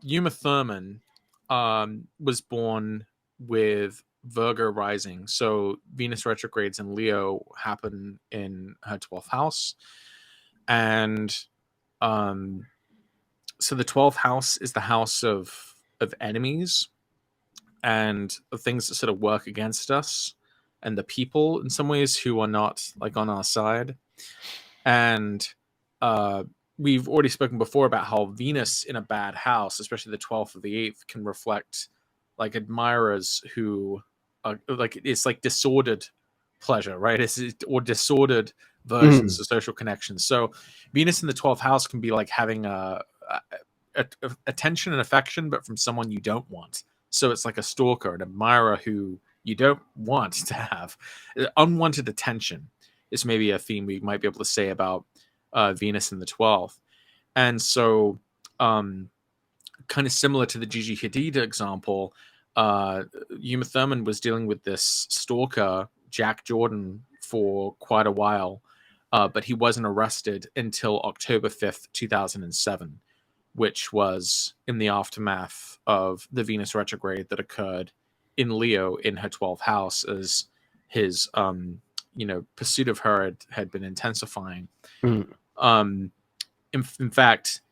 Uma Thurman was born with Virgo rising. So Venus retrogrades in Leo happen in her 12th house. And so the 12th house is the house of enemies and of things that sort of work against us and the people in some ways who are not like on our side. And we've already spoken before about how Venus in a bad house, especially the 12th or the 8th, can reflect like admirers who are like, it's like disordered pleasure, right? Or disordered versions of social connections. So Venus in the 12th house can be like having a attention and affection, but from someone you don't want. So it's like a stalker, an admirer who you don't want to have. Unwanted attention is maybe a theme we might be able to say about Venus in the 12th. And so kind of similar to the Gigi Hadid example, Uma Thurman was dealing with this stalker, Jack Jordan, for quite a while, but he wasn't arrested until October 5th, 2007, which was in the aftermath of the Venus retrograde that occurred in Leo in her 12th house, as his pursuit of her had been intensifying. In fact,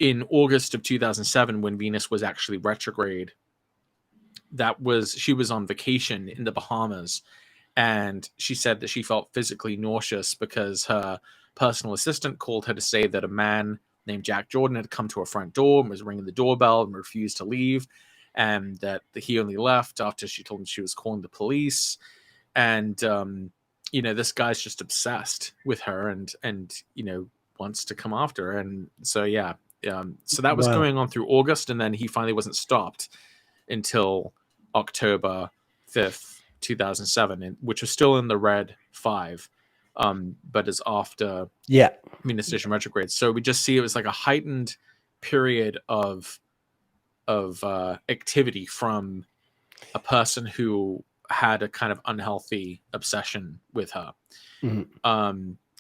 in August of 2007, when Venus was actually retrograde, she was on vacation in the Bahamas, and she said that she felt physically nauseous because her personal assistant called her to say that a man named Jack Jordan had come to her front door and was ringing the doorbell and refused to leave, and that he only left after she told him she was calling the police. And this guy's just obsessed with her and wants to come after her. And so so that was going on through August, and then he finally wasn't stopped until October 5th, 2007, which was still in the red 5, but is after Venus retrograde. So we just see it was like a heightened period of activity from a person who had a kind of unhealthy obsession with her.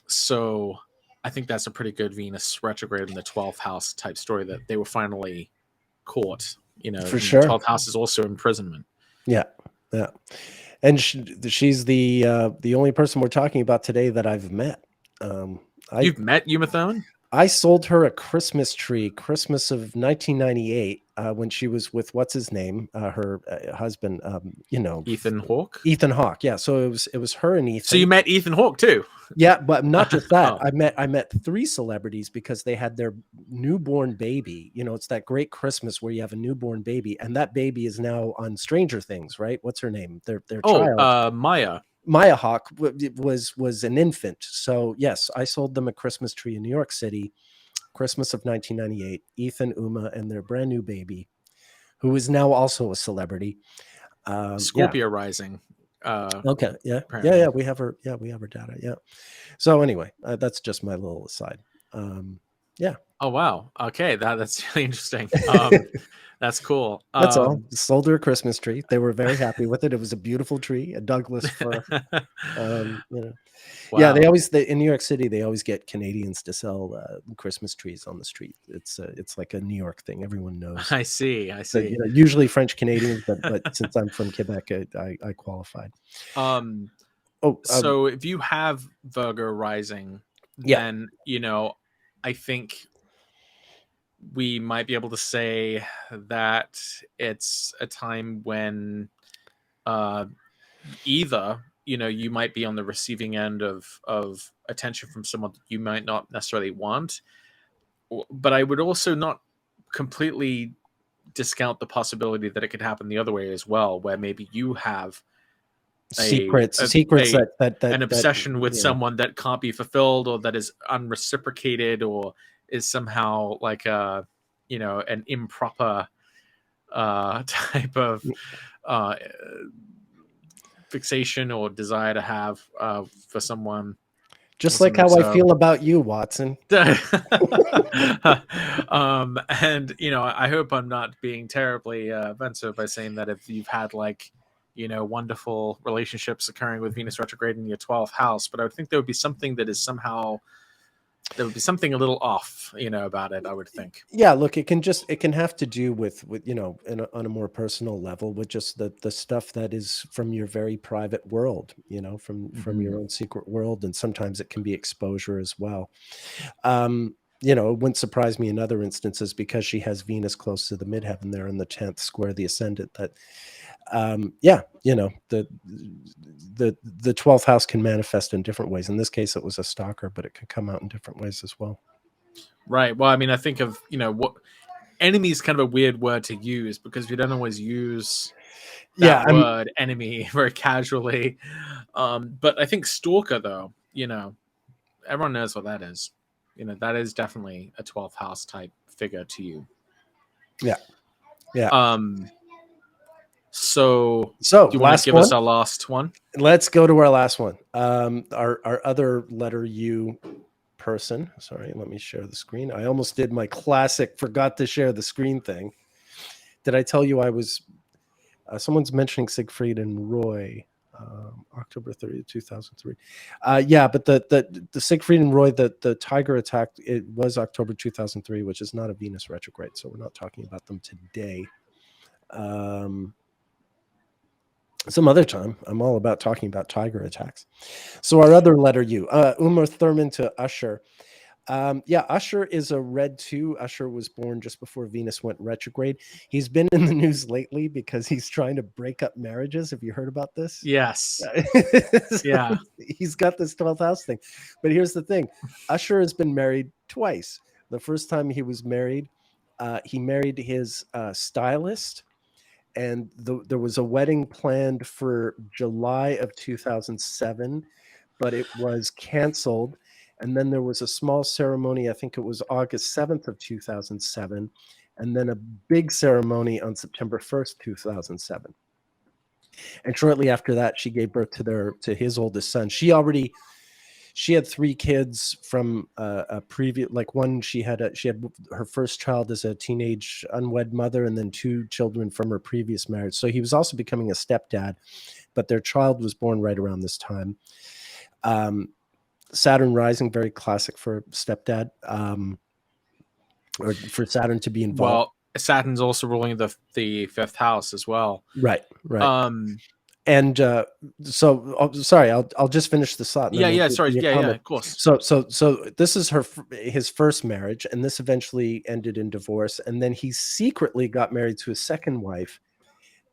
So I think that's a pretty good Venus retrograde in the 12th house type story, that they were finally caught. For sure. The 12th house is also imprisonment. Yeah. And she's the only person we're talking about today that I've met. You've met Uma Thurman? I sold her a Christmas tree, Christmas of 1998, when she was with what's his name, her husband, Ethan Hawke. Ethan Hawke, yeah. So it was her and Ethan. So you met Ethan Hawke too? Yeah, but not just that. I met 3 celebrities because they had their newborn baby. It's that great Christmas where you have a newborn baby, and that baby is now on Stranger Things, right? What's her name? Their child. Maya Hawke was an infant. So yes, I sold them a Christmas tree in New York City, Christmas of 1998. Ethan, Uma, and their brand new baby, who is now also a celebrity. Scorpio rising. Okay. Yeah. Apparently. Yeah. We have her data. Yeah. So anyway, that's just my little aside. Yeah. Oh wow. Okay. That's really interesting. That's cool. That's all. Sold her a Christmas tree. They were very happy with it. It was a beautiful tree, a Douglas fir. Wow. Yeah, in New York City, they always get Canadians to sell Christmas trees on the street. It's like a New York thing. Everyone knows. I see. So, usually French Canadians, but since I'm from Quebec, I qualified. So if you have Virgo rising, then, I think we might be able to say that it's a time when either, you might be on the receiving end of attention from someone that you might not necessarily want. But I would also not completely discount the possibility that it could happen the other way as well, where maybe you have secrets that an obsession with someone that can't be fulfilled, or that is unreciprocated, or is somehow like an improper type of fixation or desire to have for someone. Just like how I feel about you, Watson. And I hope I'm not being terribly offensive by saying that if you've had wonderful relationships occurring with Venus retrograde in your 12th house, but I would think there would be something that is somehow, there would be something a little off, about it, I would think. Yeah, look, it can have to do with on a more personal level, with just the stuff that is from your very private world, from your own secret world. And sometimes it can be exposure as well. It wouldn't surprise me in other instances, because she has Venus close to the midheaven there in the 10th square the ascendant, that the 12th house can manifest in different ways. In this case, it was a stalker, but it can come out in different ways as well. Right. Well, I mean, I think of, what enemy is kind of a weird word to use, because we don't always use that word enemy very casually. But I think stalker, though, everyone knows what that is. That is definitely a 12th house type figure to you. Yeah. Yeah. So do you want to give us our last one? Let's go to our last one. Our other letter U person. Sorry, let me share the screen. I almost did my classic forgot to share the screen thing. Did I tell you I was someone's mentioning Siegfried and Roy, October 30th, 2003. But the Siegfried and Roy, the tiger attack, it was October 2003, which is not a Venus retrograde, so we're not talking about them today. Some other time, I'm all about talking about tiger attacks. So our other letter U, Uma Thurman to Usher. Usher is a red 2. Usher was born just before Venus went retrograde. He's been in the news lately because he's trying to break up marriages. Have you heard about this? Yes. Yeah. He's got this 12th house thing. But here's the thing. Usher has been married twice. The first time he was married, he married his stylist. And there was a wedding planned for July of 2007, but it was canceled. And then there was a small ceremony, I think it was August 7th of 2007, and then a big ceremony on September 1st, 2007. And shortly after that, she gave birth to his oldest son. She had 3 kids from a previous, one, she had her first child as a teenage unwed mother, and then 2 children from her previous marriage. So he was also becoming a stepdad, but their child was born right around this time. Saturn rising, very classic for stepdad, or for Saturn to be involved. Well, Saturn's also ruling the 5th house as well. Right. And sorry, I'll just finish the thought. Of course. So this is his first marriage, and this eventually ended in divorce. And then he secretly got married to his second wife.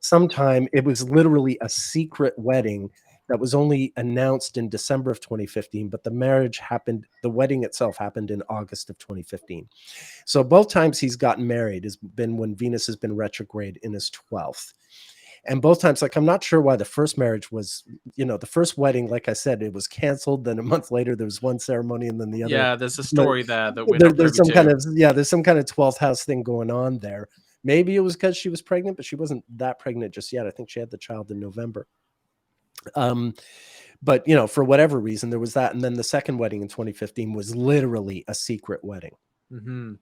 Sometime, it was literally a secret wedding that was only announced in December of 2015, but the wedding itself happened in August of 2015. So both times he's gotten married has been when Venus has been retrograde in his 12th. And both times, I'm not sure why the first marriage was, the first wedding, like I said, it was canceled. Then a month later, there was one ceremony, and then the other. Yeah, there's a story there that there's some kind of 12th house thing going on there. Maybe it was because she was pregnant, but she wasn't that pregnant just yet. I think she had the child in November. But for whatever reason, there was that, and then the second wedding in 2015 was literally a secret wedding. Mm-hmm.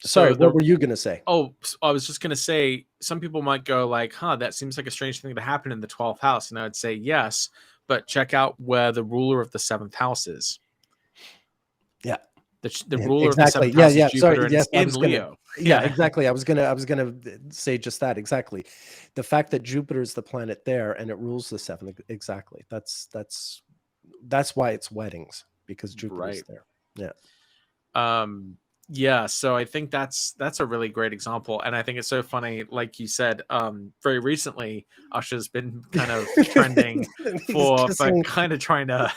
Sorry, what were you going to say? Oh, I was just going to say, some people might go that seems like a strange thing to happen in the 12th house. And I would say, yes, but check out where the ruler of the 7th house is. Yeah. The ruler of the Exactly. seventh house is Sorry. Jupiter, and Yes, it's in Leo. yeah, exactly. I was gonna say just that. Exactly. The fact that Jupiter is the planet there and it rules the seventh. Exactly. That's why it's weddings, because Jupiter's Right. there. Yeah. Yeah, so I think that's a really great example, and I think it's so funny, like you said, very recently Usher's been kind of trending for kind of trying to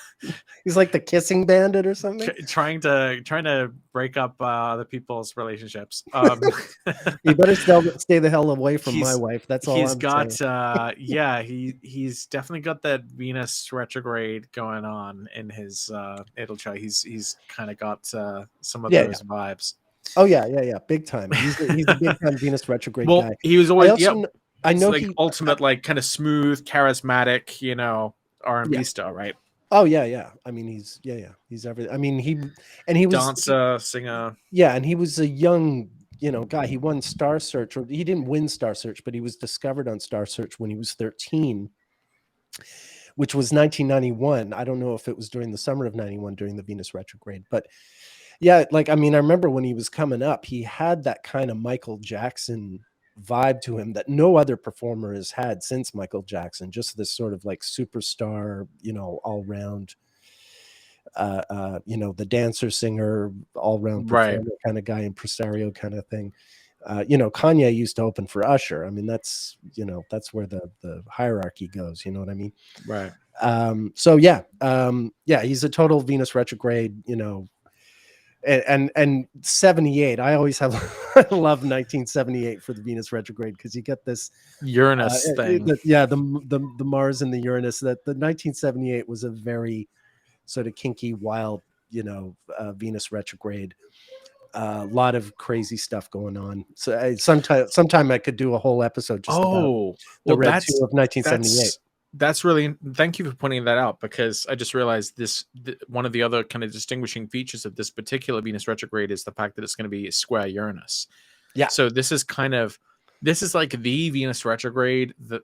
he's like the kissing bandit or something. trying to break up other people's relationships. You better stay the hell away from my wife. That's all I'm saying. He's definitely got that Venus retrograde going on in his natal chart. He's kind of got some of those vibes. Oh yeah, big time. He's a big time Venus retrograde guy. He was always I know like ultimate, like kind of smooth, charismatic, R&B star, right? Oh yeah. I mean, he's everything. I mean, he was dancer, singer. Yeah, and he was a young, guy. He won Star Search, or he didn't win Star Search, but he was discovered on Star Search when he was 13, which was 1991. I don't know if it was during the summer of 91 during the Venus retrograde, but yeah, like, I mean, I remember when he was coming up, he had that kind of Michael Jackson vibe to him that no other performer has had since Michael Jackson. Just this sort of like superstar, all round, the dancer, singer, all round performer kind of guy, impresario kind of thing. Kanye used to open for Usher. I mean, that's where the hierarchy goes. You know what I mean? Right. So he's a total Venus retrograde, and 78. I always have I love 1978 for the Venus retrograde, because you get this Uranus thing. The Mars and the Uranus. That the 1978 was a very sort of kinky, wild, Venus retrograde. A lot of crazy stuff going on. So sometime I could do a whole episode just about the Red 2 of 1978. That's really, thank you for pointing that out, because I just realized one of the other kind of distinguishing features of this particular Venus retrograde is the fact that it's going to be square Uranus. Yeah. So this is like the Venus retrograde that,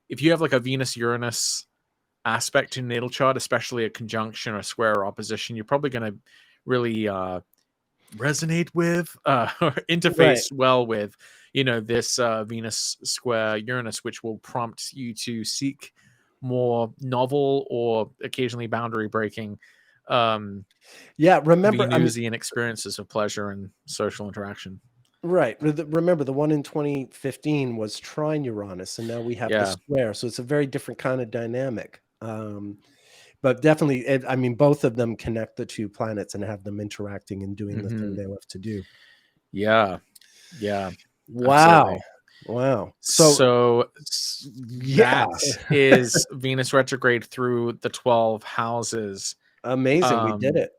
if you have like a Venus Uranus aspect to natal chart, especially a conjunction or square or opposition, you're probably going to really resonate with or interface well with this Venus square Uranus, which will prompt you to seek more novel or occasionally boundary breaking Venusian experiences of pleasure and social interaction. Right. Remember, the one in 2015 was trine Uranus, and now we have the square, so it's a very different kind of dynamic. But definitely, I mean, both of them connect the two planets and have them interacting and doing the thing they love to do. Yeah. Wow. Absolutely. Wow. So that is Venus retrograde through the 12 houses. Amazing. We did it.